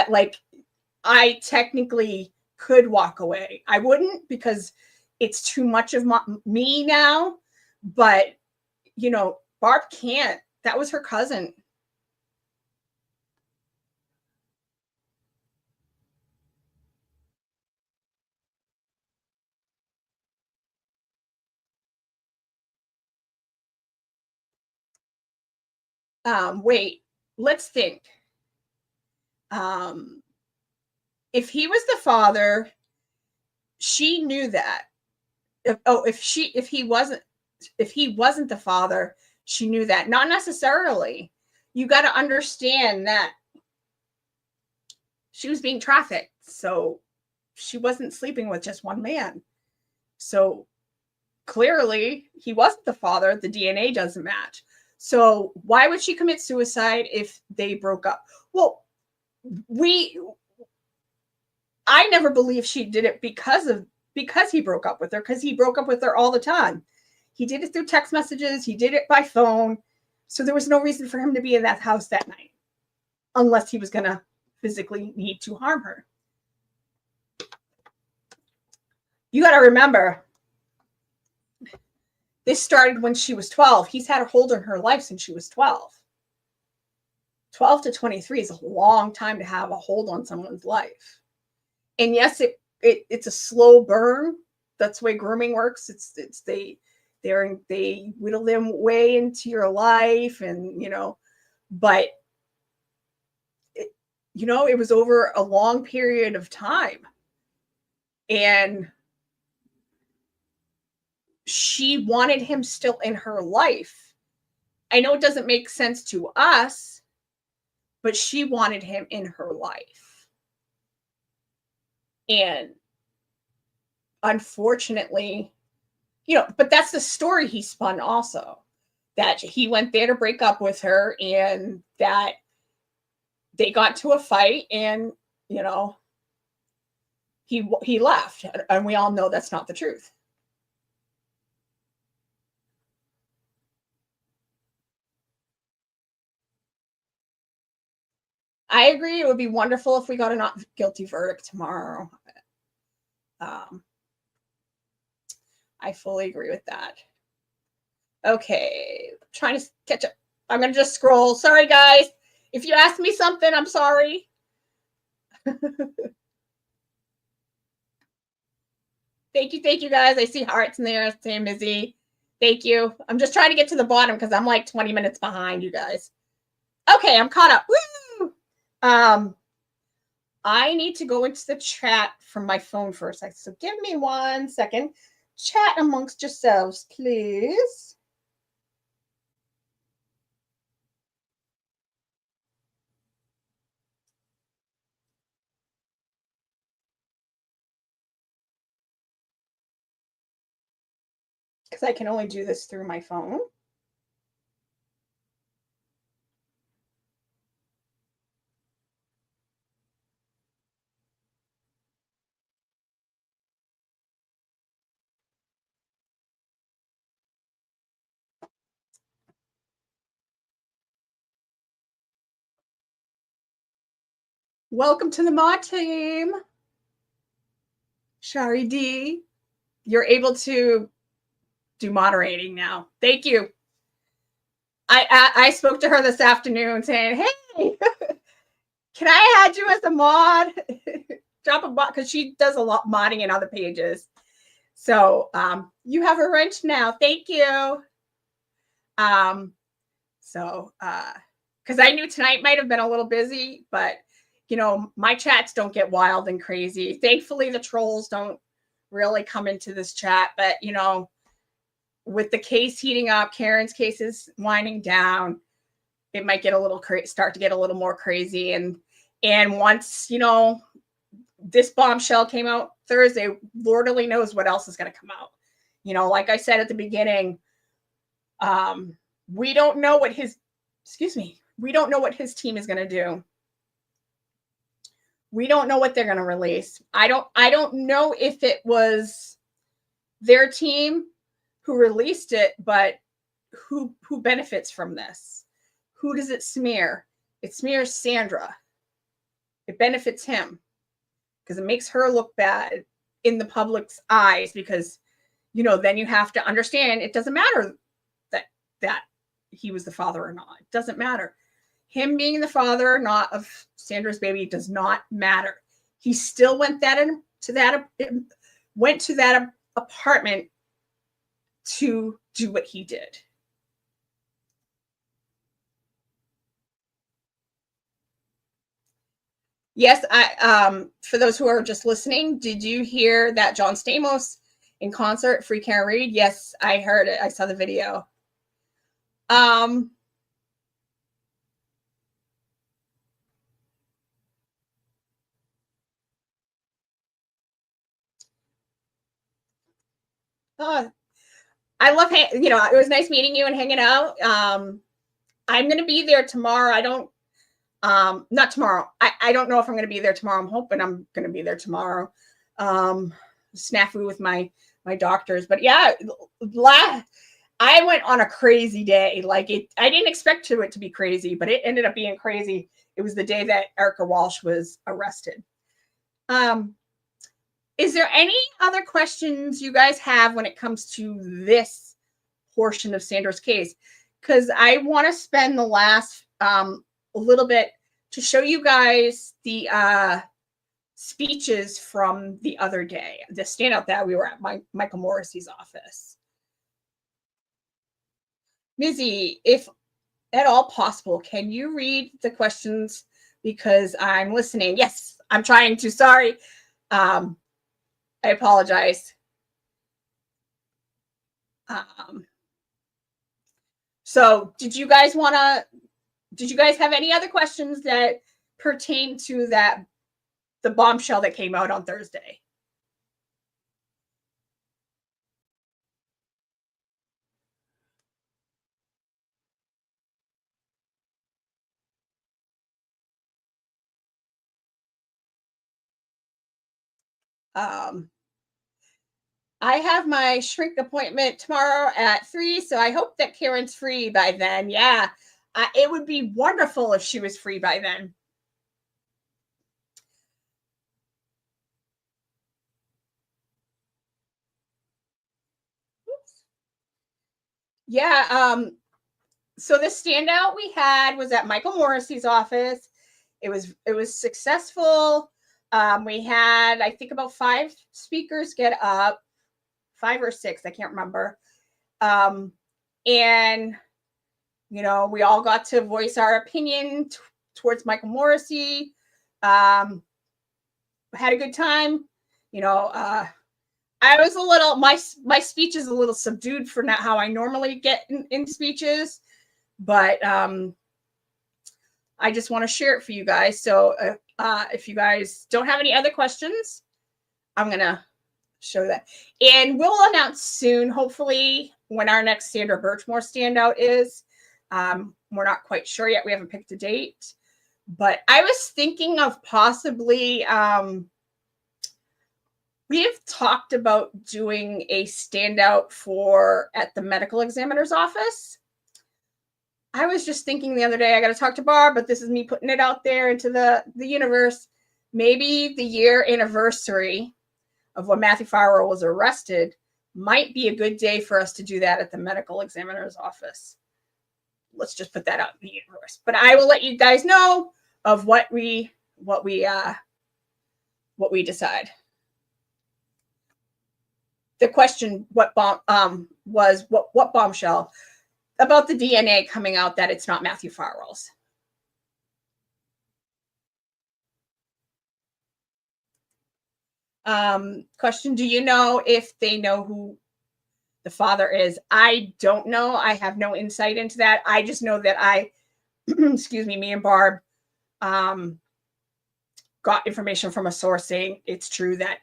like I technically could walk away. I wouldn't, because it's too much of me now. But, you know, Barb can't. That was her cousin. Wait, let's think. If he was the father, she knew that. If he wasn't the father, she knew that. Not necessarily. You got to understand that she was being trafficked, so she wasn't sleeping with just one man. So clearly he wasn't the father. The DNA doesn't match. So why would she commit suicide if they broke up? Well, I never believed she did it because he broke up with her, because he broke up with her all the time. He did it through text messages. He did it by phone. So there was no reason for him to be in that house that night, unless he was going to physically need to harm her. You got to remember, this started when she was 12. He's had a hold on her life since she was 12. 12 to 23 is a long time to have a hold on someone's life. And yes, it's a slow burn. That's the way grooming works. They whittle them way into your life, and but it was over a long period of time, and she wanted him still in her life. I know it doesn't make sense to us, but she wanted him in her life. And unfortunately, but that's the story he spun also, that he went there to break up with her, and that they got to a fight, and, he left. And we all know that's not the truth. I agree. It would be wonderful if we got a not guilty verdict tomorrow. I fully agree with that. Okay, trying to catch up. I'm going to just scroll. Sorry, guys. If you ask me something, I'm sorry. Thank you, guys. I see hearts in there. Sam Izzy. Thank you. I'm just trying to get to the bottom because I'm like 20 minutes behind you guys. Okay, I'm caught up. Woo! I need to go into the chat from my phone for a second. So give me 1 second. Chat amongst yourselves, please. Because I can only do this through my phone. Welcome to the mod team. Shari D, you're able to do moderating now. Thank you. I spoke to her this afternoon saying, hey, can I add you as a mod? Drop a bot, because she does a lot modding in other pages. So you have a wrench now. Thank you. Because I knew tonight might have been a little busy, but my chats don't get wild and crazy. Thankfully, the trolls don't really come into this chat, but with the case heating up, Karen's case is winding down, it might get a little start to get a little more crazy. And once this bombshell came out Thursday, Lord only knows what else is going to come out. Like I said at the beginning, we don't know what we don't know what his team is going to do. We don't know what they're going to release. I don't know if it was their team who released it, but who benefits from this? Who does it smear? It smears Sandra. It benefits him, because it makes her look bad in the public's eyes, because, you know, then you have to understand it doesn't matter that he was the father or not. It doesn't matter. Him being the father or not of Sandra's baby does not matter. He still went to that apartment to do what he did. Yes, for those who are just listening, did you hear that John Stamos in concert, Free Can't Read? Yes, I heard it. I saw the video. I love, you know, it was nice meeting you and hanging out. I'm going to be there tomorrow. Not tomorrow. I don't know if I'm going to be there tomorrow. I'm hoping I'm going to be there tomorrow. Snafu with my doctors, but yeah, I went on a crazy day. Like I didn't expect it to be crazy, but it ended up being crazy. It was the day that Erica Walsh was arrested. Is there any other questions you guys have when it comes to this portion of Sandra's case? Because I want to spend the last a little bit to show you guys the speeches from the other day, the standout that we were at Michael Morrissey's office. Mizzy, if at all possible, can you read the questions, because I'm listening? Yes, I'm trying to. Sorry. I apologize. So did you guys have any other questions that pertain to the bombshell that came out on Thursday? I have my shrink appointment tomorrow at 3, so I hope that Karen's free by then. Yeah, it would be wonderful if she was free by then. Oops. Yeah, so the standout we had was at Michael Morrissey's office. It was successful. We had, I think, about 5 speakers get up, 5 or 6, I can't remember. And, you know, we all got to voice our opinion towards Michael Morrissey. Had a good time. You know, I was a little, my speech is a little subdued for not how I normally get in speeches, but I just want to share it for you guys. So if you guys don't have any other questions, I'm going to show that. And we'll announce soon, hopefully, when our next Sandra Birchmore standout is. We're not quite sure yet. We haven't picked a date. But I was thinking of possibly, we have talked about doing a standout at the medical examiner's office. I was just thinking the other day, I got to talk to Barb, but this is me putting it out there into the universe. Maybe the year anniversary of when Matthew Farwell was arrested might be a good day for us to do that at the medical examiner's office. Let's just put that out in the universe. But I will let you guys know of what we decide. The question what bombshell about the DNA coming out that it's not Matthew Farwell's. Question, do you know if they know who the father is? I don't know. I have no insight into that. I just know that excuse me, me and Barb got information from a source saying it's true that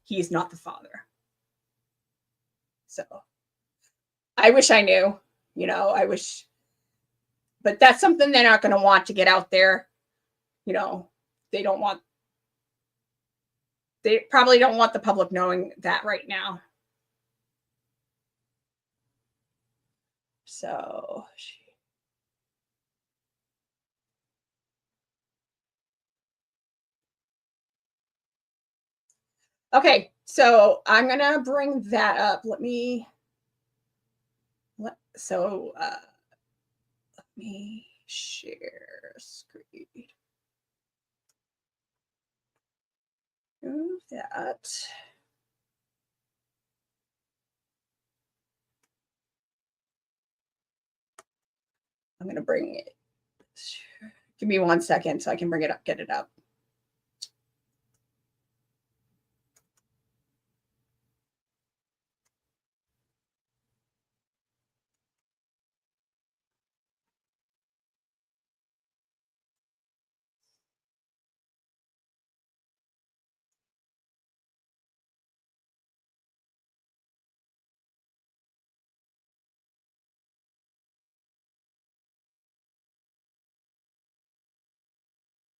he is not the father. So I wish I knew, you know, I wish, but that's something they're not going to want to get out there. You know, they probably don't want the public knowing that right now. So Okay, so I'm gonna bring that up. Let me share screen. Move that. I'm gonna bring it. Give me 1 second so I can bring it up, get it up.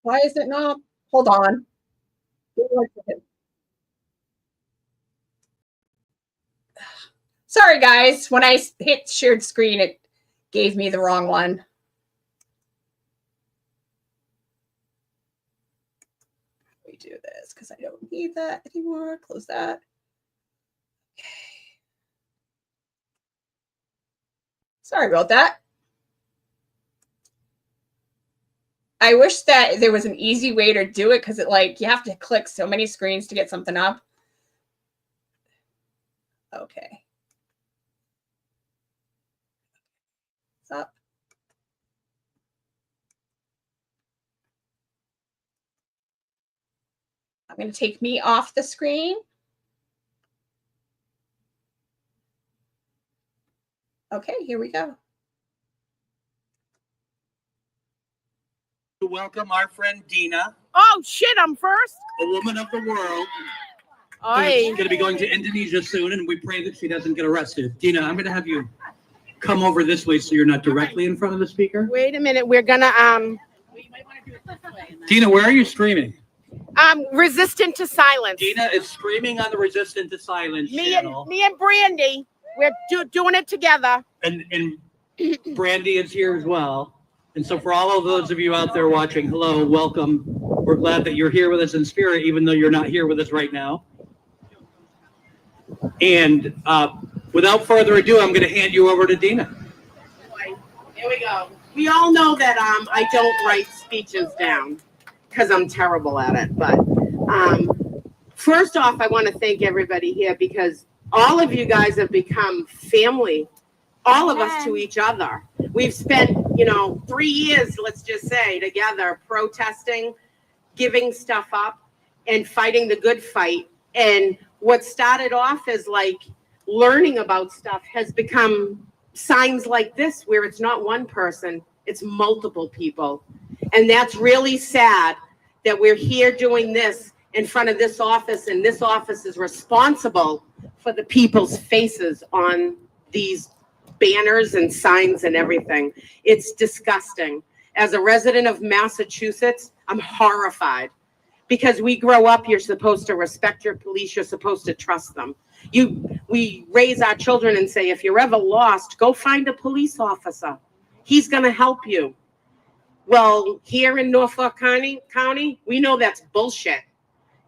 Why is it not? Hold on. Give me 1 second. Sorry, guys. When I hit shared screen, it gave me the wrong one. Let me do this because I don't need that anymore. Close that. Okay. Sorry about that. I wish that there was an easy way to do it because you have to click so many screens to get something up. Okay. It's up. I'm going to take me off the screen. Okay, here we go. To welcome our friend Dina. Oh shit, I'm first. A woman of the world. Oi. She's going to be going to Indonesia soon, and we pray that she doesn't get arrested. Dina, I'm going to have you come over this way so you're not directly in front of the speaker. Wait a minute, we're gonna Dina, where are you streaming? resistant to silence. Dina is streaming on the Resistant to Silence channel. Me and Brandy, we're doing it together. And Brandy is here as well. And so for all of those of you out there watching, hello, welcome. We're glad that you're here with us in spirit, even though you're not here with us right now. And without further ado, I'm going to hand you over to Dina. Here we go. We all know that I don't write speeches down because I'm terrible at it. But first off, I want to thank everybody here because all of you guys have become family, all of us to each other. We've spent, 3 years, let's just say, together protesting, giving stuff up, and fighting the good fight. And what started off as learning about stuff has become signs like this, where it's not one person, it's multiple people. And that's really sad that we're here doing this in front of this office, and this office is responsible for the people's faces on these banners and signs and everything. It's disgusting. As a resident of Massachusetts, I'm horrified because we grow up, you're supposed to respect your police, you're supposed to trust them. We raise our children and say, if you're ever lost, go find a police officer. He's going to help you. Well, here in Norfolk County, we know that's bullshit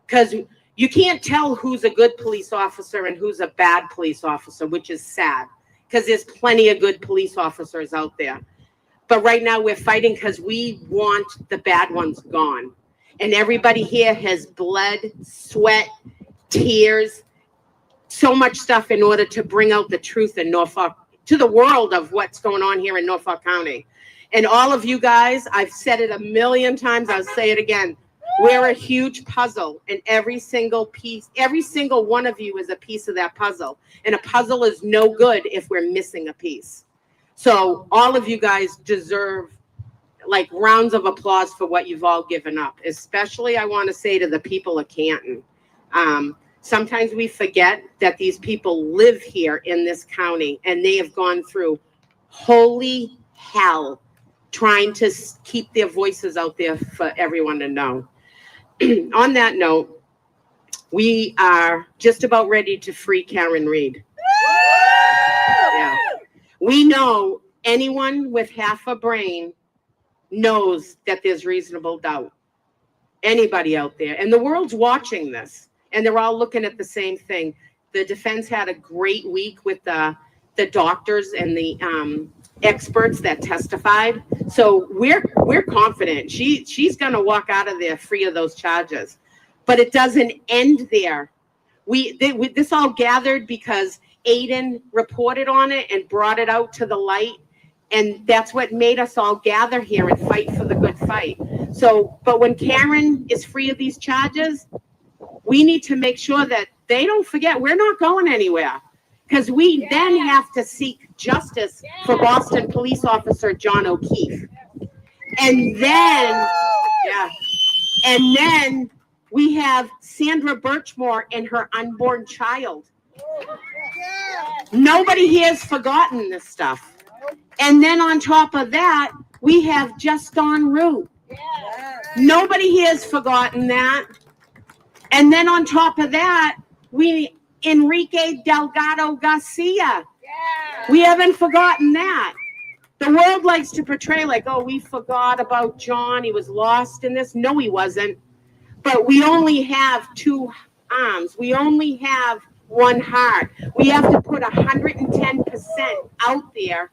because you can't tell who's a good police officer and who's a bad police officer, which is sad because there's plenty of good police officers out there. But right now we're fighting because we want the bad ones gone. And everybody here has bled, sweat, tears, so much stuff in order to bring out the truth in Norfolk, to the world of what's going on here in Norfolk County. And all of you guys, I've said it a million times, I'll say it again. We're a huge puzzle, and every single piece, every single one of you is a piece of that puzzle. And a puzzle is no good if we're missing a piece. So all of you guys deserve rounds of applause for what you've all given up. Especially I want to say to the people of Canton. Sometimes we forget that these people live here in this county and they have gone through holy hell trying to keep their voices out there for everyone to know. On that note, we are just about ready to free Karen Reed. Yeah. We know anyone with half a brain knows that there's reasonable doubt. Anybody out there, and the world's watching this. and they're all looking at the same thing. The defense had a great week with the doctors and the experts that testified. So we're confident she's going to walk out of there free of those charges. But it doesn't end there. This all gathered because Aiden reported on it and brought it out to the light. And that's what made us all gather here and fight for the good fight. So, but when Karen is free of these charges, we need to make sure that they don't forget we're not going anywhere. Because we then have to seek justice for Boston police officer John O'Keefe. And then, and then we have Sandra Birchmore and her unborn child. Nobody here has forgotten this stuff. And then on top of that, we have just en route. Nobody here has forgotten that. And then on top of that, Enrique Delgado Garcia. We haven't forgotten that. The world likes to portray like, oh, we forgot about John. He was lost in this. No, he wasn't. But we only have two arms. We only have one heart. We have to put 110% out there,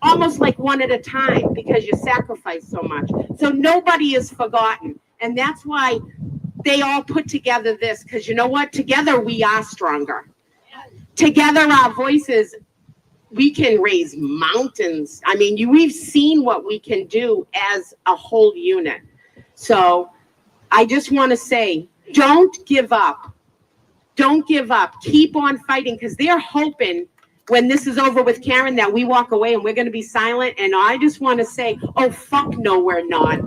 almost like one at a time, because you sacrifice so much. So nobody is forgotten. And that's why they all put together this, because you know what? Together we are stronger. Together our voices, we can raise mountains. I mean, we've seen what we can do as a whole unit. So I just want to say, don't give up. Don't give up. Keep on fighting, because they're hoping when this is over with Karen that we walk away and we're going to be silent. And I just want to say, oh, fuck no, we're not.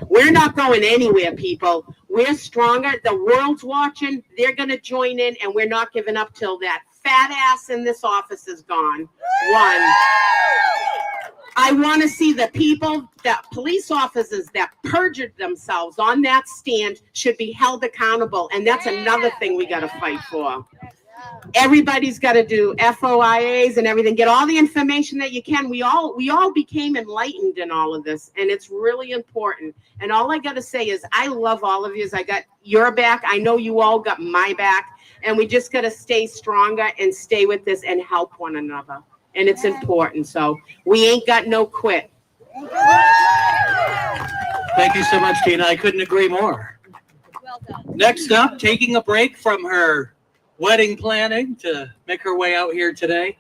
We're not going anywhere, people. We're stronger. The world's watching. They're going to join in, and we're not giving up till that fat ass in this office is gone. One. I want to see the people, that police officers that perjured themselves on that stand should be held accountable. And that's another thing we got to fight for. Everybody's got to do FOIAs and everything. Get all the information that you can. We all became enlightened in all of this, and it's really important. And all I got to say is I love all of you. I got your back. I know you all got my back, and we just got to stay stronger and stay with this and help one another. And it's important. So we ain't got no quit. Thank you so much, Tina. I couldn't agree more. Well done. Next up, taking a break from her wedding planning to make her way out here today,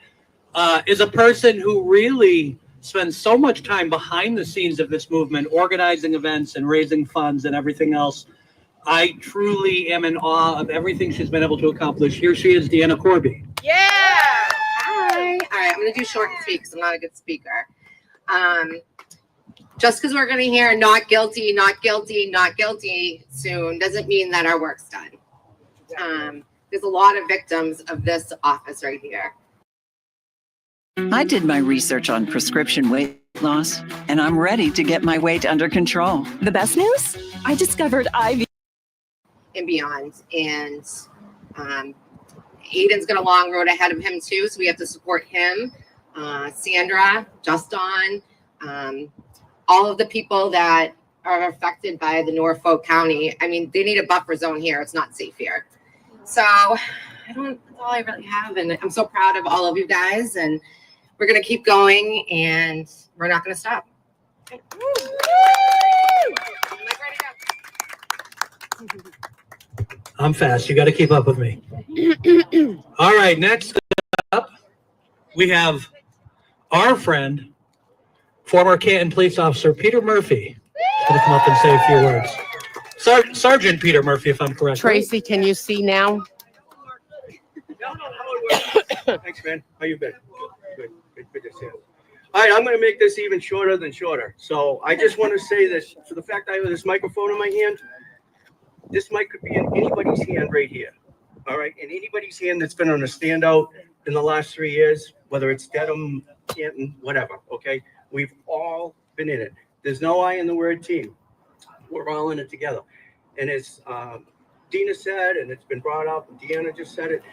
is a person who really spends so much time behind the scenes of this movement, organizing events and raising funds and everything else. I truly am in awe of everything she's been able to accomplish. Here she is, Deanna Corby. Yeah. Hi. All right, I'm going to do short and sweet because I'm not a good speaker. Just because we're going to hear not guilty, not guilty, not guilty soon doesn't mean that our work's done. There's a lot of victims of this office right here. I did my research on prescription weight loss, and I'm ready to get my weight under control. The best news? I discovered IV. And beyond. And Aiden's got a long road ahead of him too, so we have to support him. Sandra, Justin, all of the people that are affected by the Norfolk County. I mean, they need a buffer zone here. It's not safe here. So that's all I really have. And I'm so proud of all of you guys, and we're going to keep going, and we're not going to stop. I'm fast. You got to keep up with me. All right, next up, we have our friend, former Canton police officer Peter Murphy. He's going to come up and say a few words. Sergeant Peter Murphy, if I'm correct. Tracy, can you see now? Thanks, man. How you been? Good to see you. All right, I'm going to make this even shorter than shorter. So I just want to say this, for the fact I have this microphone in my hand, this mic could be in anybody's hand right here. All right, in anybody's hand that's been on a standout in the last 3 years, whether it's Dedham, Canton, whatever, okay? We've all been in it. There's no I in the word team. We're all in it together. And as Dina said, and it's been brought up, and Deanna just said it,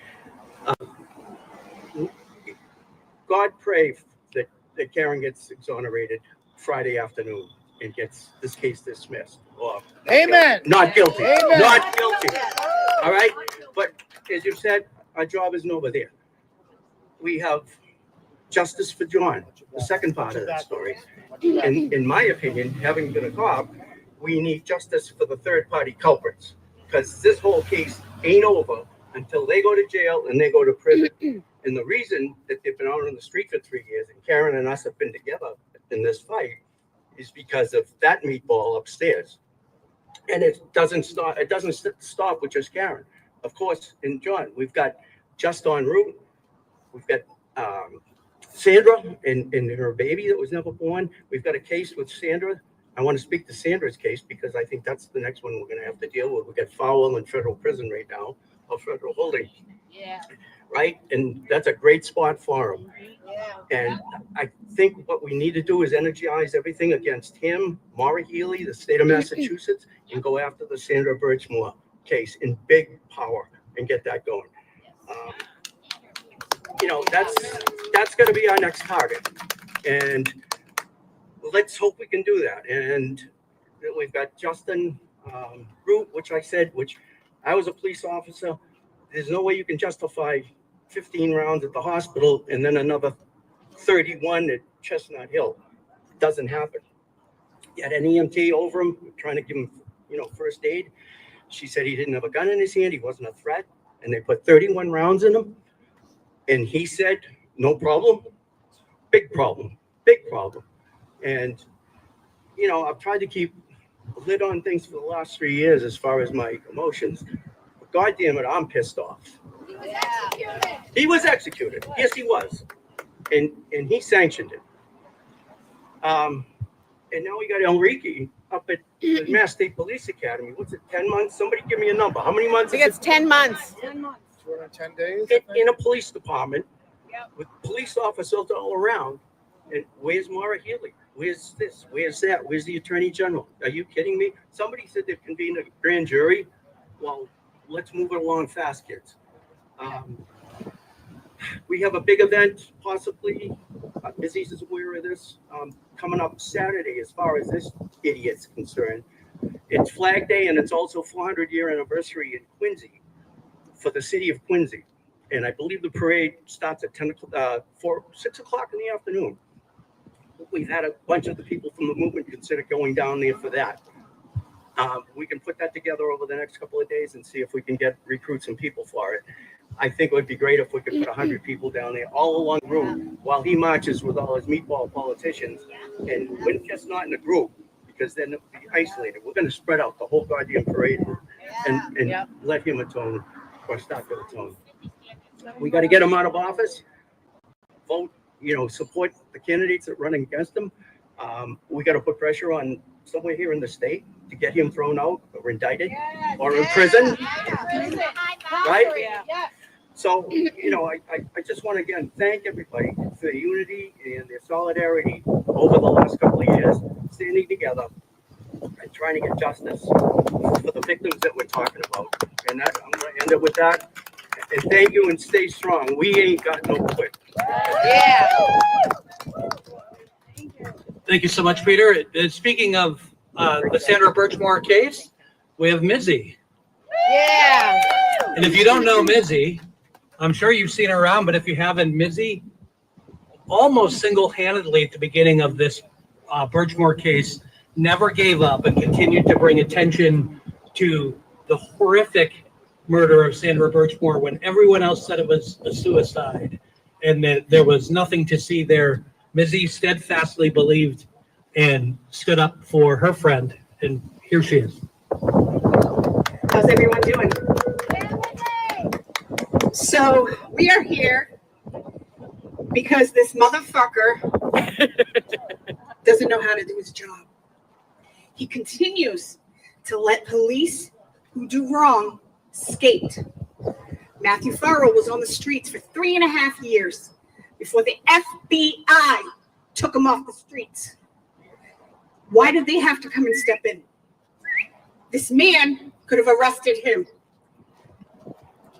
God pray that Karen gets exonerated Friday afternoon and gets this case dismissed. Or Amen. Not guilty. Amen. Not guilty. All All right, but as you said, our job isn't over there. We have justice for John, the second part of that story. And in my opinion, having been a cop, we need justice for the third-party culprits, because this whole case ain't over until they go to jail and they go to prison. And the reason that they've been out on the street for 3 years, and Karen and us have been together in this fight, is because of that meatball upstairs. And it doesn't stop. It doesn't stop with just Karen. Of course, in John, we've got just en route. We've got Sandra and her baby that was never born. We've got a case with Sandra. I want to speak to Sandra's case because I think that's the next one we're going to have to deal with. We got Farwell in federal prison right now, or federal holding. Yeah. Right? And that's a great spot for him. Yeah. And I think what we need to do is energize everything against him, Mara Healy, the state of Massachusetts, and go after the Sandra Birchmore case in big power and get that going. You know, that's going to be our next target. And let's hope we can do that. And we've got Justin Root, which I was a police officer. There's no way you can justify 15 rounds at the hospital and then another 31 at Chestnut Hill. It doesn't happen. You had an EMT over him, trying to give him, first aid. She said he didn't have a gun in his hand. He wasn't a threat. And they put 31 rounds in him. And he said, no problem. Big problem. Big problem. And, I've tried to keep a lid on things for the last 3 years as far as my emotions. But God damn it, I'm pissed off. He was executed. Yes, he was. And he sanctioned it. And now we got Enrique up at the Mass State Police Academy. What's it, 10 months? Somebody give me a number. How many months? I think it's 10 months. 210 days. In a police department with police officers all around. And where's Mara Healy? Where's this? Where's that? Where's the Attorney General? Are you kidding me? Somebody said they've convened a grand jury. Well, let's move it along fast, kids. We have a big event, possibly. Izzy's is aware of this. Coming up Saturday, as far as this idiot's concerned. It's Flag Day, and it's also 400-year anniversary in Quincy for the city of Quincy. And I believe the parade starts at 6 o'clock in the afternoon. We've had a bunch of the people from the movement consider going down there for that. We can put that together over the next couple of days and see if we can recruit some people for it. I think it would be great if we could put 100 people down there all along the route while he marches with all his meatball politicians. And we're just not in a group, because then it'll be isolated. We're going to spread out the whole goddamn parade and let him atone, or start to atone. We got to get him out of office, vote, support the candidates that run against him. We got to put pressure on somewhere here in the state to get him thrown out or indicted or in prison. Right? So, I just want to again thank everybody for their unity and their solidarity over the last couple of years, standing together and trying to get justice for the victims that we're talking about. And I'm going to end it with that. And thank you, and stay strong. We ain't got no quit. Thank you so much, Peter. Speaking of the Sandra Birchmore case, we have Mizzy. Yeah. And if you don't know Mizzy, I'm sure you've seen her around, but if you haven't, Mizzy almost single-handedly at the beginning of this Burchmore case never gave up and continued to bring attention to the horrific murder of Sandra Birchmore when everyone else said it was a suicide and that there was nothing to see there. Mizzy steadfastly believed and stood up for her friend, and here she is. How's everyone doing? So we are here because this motherfucker doesn't know how to do his job. He continues to let police who do wrong skate. Matthew Farwell was on the streets for 3.5 years before the FBI took him off the streets. Why did they have to come and step in? This man could have arrested him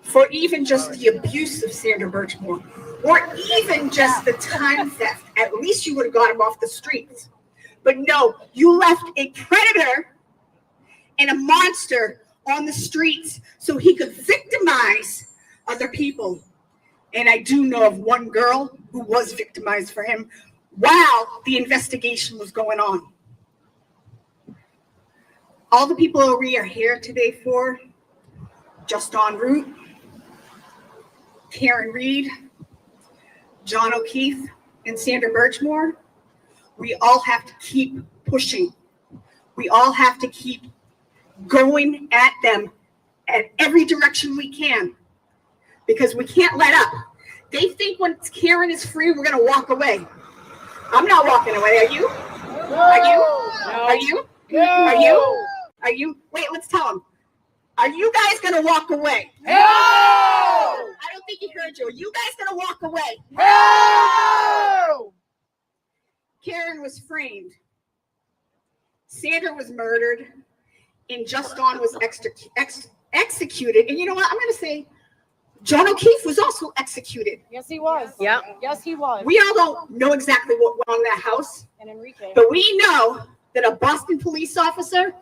for even just the abuse of Sandra Birchmore, or even just the time theft. At least you would have got him off the streets. But no, you left a predator and a monster on the streets so he could victimize other people. And I do know of one girl who was victimized for him while the investigation was going on. All the people we are here today for, just en route, Karen Reed, John O'Keefe, and Sandra Birchmore, we all have to keep pushing. We all have to keep going at them at every direction we can, because we can't let up. They think when Karen is free, we're gonna walk away. I'm not walking away. Are you? Are you? Are you? Are you? Are you? Wait, let's tell them. Are you guys gonna walk away? No! I don't think he heard you. Are you guys gonna walk away? No! Karen was framed. Sandra was murdered, and Justin was executed. And you know what? I'm gonna say, John O'Keefe was also executed. Yes, he was. Yeah. Yes, he was. We all don't know exactly what went on in that house, And Enrique. but we know that a Boston police officer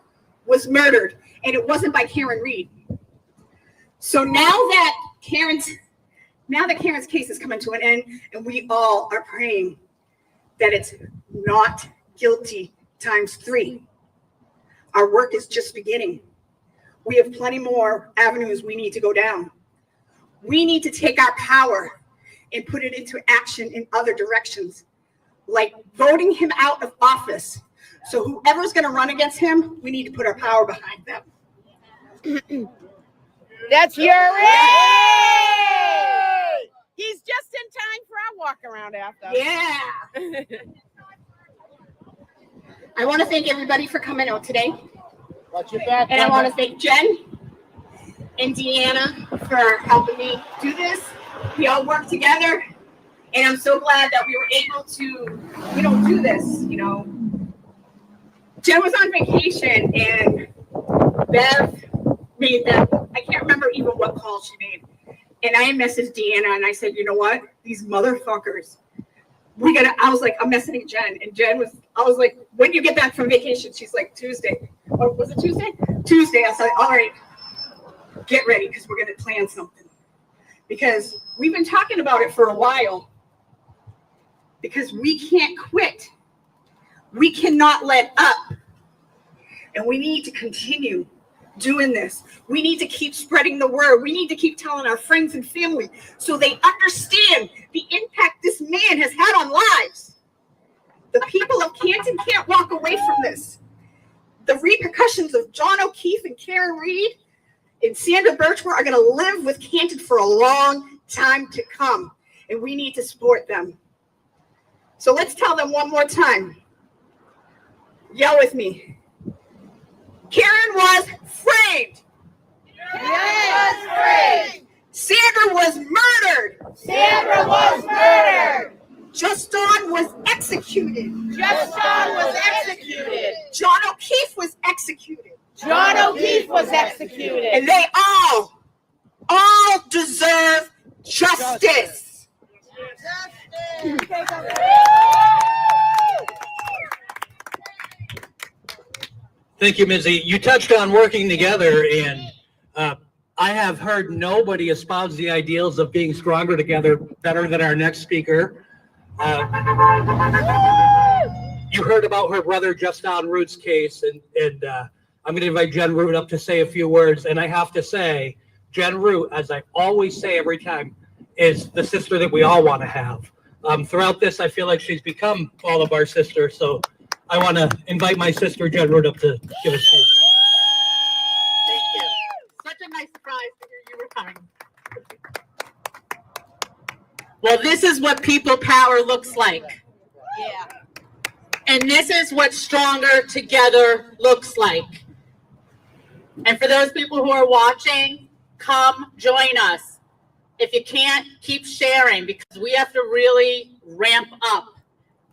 was murdered, and it wasn't by Karen Reed. So now that Karen's case is coming to an end, and we all are praying that it's not guilty times 3. Our work is just beginning. We have plenty more avenues we need to go down. We need to take our power and put it into action in other directions, like voting him out of office. So whoever's going to run against him, we need to put our power behind them. That's Yuri! He's just in time for our walk around after. Yeah. I want to thank everybody for coming out today. Watch your back. And I want to thank Jen and Deanna for helping me do this. We all work together, and I'm so glad that we were able to, do this. Jen was on vacation, and Bev made I can't remember even what call she made. And I messaged Deanna, and I said, you know what? These motherfuckers. I was like, I'm messaging Jen, and I was like, when do you get back from vacation? She's like, Tuesday. Oh, was it Tuesday? Tuesday. I said, all right, get ready, because we're going to plan something. Because we've been talking about it for a while, because we can't quit. We cannot let up. And we need to continue doing this. We need to keep spreading the word. We need to keep telling our friends and family so they understand the impact this man has had on lives. The people of Canton can't walk away from this. The repercussions of John O'Keefe and Karen Reed and Sandra Birchmore are going to live with Canton for a long time to come, and we need to support them. So let's tell them one more time. Yell with me. Karen was framed. Yes, framed. Sandra was murdered. Sandra was murdered. Justin was executed. Justin was executed. John O'Keefe was executed. John O'Keefe was executed. And they all deserve justice. Thank you, Mizzy. You touched on working together, and I have heard nobody espouse the ideals of being stronger together better than our next speaker. You heard about her brother Justin Root's case, and I'm going to invite Jen Root up to say a few words. And I have to say, Jen Root, as I always say every time, is the sister that we all want to have. Throughout this, I feel like she's become all of our sisters. So I want to invite my sister Jen Root up to give a speech. Thank you. Such a nice surprise to hear you were coming. Well, this is what people power looks like. Yeah. And this is what stronger together looks like. And for those people who are watching, come join us. If you can't, keep sharing, because we have to really ramp up.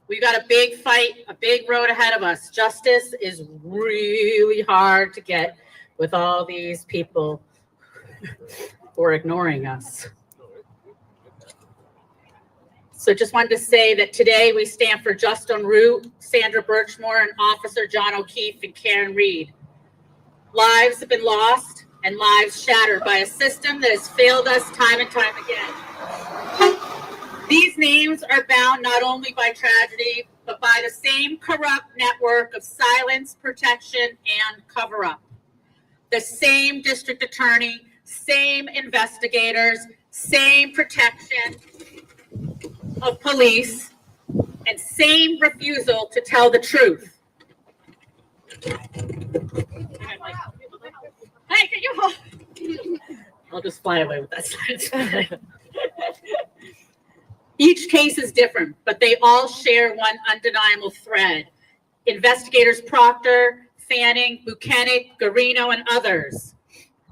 We've got a big fight, a big road ahead of us. Justice is really hard to get with all these people who are ignoring us. So just wanted to say that today we stand for Justin Root, Sandra Birchmore, and Officer John O'Keefe and Karen Reed. Lives have been lost. and lives shattered by a system that has failed us time and time again. These names are bound not only by tragedy, but by the same corrupt network of silence, protection, and cover-up. The same district attorney, same investigators, same protection of police, and same refusal to tell the truth. Hey, can you hold? I'll just fly away with that sentence. Each case is different, but they all share one undeniable thread. Investigators Proctor, Fanning, Buchanan, Garino, and others,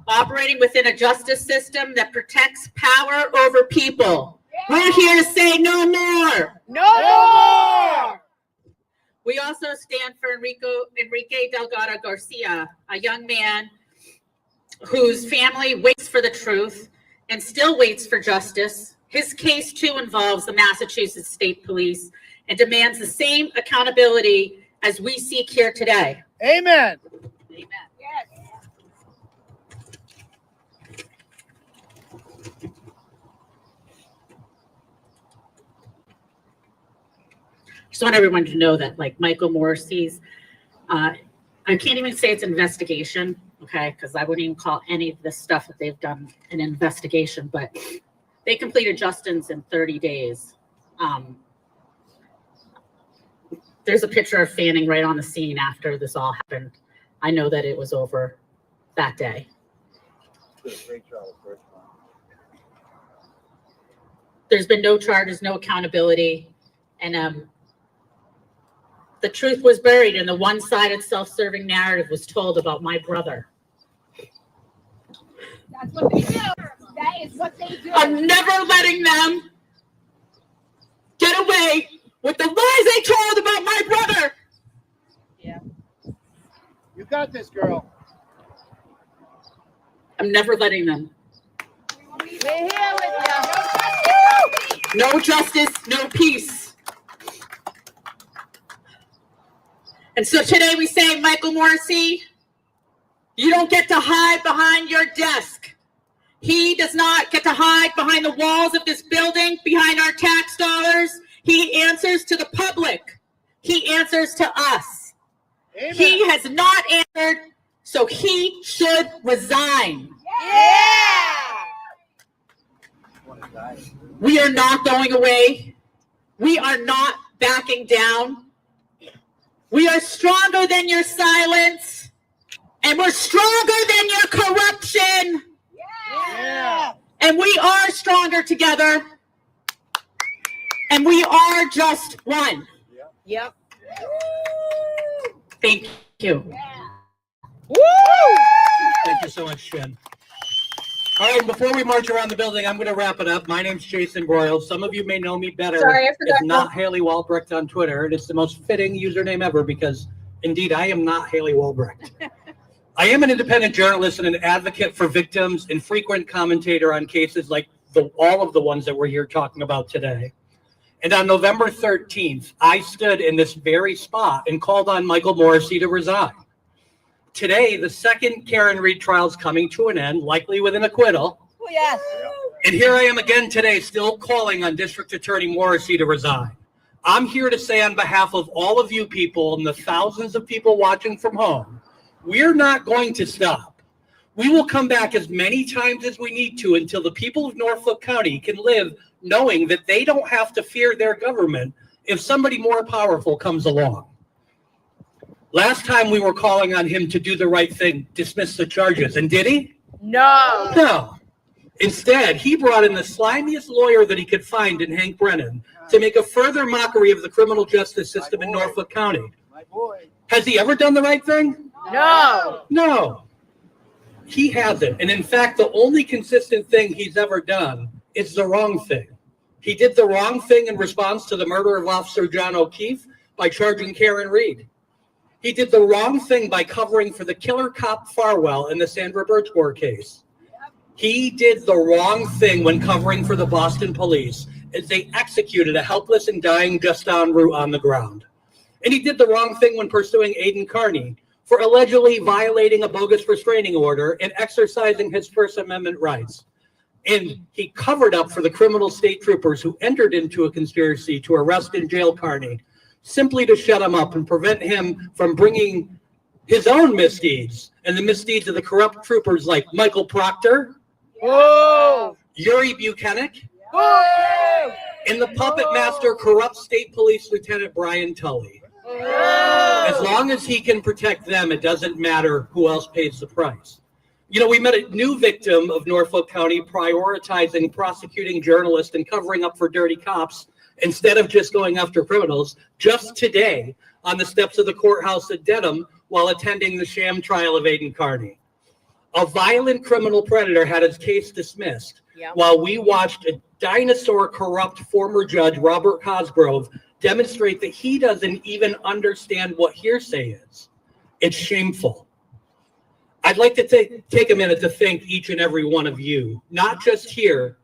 operating within a justice system that protects power over people. We're here to say no more. No more! We also stand for Enrique Delgado Garcia, a young man whose family waits for the truth and still waits for justice. His case, too, involves the Massachusetts State Police and demands the same accountability as we seek here today. Amen. Amen. Just want everyone to know that, like Michael Morrissey's, I can't even say it's an investigation, okay, because I wouldn't even call any of this stuff that they've done an investigation, but they completed Justin's in 30 days. There's a picture of Fanning right on the scene after this all happened. I know that it was over that day. There's been no charges, no accountability, and the truth was buried and the one-sided self-serving narrative was told about my brother. That's what they do. That is what they do. I'm never letting them get away with the lies they told about my brother. Yeah. You got this, girl. I'm never letting them. We're here with you. No justice, no peace. And so today we say, Michael Morrissey, you don't get to hide behind your desk. He does not get to hide behind the walls of this building, behind our tax dollars. He answers to the public. He answers to us. Amen. He has not answered, so he should resign. Yeah. We are not going away. We are not backing down. We are stronger than your silence, and we're stronger than your corruption. Yeah. And we are stronger together, and we are just one. Yep. Thank you. Woo! Thank you so much, Shen. All right, before we march around the building, I'm going to wrap it up. My name's Jason Broyle. Some of you may know me better. Sorry, I forgot. It's not Haley Walbrecht on Twitter, and it's the most fitting username ever because, indeed, I am not Haley Walbrecht. I am an independent journalist and an advocate for victims and frequent commentator on cases like all of the ones that we're here talking about today. And on November 13th, I stood in this very spot and called on Michael Morrissey to resign. Today, the second Karen Reed trial is coming to an end, likely with an acquittal. Oh, yes. And here I am again today, still calling on District Attorney Morrissey to resign. I'm here to say on behalf of all of you people and the thousands of people watching from home, we're not going to stop. We will come back as many times as we need to until the people of Norfolk County can live knowing that they don't have to fear their government if somebody more powerful comes along. Last time we were calling on him to do the right thing, dismiss the charges, and did he? No. No. Instead, he brought in the slimiest lawyer that he could find in Hank Brennan to make a further mockery of the criminal justice system in Norfolk County. My boy. Has he ever done the right thing? No. No. He hasn't. And in fact, the only consistent thing he's ever done is the wrong thing. He did the wrong thing in response to the murder of Officer John O'Keefe by charging Karen Reed. He did the wrong thing by covering for the killer cop Farwell in the Sandra Birchmore case. He did the wrong thing when covering for the Boston police as they executed a helpless and dying just en route on the ground. And he did the wrong thing when pursuing Aidan Carney, for allegedly violating a bogus restraining order and exercising his First Amendment rights. And he covered up for the criminal state troopers who entered into a conspiracy to arrest and jail Carney, simply to shut him up and prevent him from bringing his own misdeeds and the misdeeds of the corrupt troopers like Michael Proctor, Whoa! Yuri Buchanan, Whoa! and the puppet master corrupt state police lieutenant Brian Tully. As long as he can protect them, it doesn't matter who else pays the price. You know, we met a new victim of Norfolk County prioritizing prosecuting journalists and covering up for dirty cops instead of just going after criminals just today on the steps of the courthouse at Dedham while attending the sham trial of Aiden Carney. A violent criminal predator had his case dismissed while we watched a dinosaur corrupt former judge, Robert Cosgrove, demonstrate that he doesn't even understand what hearsay is. It's shameful. I'd like to take a minute to thank each and every one of you, not just here,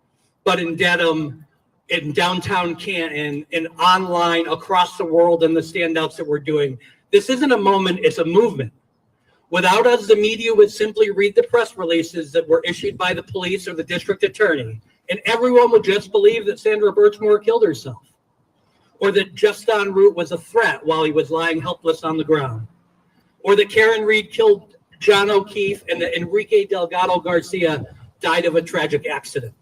but in Dedham, in downtown Canton, and online across the world, and the standouts that we're doing. This isn't a moment, it's a movement. Without us, the media would simply read the press releases that were issued by the police or the district attorney, and everyone would just believe that Sandra Birchmore killed herself, or that just en route was a threat while he was lying helpless on the ground, or that Karen Reed killed John O'Keefe and that Enrique Delgado Garcia died of a tragic accident.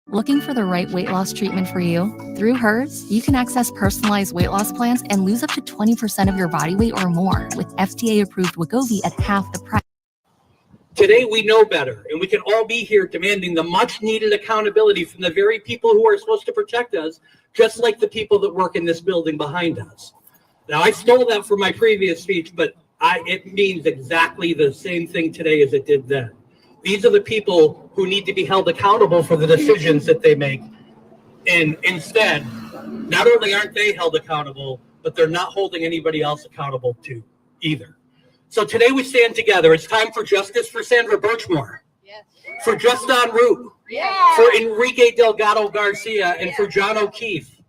Looking for the right weight loss treatment for you? Through hers, you can access personalized weight loss plans and lose up to 20% of your body weight or more with FDA-approved Wegovy at half the price. Today, we know better, and we can all be here demanding the much-needed accountability from the very people who are supposed to protect us, just like the people that work in this building behind us. Now, I stole that from my previous speech, but it means exactly the same thing today as it did then. These are the people who need to be held accountable for the decisions that they make. And instead, not only aren't they held accountable, but they're not holding anybody else accountable too, either. So today we stand together. It's time for justice for Sandra Birchmore, for Just en Route, for Enrique Delgado Garcia, and for John O'Keefe,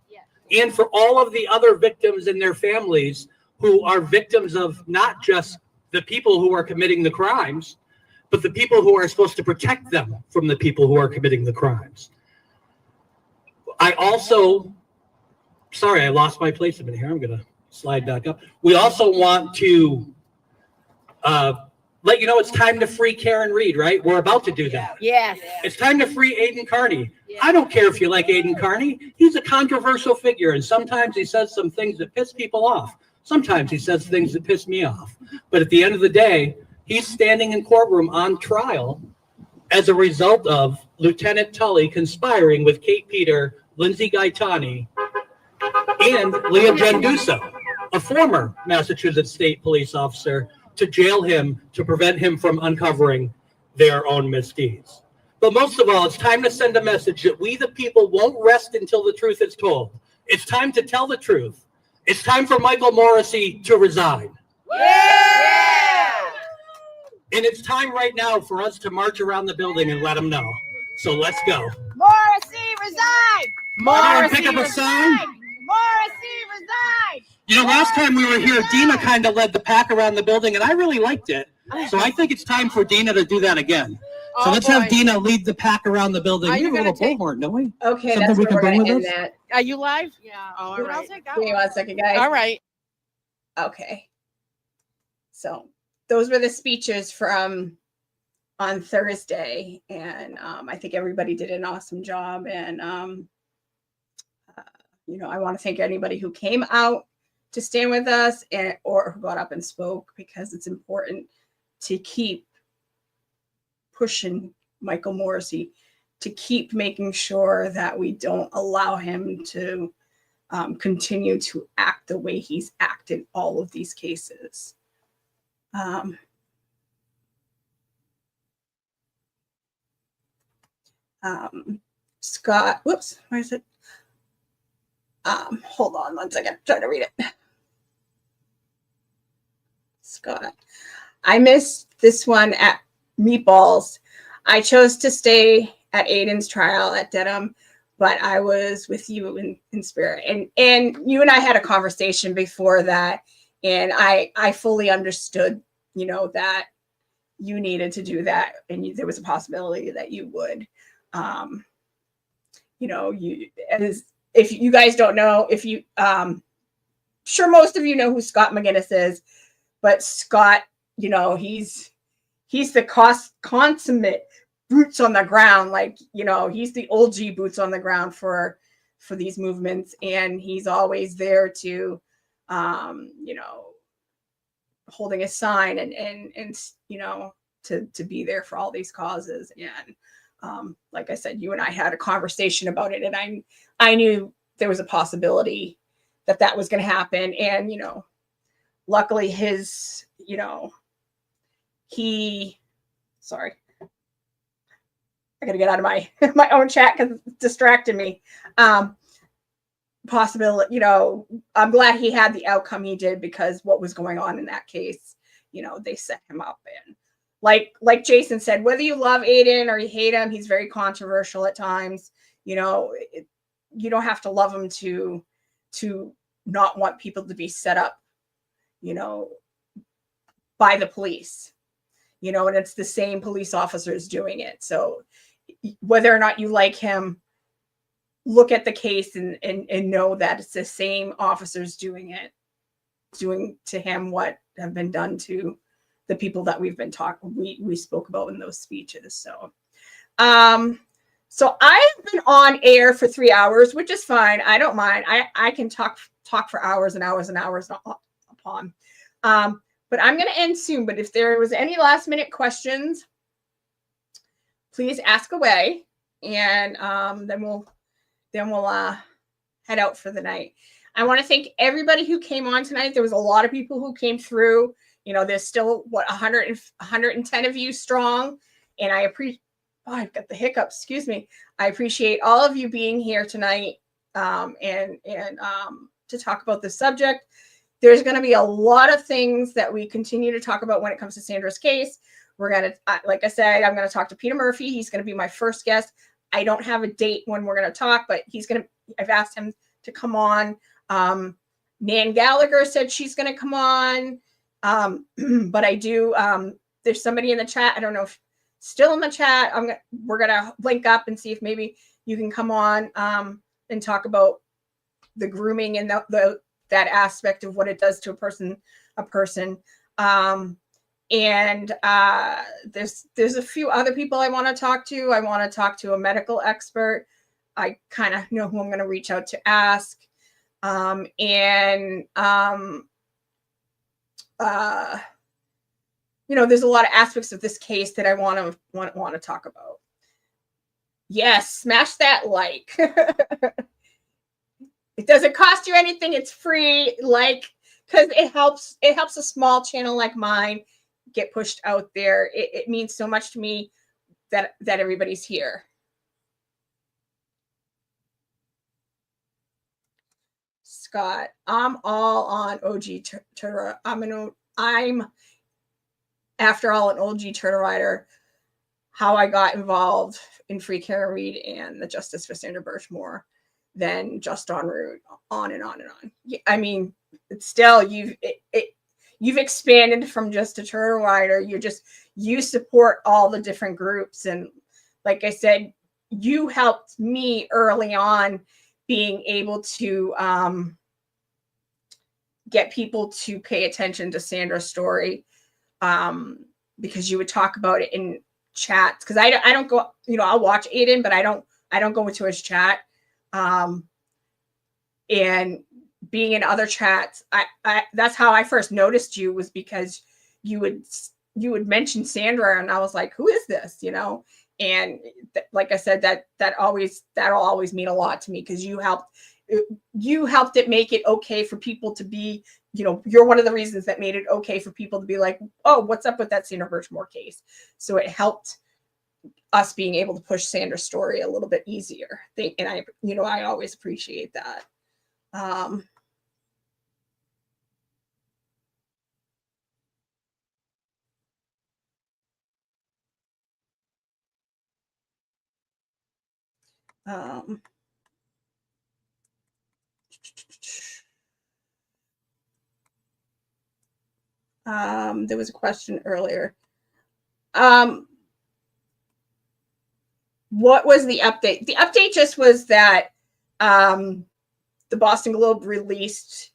and for all of the other victims and their families who are victims of not just the people who are committing the crimes, but the people who are supposed to protect them from the people who are committing the crimes. I also, sorry, I lost my place a minute here. I'm going to slide back up. We also want to let you know it's time to free Karen Reed, right? We're about to do that. Yes. It's time to free Aiden Carney. I don't care if you like Aiden Carney. He's a controversial figure, and sometimes he says some things that piss people off. Sometimes he says things that piss me off. But at the end of the day, he's standing in courtroom on trial as a result of Lieutenant Tully conspiring with Kate Peter, Lindsay Gaetani, and Leah Genduso, a former Massachusetts State Police officer, to jail him to prevent him from uncovering their own misdeeds. But most of all, it's time to send a message that we, the people, won't rest until the truth is told. It's time to tell the truth. It's time for Michael Morrissey to resign. And it's time right now for us to march around the building and let him know. So let's go. Morrissey, resign! Morrissey, pick up a sign. Morrissey, resign! You know, last time we were here, Dina kind of led the pack around the building, and I really liked it. So I think it's time for Dina to do that again. So let's have Dina lead the pack around the building. We have a little bullhorn, don't we? Okay, Something that's we where can we're bring going to with end us? that. Are you live? Yeah. Oh, all I'll right. Give me 1 second, guys. All right. Okay. So those were the speeches from on Thursday, and I think everybody did an awesome job. And you know, I want to thank anybody who came out to stand with us and or who got up and spoke, because it's important to keep pushing Michael Morrissey, to keep making sure that we don't allow him to continue to act the way he's acted all of these cases. Scott, whoops, where is it? Hold on 1 second, I'm trying to read it. Scott, I missed this one at Meatballs. I chose to stay at Aiden's trial at Dedham but I was with you in spirit. And you and I had a conversation before that, and I fully understood, you know, that you needed to do that, and there was a possibility that you would. You know, as if you guys don't know, if you sure most of you know who Scott McGinnis is, but Scott, you know, he's the consummate boots on the ground. Like, you know, he's the OG boots on the ground for these movements, and he's always there to you know, holding a sign and you know, to be there for all these causes. And like I said, you and I had a conversation about it, and I knew there was a possibility that was going to happen. And, you know, luckily his, you know, sorry, I got to get out of my own chat because it's distracting me. Possibility, you know, I'm glad he had the outcome he did, because what was going on in that case, you know, they set him up. And like Jason said, whether you love Aiden or you hate him, he's very controversial at times. You know, you don't have to love him to not want people to be set up, you know, by the police, you know, and it's the same police officers doing it. So whether or not you like him, look at the case and know that it's the same officers doing to him what have been done to the people that we've been we spoke about in those speeches. So so I've been on air for 3 hours, which is fine. I don't mind. I can talk for hours and hours and hours upon. But I'm going to end soon. But if there was any last minute questions, please ask away, and then we'll head out for the night. I want to thank everybody who came on tonight. There was a lot of people who came through. You know, there's still 110 of you strong, and I appreciate. Oh, I've got the hiccups. Excuse me. I appreciate all of you being here tonight, and to talk about this subject. There's going to be a lot of things that we continue to talk about when it comes to Sandra's case. We're going to, like I said, I'm going to talk to Peter Murphy. He's going to be my first guest. I don't have a date when we're going to talk, but I've asked him to come on. Nan Gallagher said she's going to come on. But I do, there's somebody in the chat. I don't know if still in the chat. We're going to link up and see if maybe you can come on, and talk about the grooming and that aspect of what it does to a person. And there's a few other people I want to talk to. I want to talk to a medical expert. I kind of know who I'm going to reach out to ask. You know, there's a lot of aspects of this case that I want to talk about. Yes, smash that like. It doesn't cost you anything. It's free, because it helps a small channel like mine get pushed out there. It means so much to me that everybody's here. Scott, I'm all on OG Turtle. I'm after all an OG Turtle Rider. How I got involved in Free Karen Reed and the Justice for Sandra Birchmore, then just on route, on and on and on. I mean, it's still you've expanded from just a turtle rider. You support all the different groups, and like I said, you helped me early on being able to get people to pay attention to Sandra's story, because you would talk about it in chats. Because I don't go, you know, I'll watch Aiden, but I don't go into his chat. And being in other chats, I that's how I first noticed you, was because you would mention Sandra, and I was like, who is this, you know? And like I said, that'll always mean a lot to me, because you helped it make it okay for people to be, you know, you're one of the reasons that made it okay for people to be like, oh, what's up with that Sandra Birchmore case? So it helped us being able to push Sandra's story a little bit easier. And I always appreciate that. There was a question earlier. What was the update? The update just was that the Boston Globe released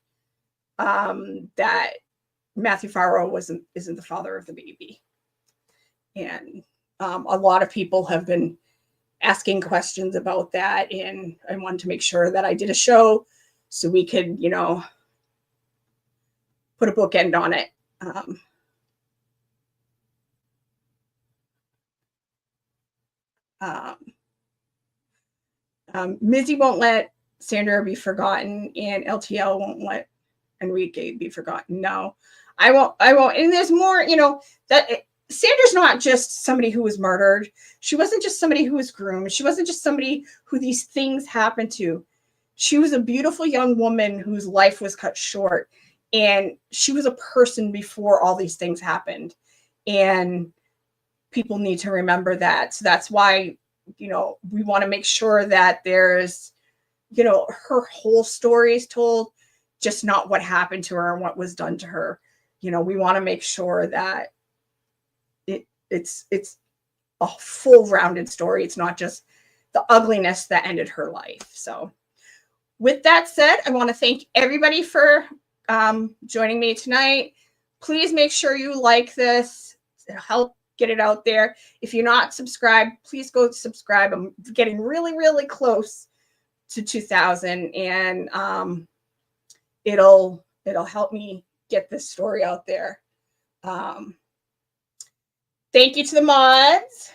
that Matthew Farwell isn't the father of the baby. And a lot of people have been asking questions about that, and I wanted to make sure that I did a show so we could, you know, put a bookend on it. Mizzy won't let Sandra be forgotten, and LTL won't let Enrique be forgotten. No, I won't. And there's more, you know, that Sandra's not just somebody who was murdered. She wasn't just somebody who was groomed. She wasn't just somebody who these things happened to. She was a beautiful young woman whose life was cut short. And she was a person before all these things happened. And people need to remember that. So that's why, you know, we want to make sure that there's, you know, her whole story is told, just not what happened to her and what was done to her. You know, we want to make sure that it's a full rounded story. It's not just the ugliness that ended her life. So with that said, I want to thank everybody for joining me tonight. Please make sure you like this. It'll help get it out there. If you're not subscribed, please go subscribe. I'm getting really, really close to 2,000, and it'll help me get this story out there. Thank you to the mods.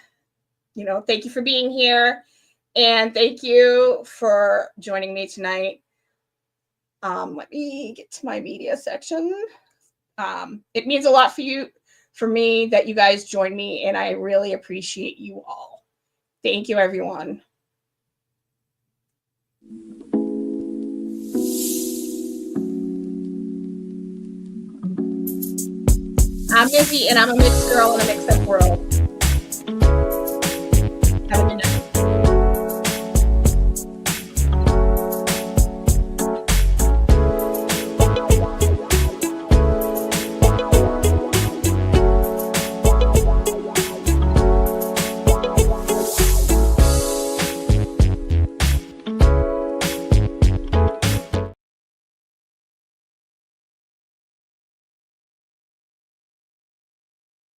You know, thank you for being here, and thank you for joining me tonight. Let me get to my media section. It means a lot for me that you guys join me, and I really appreciate you all. Thank you, everyone. I'm Izzy, and I'm a mixed girl in a mixed up world.